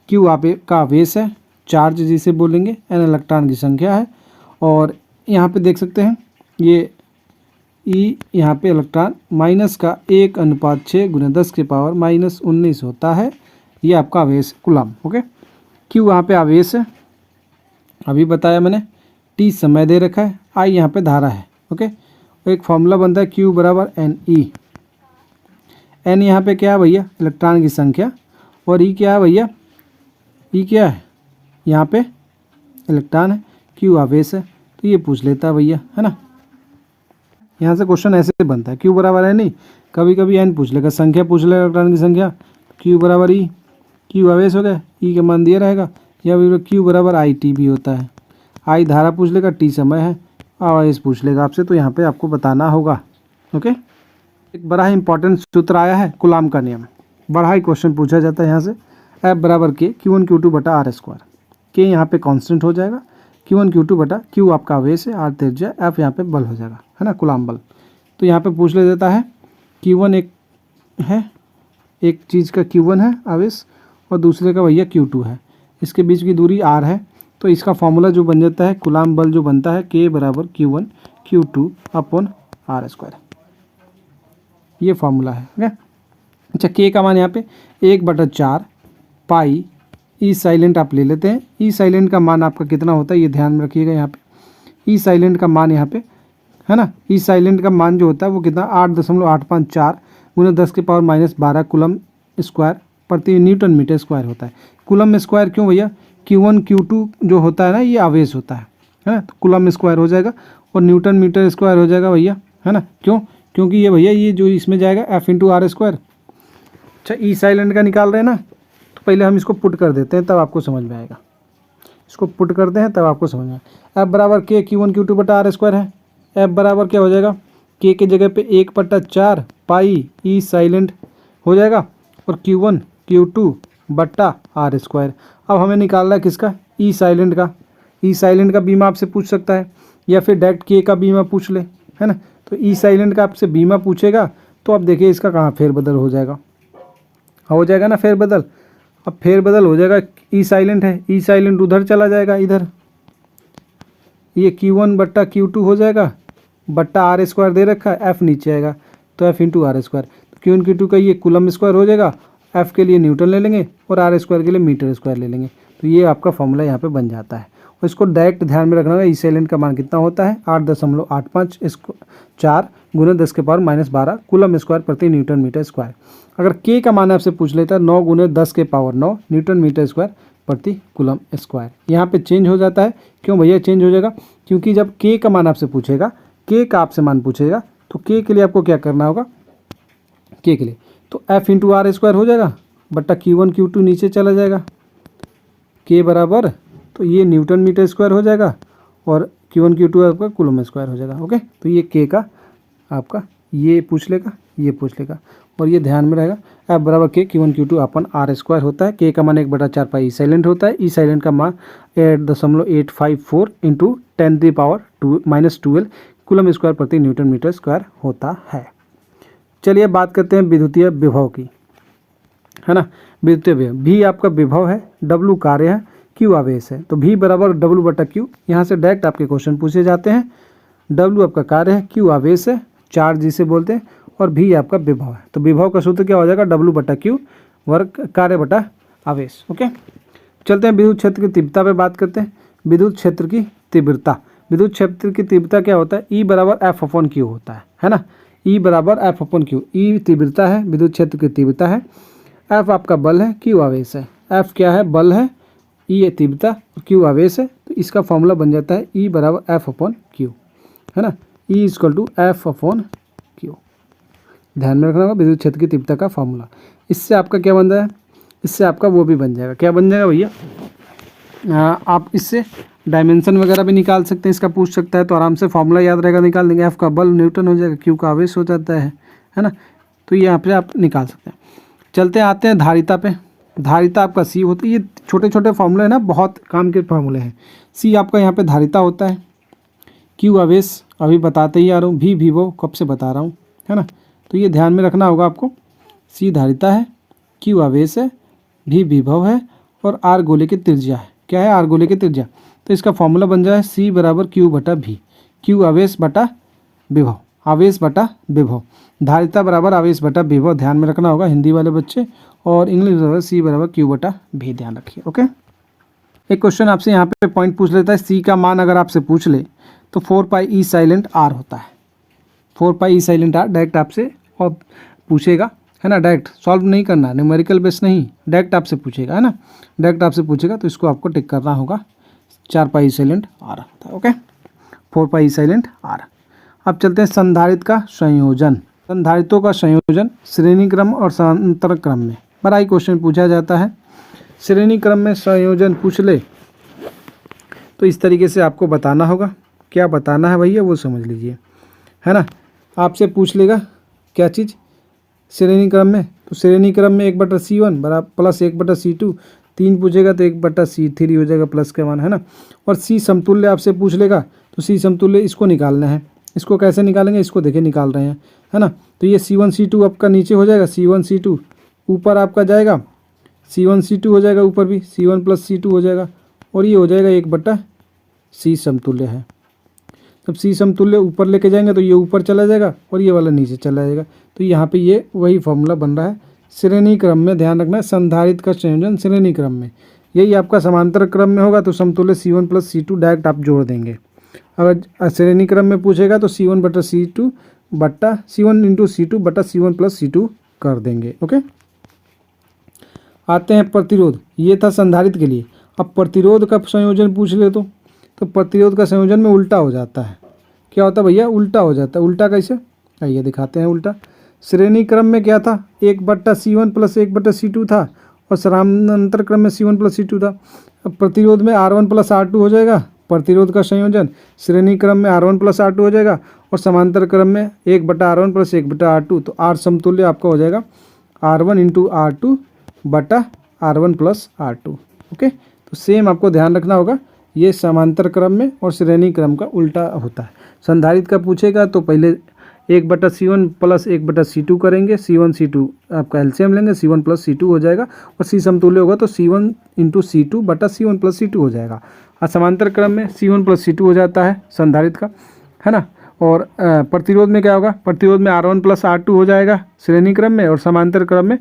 Q का आवेश है, चार्ज जिसे बोलेंगे, n इलेक्ट्रॉन की संख्या है, और यहाँ पे देख सकते हैं ये E यहाँ पे इलेक्ट्रॉन माइनस का 1/6 × 10⁻⁻19 होता है, ये आपका आवेश कूलम। ओके, Q यहाँ पे आवेश है, अभी बताया मैंने, T समय दे रखा है, I यहाँ पे धारा है। ओके, एक फॉर्मूला बनता है Q बराबर NE, N यहाँ पे क्या है भैया, इलेक्ट्रॉन की संख्या, और E क्या है भैया, E क्या है, यहाँ पे इलेक्ट्रॉन है, Q आवेश है, तो ये पूछ लेता है भैया, है ना। यहाँ से क्वेश्चन ऐसे बनता है, Q बराबर है नहीं, कभी कभी N पूछ लेगा, संख्या पूछ लेगा इलेक्ट्रॉन की संख्या, Q बराबर E, Q आवेश हो गया, E का मान दिया रहेगा, या फिर Q बराबर IT भी होता है, I धारा पूछ लेगा, T समय है, आवेश पूछ लेगा आपसे, तो यहाँ पे आपको बताना होगा। ओके, एक बड़ा ही इंपॉर्टेंट सूत्र आया है, कूलम का नियम, बड़ा ही क्वेश्चन पूछा जाता है यहाँ से, F बराबर K Q1 Q2 बटा R², K यहाँ पे कांस्टेंट हो जाएगा, Q1 Q2 बटा Q आपका आवेश है, R त्रिज्या, F यहाँ पे बल हो जाएगा, है ना, कूलम बल। तो यहाँ पे पूछ ले देता है Q1 एक चीज़ का Q1 है आवेश, और दूसरे का भैया Q2 है, इसके बीच की दूरी R है, तो इसका फॉर्मूला जो बन जाता है, कूलम बल जो बनता है, K बराबर Q1 Q2 अपॉन R², ये फॉर्मूला है। ओके, अच्छा, K का मान यहाँ पे 1/4 पाई ई साइलेंट आप ले लेते हैं, ई साइलेंट का मान आपका कितना होता है ये ध्यान में रखिएगा। यहाँ पे ई साइलेंट का मान यहाँ पे, है ना, ई साइलेंट का मान जो होता है वो कितना 8.854 × 10⁻⁻12 कूलम स्क्वायर प्रति न्यूटन मीटर स्क्वायर होता है। कूलम स्क्वायर क्यों भैया, Q1 Q2 जो होता है ना ये आवेश होता है ना, तो कूलम स्क्वायर हो जाएगा और न्यूटन मीटर स्क्वायर हो जाएगा भैया, है ना। क्यों, क्योंकि ये भैया ये जो इसमें जाएगा F इंटू आर स्क्वायर। अच्छा ई साइलेंट का निकाल रहे हैं ना, तो पहले हम इसको पुट कर देते हैं तब आपको समझ में आएगा। इसको पुट करते हैं तब आपको समझ में आएगा। F बराबर K Q1 Q2 बटा आर स्क्वायर है। F बराबर क्या हो जाएगा, K के जगह पे 1/4 पाई ई साइलेंट हो जाएगा और Q1 Q2 बटा आर स्क्वायर। अब हमें निकालना है किसका, ई साइलेंट का। ई साइलेंट का बीमा आपसे पूछ सकता है या फिर डायरेक्ट के का बीमा पूछ ले, है ना। तो ई साइलेंट का आपसे बीमा पूछेगा तो अब देखिए इसका कहाँ फेरबदल हो जाएगा, हो जाएगा ना फेरबदल। अब फेरबदल हो जाएगा, ई साइलेंट है, ई साइलेंट उधर चला जाएगा इधर, ये Q1 बट्टा Q2 हो जाएगा बट्टा आर स्क्वायर दे रखा है, F नीचे आएगा तो F इंटू आर स्क्वायर। तो Q1 Q2 का ये कूलम स्क्वायर हो जाएगा, F के लिए न्यूटन ले लेंगे और आर स्क्वायर के लिए मीटर स्क्वायर ले लेंगे। तो ये आपका फॉर्मूला यहाँ पे बन जाता है। और इसको डायरेक्ट ध्यान में रखना होगा, ई साइलेंट का मान कितना होता है 8.85 इसको 4 गुना 10 के पावर -12 कूलम स्क्वायर प्रति न्यूटन मीटर स्क्वायर। अगर के का मान आपसे पूछ लेता है 9 गुने 10 के पावर 9 न्यूटन मीटर स्क्वायर प्रति कूलम स्क्वायर। यहाँ पे चेंज हो जाता है, क्यों भैया चेंज हो जाएगा, क्योंकि जब के का मान आपसे पूछेगा, के का आपसे मान पूछेगा तो के के लिए आपको क्या करना होगा, के के लिए तो F इंटू आर स्क्वायर हो जाएगा बट्टा Q1 Q2 नीचे चला जाएगा, के बराबर तो ये न्यूटन मीटर स्क्वायर हो जाएगा और Q1 Q2 आपका कूलम स्क्वायर हो जाएगा। ओके, तो ये के का आपका ये पूछ लेगा, ये पूछ लेगा और ये ध्यान में रहेगा। F बराबर के Q1 Q2 upon are square होता है, के का मान 1/4 पाई ई साइलेंट होता है, ई साइलेंट का मान 8.854 इंटू 10⁻² कूलम स्क्वायर प्रति न्यूटन मीटर स्क्वायर होता है। चलिए बात करते हैं विद्युतीय विभव की, है ना। विद्युतीय विभव, V आपका विभव है, W कार्य है, Q आवेश है। तो V बराबर W बटा Q, यहाँ से डायरेक्ट आपके क्वेश्चन पूछे जाते हैं। W आपका कार्य है, Q आवेश है, चार्ज जिसे बोलते हैं, और V आपका विभव है। तो विभव का सूत्र क्या हो जाएगा, W बटा Q वर्ग कार्य बटा आवेश। ओके, चलते हैं विद्युत क्षेत्र की तीव्रता पे बात करते हैं। विद्युत क्षेत्र की तीव्रता, विद्युत क्षेत्र की तीव्रता क्या होता है, E बराबर F/Q होता है ना। E बराबर F/Q, E तीव्रता है, विद्युत क्षेत्र की तीव्रता है, F आपका बल है, Q आवेश है। F क्या है, बल है, E है तीव्रता और Q आवेश है। तो इसका फॉर्मूला बन जाता है E बराबर F/Q, है ना। E = F/Q, ध्यान में रखना होगा विद्युत क्षेत्र की तीव्रता का फॉर्मूला। इससे आपका क्या बन जाएगा, इससे आपका वो भी बन जाएगा, क्या बन जाएगा भैया, आप इससे डायमेंशन वगैरह भी निकाल सकते हैं, इसका पूछ सकता है तो आराम से फॉर्मूला याद रहेगा, निकाल देंगे। F का बल न्यूटन हो जाएगा, Q का आवेश हो जाता है ना। तो ये यहाँ पे आप निकाल सकते हैं। चलते आते हैं धारिता पे। धारिता आपका C होती है, ये छोटे छोटे फॉर्मूले हैं ना, बहुत काम के फॉर्मूले हैं। C आपका यहाँ पे धारिता होता है, Q आवेश अभी बताते ही आ रहा हूँ, V विभव कब से बता रहा हूँ, है ना। तो ये ध्यान में रखना होगा आपको, C धारिता है, Q आवेश है, V विभव है और R गोले की त्रिज्या है। क्या है, R गोले की त्रिज्या। तो इसका फॉर्मूला बन जाए C बराबर Q बटा V, Q आवेश बटा विभव, आवेश बटा विभव, धारिता बराबर आवेश बटा विभव। ध्यान में रखना होगा हिंदी वाले बच्चे, और इंग्लिश बराबर C बराबर Q बटा V, ध्यान रखिए। ओके, एक क्वेश्चन आपसे यहाँ पे पॉइंट पूछ लेता है, C का मान अगर आपसे पूछ ले तो 4 पाई ई साइलेंट R होता है। 4 पाई ई साइलेंट R डायरेक्ट आपसे और पूछेगा, है ना। डायरेक्ट सॉल्व नहीं करना, न्यूमेरिकल बेस नहीं, डायरेक्ट आपसे पूछेगा, है ना। डायरेक्ट आपसे पूछेगा तो इसको आपको टिक करना होगा, 4 पाई ई साइलेंट R होता है। ओके, 4 पाई ई साइलेंट R। अब चलते हैं संधारित्र का संयोजन। संधारित्रों का संयोजन श्रेणी क्रम और समांतर क्रम में बड़ा ही क्वेश्चन पूछा जाता है। श्रेणी क्रम में संयोजन पूछ ले तो इस तरीके से आपको बताना होगा, क्या बताना है भैया वो समझ लीजिए, है ना। आपसे पूछ लेगा क्या चीज़, श्रेणी क्रम में, तो श्रेणी क्रम में 1/C1 बराबर प्लस 1/C2, 3 पूछेगा तो 1/C3 हो जाएगा प्लस के मान, है ना। और C समतुल्य आपसे पूछ लेगा तो C समतुल्य इसको निकालना है। इसको कैसे निकालेंगे, इसको देखिए निकाल रहे हैं, है ना। तो ये C1 C2 आपका नीचे हो जाएगा, C1 C2 ऊपर आपका जाएगा, C1 C2 हो जाएगा ऊपर भी, C1 + C2 हो जाएगा और ये हो जाएगा 1/C समतुल्य है। जब C समतुल्य ऊपर लेके जाएंगे तो ये ऊपर चला जाएगा और ये वाला नीचे चला जाएगा। तो यहाँ पे ये वही फॉर्मूला बन रहा है श्रेणी क्रम में। ध्यान रखना, संधारित्र का संयोजन श्रेणी क्रम में, यही आपका समांतर क्रम में होगा तो समतुल्य C1 + C2 डायरेक्ट आप जोड़ देंगे। अगर श्रेणी क्रम में पूछेगा तो C1 × C2 बट्टा C1 × C2 बटा C1 + C2 कर देंगे। ओके, आते हैं प्रतिरोध, ये था संधारित्र के लिए। अब प्रतिरोध का संयोजन पूछ ले तो प्रतिरोध का संयोजन में उल्टा हो जाता है। क्या होता है भैया? उल्टा हो जाता है। उल्टा कैसे? आइए दिखाते हैं उल्टा। श्रेणी क्रम में क्या था? 1/C1 + 1/C2 था और समानांतर क्रम में C1 + C2 था। अब प्रतिरोध में R1 + R2 हो जाएगा, प्रतिरोध का संयोजन। श्रेणी क्रम में R1 + R2 हो जाएगा और समांतर क्रम में 1/R1 + 1/R2। तो R समतुल्य आपका हो जाएगा R1 × R2 बटा R1 + R2। ओके, तो सेम आपको ध्यान रखना होगा, ये समांतर क्रम में और श्रेणी क्रम का उल्टा होता है। संधारित्र का पूछेगा तो पहले 1/C1 + 1/C2 करेंगे, C1 C2 आपका एलसीएम लेंगे, C1 + C2 हो जाएगा और C समतुल्य होगा तो C1 × C2 बटा C1 + C2 हो जाएगा। और समांतर क्रम में C1 + C2 हो जाता है संधारित्र का, है ना। और प्रतिरोध में क्या होगा? प्रतिरोध में R1 + R2 हो जाएगा श्रेणी क्रम में और समांतर क्रम में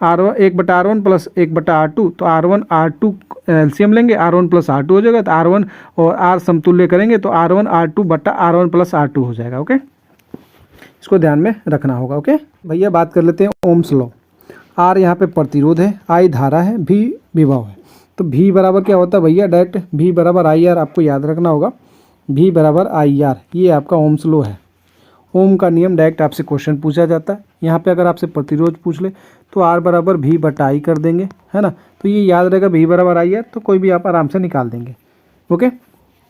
1/R1 + 1/R2। तो R1 R2 एलसीएम लेंगे, R1 + R2 हो जाएगा। तो R1 और R समतुल्य करेंगे तो R1 R2 बटा R1 + R2 हो जाएगा। ओके, इसको ध्यान में रखना होगा। ओके भैया, बात कर लेते हैं ओम्स लॉ। R यहाँ पे प्रतिरोध है, I धारा है, V विभव है। तो V बराबर क्या होता है भैया? डायरेक्ट V बराबर IR आपको याद रखना होगा। V बराबर IR, ये आपका ओम्स लॉ है। ओम का नियम डायरेक्ट आपसे क्वेश्चन पूछा जाता है। यहाँ पे अगर आपसे प्रतिरोध पूछ ले तो R बराबर V/I कर देंगे, है ना। तो ये याद रहेगा V बराबर IR, तो कोई भी आप आराम से निकाल देंगे। ओके,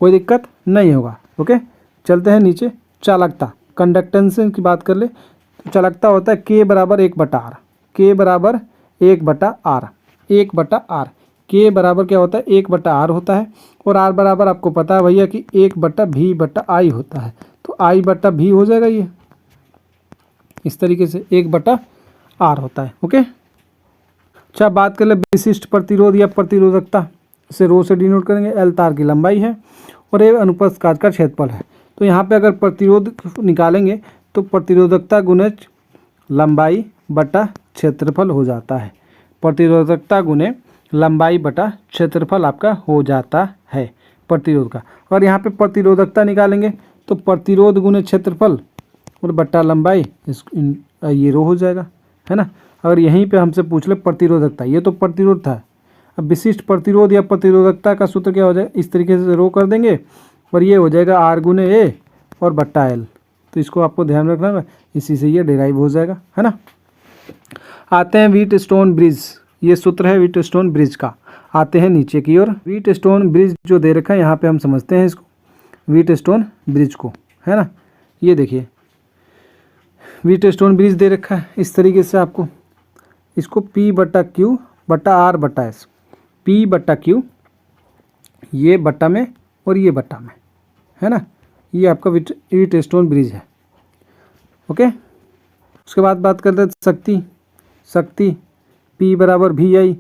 कोई दिक्कत नहीं होगा। ओके, चलते हैं नीचे। चालकता, कंडक्टेंस की बात कर ले तो चालकता होता है K बराबर 1/R। K बराबर 1/R, 1/R। K बराबर क्या होता है? 1/R होता है और R बराबर आपको पता है भैया कि 1/V/I होता है। तो I/V हो जाएगा, ये इस तरीके से 1/R होता है। ओके, अच्छा बात कर ले विशिष्ट प्रतिरोध या प्रतिरोधकता, इसे रो से डिनोट करेंगे। L तार की लंबाई है और A अनुप्रस्थ काट का क्षेत्रफल है। तो यहाँ पे अगर प्रतिरोध निकालेंगे तो प्रतिरोधकता गुणज लंबाई बटा क्षेत्रफल हो जाता है। प्रतिरोधकता गुणे लंबाई बटा क्षेत्रफल आपका हो जाता है प्रतिरोध का। और यहाँ पे प्रतिरोधकता निकालेंगे तो प्रतिरोध गुणे क्षेत्रफल और बट्टा लंबाई, ये रो हो जाएगा, है ना। अगर यहीं पे हमसे पूछ ले प्रतिरोधकता, ये तो प्रतिरोध था। अब विशिष्ट प्रतिरोध या प्रतिरोधकता का सूत्र क्या हो जाएगा? इस तरीके से रो कर देंगे और ये हो जाएगा R गुणे A और बट्टा L। तो इसको आपको ध्यान रखना है, इसी से ये डिराइव हो जाएगा, है ना। आते हैं व्हीटस्टोन ब्रिज, ये सूत्र है व्हीटस्टोन ब्रिज का। आते हैं नीचे की ओर। व्हीटस्टोन ब्रिज जो दे रखा है यहाँ पे हम समझते हैं इसको, व्हीटस्टोन ब्रिज को, है ना। ये देखिए व्हीटस्टोन ब्रिज दे रखा है इस तरीके से आपको। इसको P/Q बटा R/S, P/Q ये बट्टा में और ये बट्टा में, है ना। ये आपका व्हीटस्टोन ब्रिज है। ओके, उसके बाद बात करते हैं शक्ति P बराबर VI,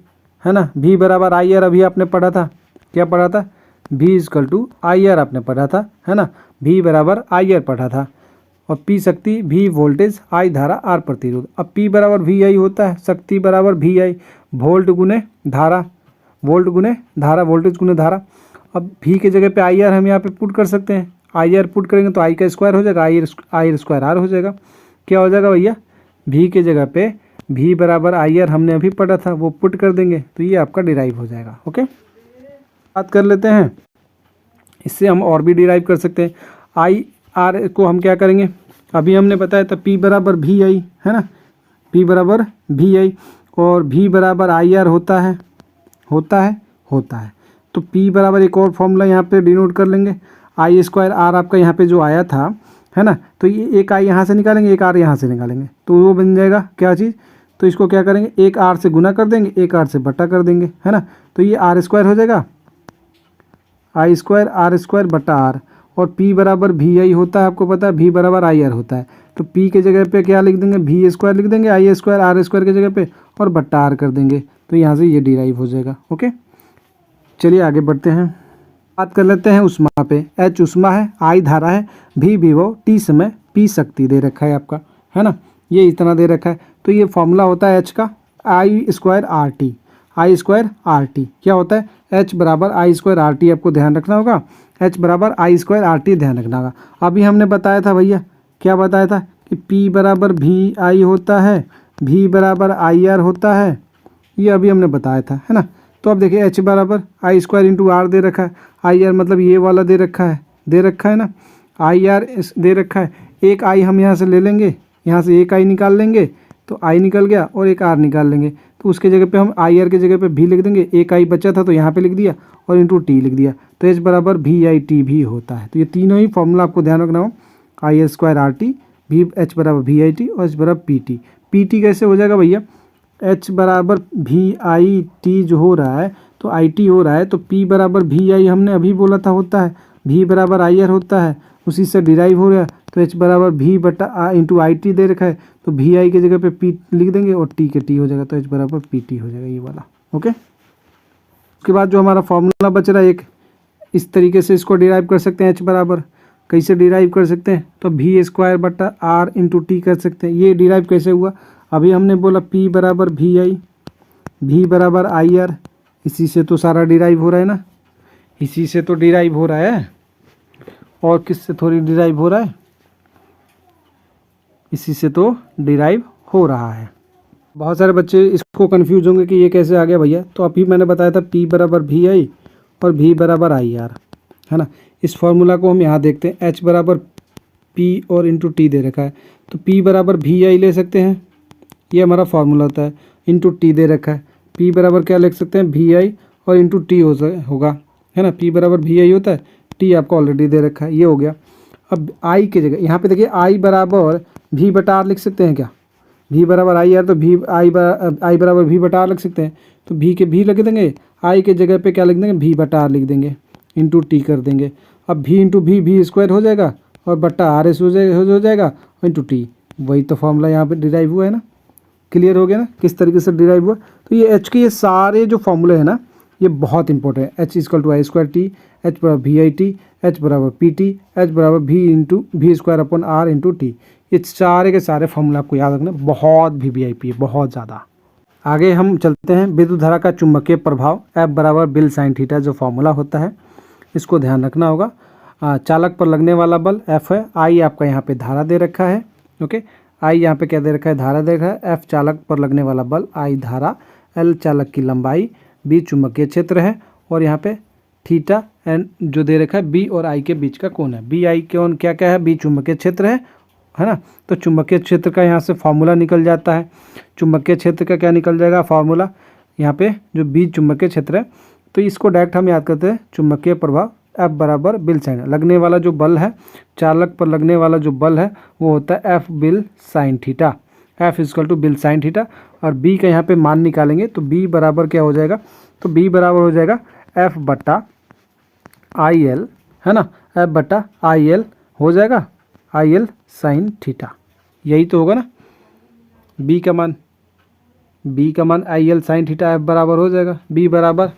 है ना। V बराबर IR अभी आपने पढ़ा था, क्या पढ़ा था? V = IR आपने पढ़ा था, है ना। V बराबर IR पढ़ा था। और P शक्ति, V वोल्टेज, I धारा, R प्रतिरोध। अब P बराबर VI होता है, शक्ति बराबर VI, वोल्ट गुने धारा, वोल्ट गुने धारा, वोल्टेज गुने धारा। अब V के जगह पे IR हम यहाँ पे पुट कर सकते हैं। IR पुट करेंगे तो I का स्क्वायर हो जाएगा, I² R हो जाएगा। क्या हो जाएगा भैया? V के जगह पे V बराबर IR हमने अभी पढ़ा था, वो पुट कर देंगे तो ये आपका डिराइव हो जाएगा। ओके, बात कर लेते हैं, इससे हम और भी डिराइव कर सकते हैं। IR को हम क्या करेंगे? अभी हमने बताया था P बराबर VI, है ना। P बराबर VI और V बराबर IR होता है। तो P बराबर एक और फॉर्मूला यहाँ पे डिनोट कर लेंगे, I² R आपका यहाँ पे जो आया था, है ना। तो ये एक I यहाँ से निकालेंगे, एक R यहाँ से निकालेंगे, तो वो बन जाएगा क्या चीज़? तो इसको क्या करेंगे? एक R से गुना कर देंगे, एक R से बटा कर देंगे, है ना। तो ये R² हो जाएगा, I² R² बटा R। और P बराबर VI होता है, आपको पता है V बराबर IR होता है। तो P के जगह पे क्या लिख देंगे? V² लिख देंगे, I² R² के जगह पे और बट्टा R कर देंगे। तो यहाँ से ये डिराइव हो जाएगा। ओके, चलिए आगे बढ़ते हैं। बात कर लेते हैं उष्मा पे। H उष्मा है, I धारा है, V विभव, T समय, P शक्ति दे रखा है आपका, है ना। ये इतना दे रखा है। तो ये फॉर्मूला होता है H का I² RT, I² RT क्या होता है? H बराबर I² RT आपको ध्यान रखना होगा, H बराबर I² RT ध्यान रखना होगा। अभी हमने बताया था भैया, क्या बताया था कि P बराबर VI होता है, V बराबर IR होता है, ये अभी हमने बताया था, है ना। तो अब देखिए h बराबर आई स्क्वायर इंटू आर दे रखा है, आई आर मतलब ये वाला दे रखा है ना, आई आर दे रखा है। एक आई हम यहाँ से ले लेंगे, यहाँ से एक आई निकाल लेंगे तो आई निकल गया, और एक आर निकाल लेंगे तो उसके जगह पे हम आई आर के जगह पे भी लिख देंगे। एक आई बचा था तो यहाँ पे लिख दिया और इंटू टी लिख दिया, तो एच बराबर वी आई टी भी होता है। तो ये तीनों ही फॉर्मूला आपको ध्यान रखना हो, I L square R T, V H बराबर वी आई टी और एच बराबर पी टी। पी टी कैसे हो जाएगा भैया, एच बराबर वी आई टी जो हो रहा है तो आई टी हो रहा है, तो पी बराबर वी आई हमने अभी बोला था होता है, वी बराबर आई आर होता है, उसी से डिराइव हो रहा है। तो एच बराबर वी बटा इंटू आई टी दे रखा है, तो वी आई की जगह पे पी लिख देंगे और टी के टी हो जाएगा, तो एच बराबर पी टी हो जाएगा ये वाला। ओके, उसके बाद जो हमारा फॉर्मूला बच रहा है एक, इस तरीके से इसको डिराइव कर सकते हैं। एच बराबर कैसे डिराइव कर सकते हैं, तो वी स्क्वायर बटा आर इंटू टी कर सकते हैं। ये डिराइव कैसे हुआ, अभी हमने बोला पी बराबर वी आई, वी बराबर आई आर, इसी से तो सारा डिराइव हो रहा है ना, इसी से तो डिराइव हो रहा है, और किससे थोड़ी डिराइव हो रहा है, इसी से तो डिराइव हो रहा है। बहुत सारे बच्चे इसको कंफ्यूज होंगे कि ये कैसे आ गया भैया, तो अभी मैंने बताया था पी बराबर वी आई और वी बराबर आई आर, है ना। इस फॉर्मूला को हम यहाँ देखते हैं, एच बराबर पी और इंटू टी दे रखा है, तो पी बराबर वी आई ले सकते हैं, ये हमारा फॉर्मूला होता है, इंटू टी दे रखा है। पी बराबर क्या लिख सकते हैं, वी आई और इंटू टी होगा, है ना। पी बराबर वी आई होता है, टी आपको ऑलरेडी दे रखा है, ये हो गया। अब आई की जगह यहाँ पे देखिए आई बराबर वी बटा आर लिख सकते हैं क्या, वी बराबर आई आर, तो वी आई बराबर वी बटा आर लिख सकते हैं, तो वी के भी लिख देंगे, आई के जगह पे क्या लिख देंगे, वी बटा आर लिख देंगे, इंटू टी कर देंगे। अब वी इंटू वी स्क्वायर हो जाएगा और बटा आर एस हो जाएगा इंटू टी, वही तो फॉर्मूला यहाँ पे डिराइव हुआ है ना। क्लियर हो गया ना किस तरीके से डिराइव हुआ। तो ये एच के ये सारे जो फॉर्मूले हैं ना, ये बहुत इंपॉर्टेंट है। H equal to I square T, H बराबर वी आई टी, एच बराबर पी टी, एच बराबर V into V square upon R into T, ये सारे के सारे फॉर्मूला आपको याद रखना, बहुत वीवीआईपी है, बहुत ज़्यादा। आगे हम चलते हैं, विद्युत धारा का चुंबकीय प्रभाव, एफ बराबर बिल साइन थीटा जो फॉर्मूला होता है, इसको ध्यान रखना होगा। चालक पर लगने वाला बल एफ है, आई आपका यहाँ पे धारा दे रखा है, ओके, आई यहाँ पे क्या दे रखा है, धारा दे रखा है, एफ चालक पर लगने वाला बल, आई धारा, एल चालक की लंबाई, बी चुंबकीय क्षेत्र है, और यहाँ पे थीटा एंड जो दे रखा है बी और आई के बीच का कोण है। बी आई कोण क्या क्या है, बी चुंबकीय क्षेत्र है ना। तो चुंबकीय क्षेत्र का यहाँ से फॉर्मूला निकल जाता है, चुंबकीय क्षेत्र का क्या निकल जाएगा फॉर्मूला, यहाँ पे जो बी चुंबकीय क्षेत्र है, तो इसको डायरेक्ट हम याद करते हैं, चुंबकीय प्रभाव एफ बराबर बिल साइन, लगने वाला जो बल है, चालक पर लगने वाला जो बल है वो होता है F BIL sine theta, F equal to BIL sine theta. और बी का यहाँ पे मान निकालेंगे तो बी बराबर क्या हो जाएगा, तो बी बराबर हो जाएगा एफ बट्टा आई एल, है ना, एफ बट्टा आई एल हो जाएगा, आई एल साइन थीटा, यही तो होगा ना। बी का मान I L sine theta F बराबर हो जाएगा, बी बराबर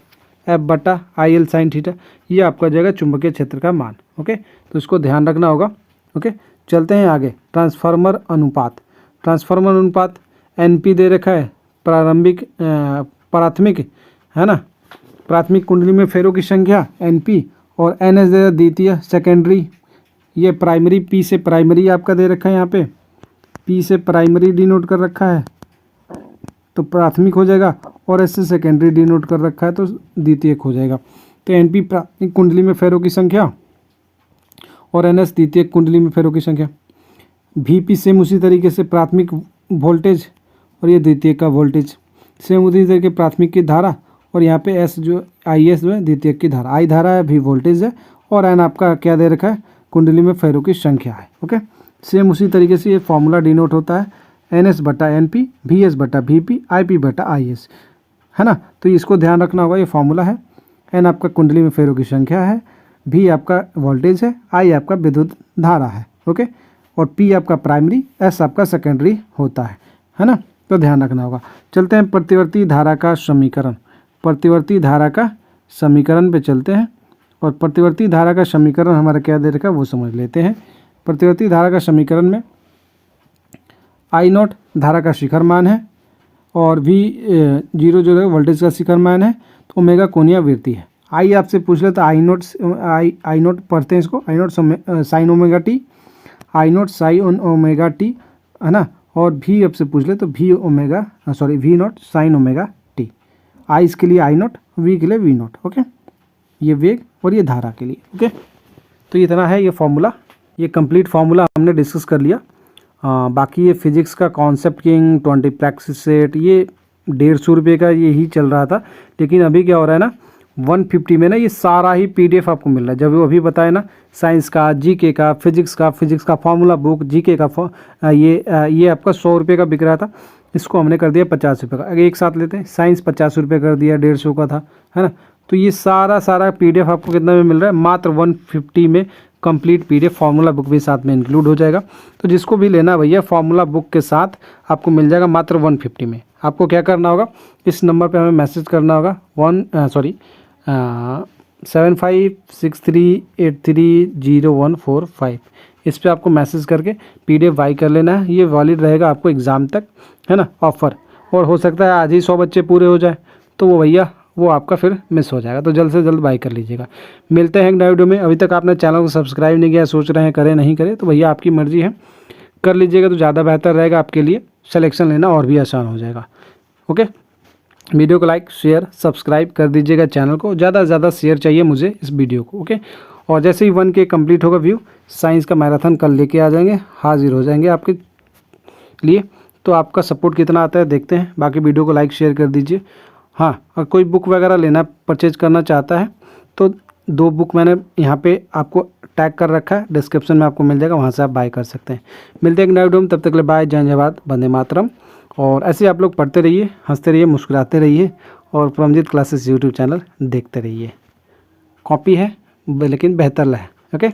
एफ बटा आई एल साइन थीटा, ये आपका जाएगा चुंबकीय क्षेत्र का मान। ओके, तो इसको ध्यान रखना होगा। ओके, चलते हैं आगे। ट्रांसफार्मर अनुपात एन पी दे रखा है, प्राथमिक है ना, प्राथमिक कुंडली में फेरों की संख्या एन पी, और एन एस दे द्वितीय सेकेंडरी, ये प्राइमरी, पी से प्राइमरी आपका दे रखा है, यहाँ पे पी से प्राइमरी डिनोट कर रखा है तो प्राथमिक हो जाएगा, और एस से सेकेंडरी डिनोट कर रखा है तो द्वितीयक हो जाएगा। तो एन पी प्राथमिक कुंडली में फेरों की संख्या और एन एस द्वितीयक कुंडली में फेरों की संख्या। वी पी सेम उसी तरीके से प्राथमिक वोल्टेज और ये द्वितीयक का वोल्टेज, सेम उसी तरीके प्राथमिक की धारा, और यहाँ पे एस जो आई एस जो है द्वितीयक की धारा, आई धारा है, वी वोल्टेज है, और एन आपका क्या दे रखा है, कुंडली में फेरों की संख्या है। ओके, सेम उसी तरीके से ये फॉर्मूला डिनोट होता है, एन एस बटा एन पी, वी एस बटा वी पी, आई पी बटा आई एस, है ना। तो इसको ध्यान रखना होगा, ये फॉर्मूला है। एन आपका कुंडली में फेरों की संख्या है, वी आपका वोल्टेज है, आई आपका विद्युत धारा है। ओके, और पी आपका प्राइमरी, एस आपका सेकेंडरी होता है ना। तो ध्यान रखना होगा। चलते हैं प्रतिवर्ती धारा का समीकरण, प्रतिवर्ती धारा का समीकरण पे चलते हैं, और प्रतिवर्ती धारा का समीकरण हमारा क्या दे रखा है वो समझ लेते हैं। प्रतिवर्ती धारा का समीकरण में आई नॉट धारा का शिखर मान है, और वी जीरो जो है वोल्टेज का शिखर मान है, तो ओमेगा कोणीय आवृत्ति है। आई आपसे पूछ ले तो आई नॉट पढ़ते हैं इसको, I nought sine omega T, I nought sine omega T, है ना। और वी आपसे पूछ ले तो V nought sine omega T. I इसके लिए आई नॉट, वी के लिए वी नॉट। ओके, ये वेग और ये धारा के लिए। ओके, तो इतना है ये फॉर्मूला, ये कंप्लीट फार्मूला हमने डिस्कस कर लिया। बाकी ये फिजिक्स का कॉन्सेप्ट किंग 20 प्रैक्टिस सेट ये 150 रुपये का ये ही चल रहा था, लेकिन अभी क्या हो रहा है ना 150 में ना ये सारा ही PDF आपको मिल रहा है। जब वो अभी बताया ना साइंस का, GK का, फिजिक्स का फार्मूला बुक, GK का ये आपका 100 रुपये का बिक रहा था, इसको हमने कर दिया 50 रुपये का। अगर एक साथ लेते हैं, साइंस 50 रुपये कर दिया, 150 का था, है ना। तो ये सारा PDF आपको कितना में मिल रहा है, मात्र 150 में कंप्लीट PDF फार्मूला बुक भी साथ में इंक्लूड हो जाएगा। तो जिसको भी लेना भैया फार्मूला बुक के साथ आपको मिल जाएगा मात्र 150 में। आपको क्या करना होगा, इस नंबर पे हमें मैसेज करना होगा 7563830145। इस पे आपको मैसेज करके PDF बाई कर लेना है। ये वैलिड रहेगा आपको एग्ज़ाम तक, है ना, ऑफ़र। और हो सकता है आज ही 100 बच्चे पूरे हो जाए, तो वो भैया वो आपका फिर मिस हो जाएगा। तो जल्द से जल्द बाई कर लीजिएगा। मिलते हैं एक नए वीडियो में। अभी तक आपने चैनल को सब्सक्राइब नहीं किया, सोच रहे हैं करें नहीं करें, तो भैया आपकी मर्ज़ी है, कर लीजिएगा तो ज़्यादा बेहतर रहेगा आपके लिए। सिलेक्शन लेना और भी आसान हो जाएगा। ओके, वीडियो को लाइक शेयर सब्सक्राइब कर दीजिएगा, चैनल को ज़्यादा से ज़्यादा शेयर चाहिए मुझे इस वीडियो को। ओके, और जैसे ही 1K कंप्लीट होगा व्यू, साइंस का मैराथन कल लेके आ जाएंगे, हाजिर हो जाएंगे आपके लिए। तो आपका सपोर्ट कितना आता है देखते हैं। बाकी वीडियो को लाइक शेयर कर दीजिए। हाँ, और कोई बुक वगैरह लेना परचेज करना चाहता है तो 2 बुक मैंने यहाँ पे आपको टैग कर रखा है, डिस्क्रिप्शन में आपको मिल जाएगा, वहाँ से आप बाय कर सकते हैं। मिलते हैं एक नए वीडियो में, तब तक के लिए बाय, जय हिंद, वंदे मातरम। और ऐसे आप लोग पढ़ते रहिए, हंसते रहिए, मुस्कुराते रहिए और परमजीत क्लासेस यूट्यूब चैनल देखते रहिए। कॉपी है लेकिन बेहतर है। ओके।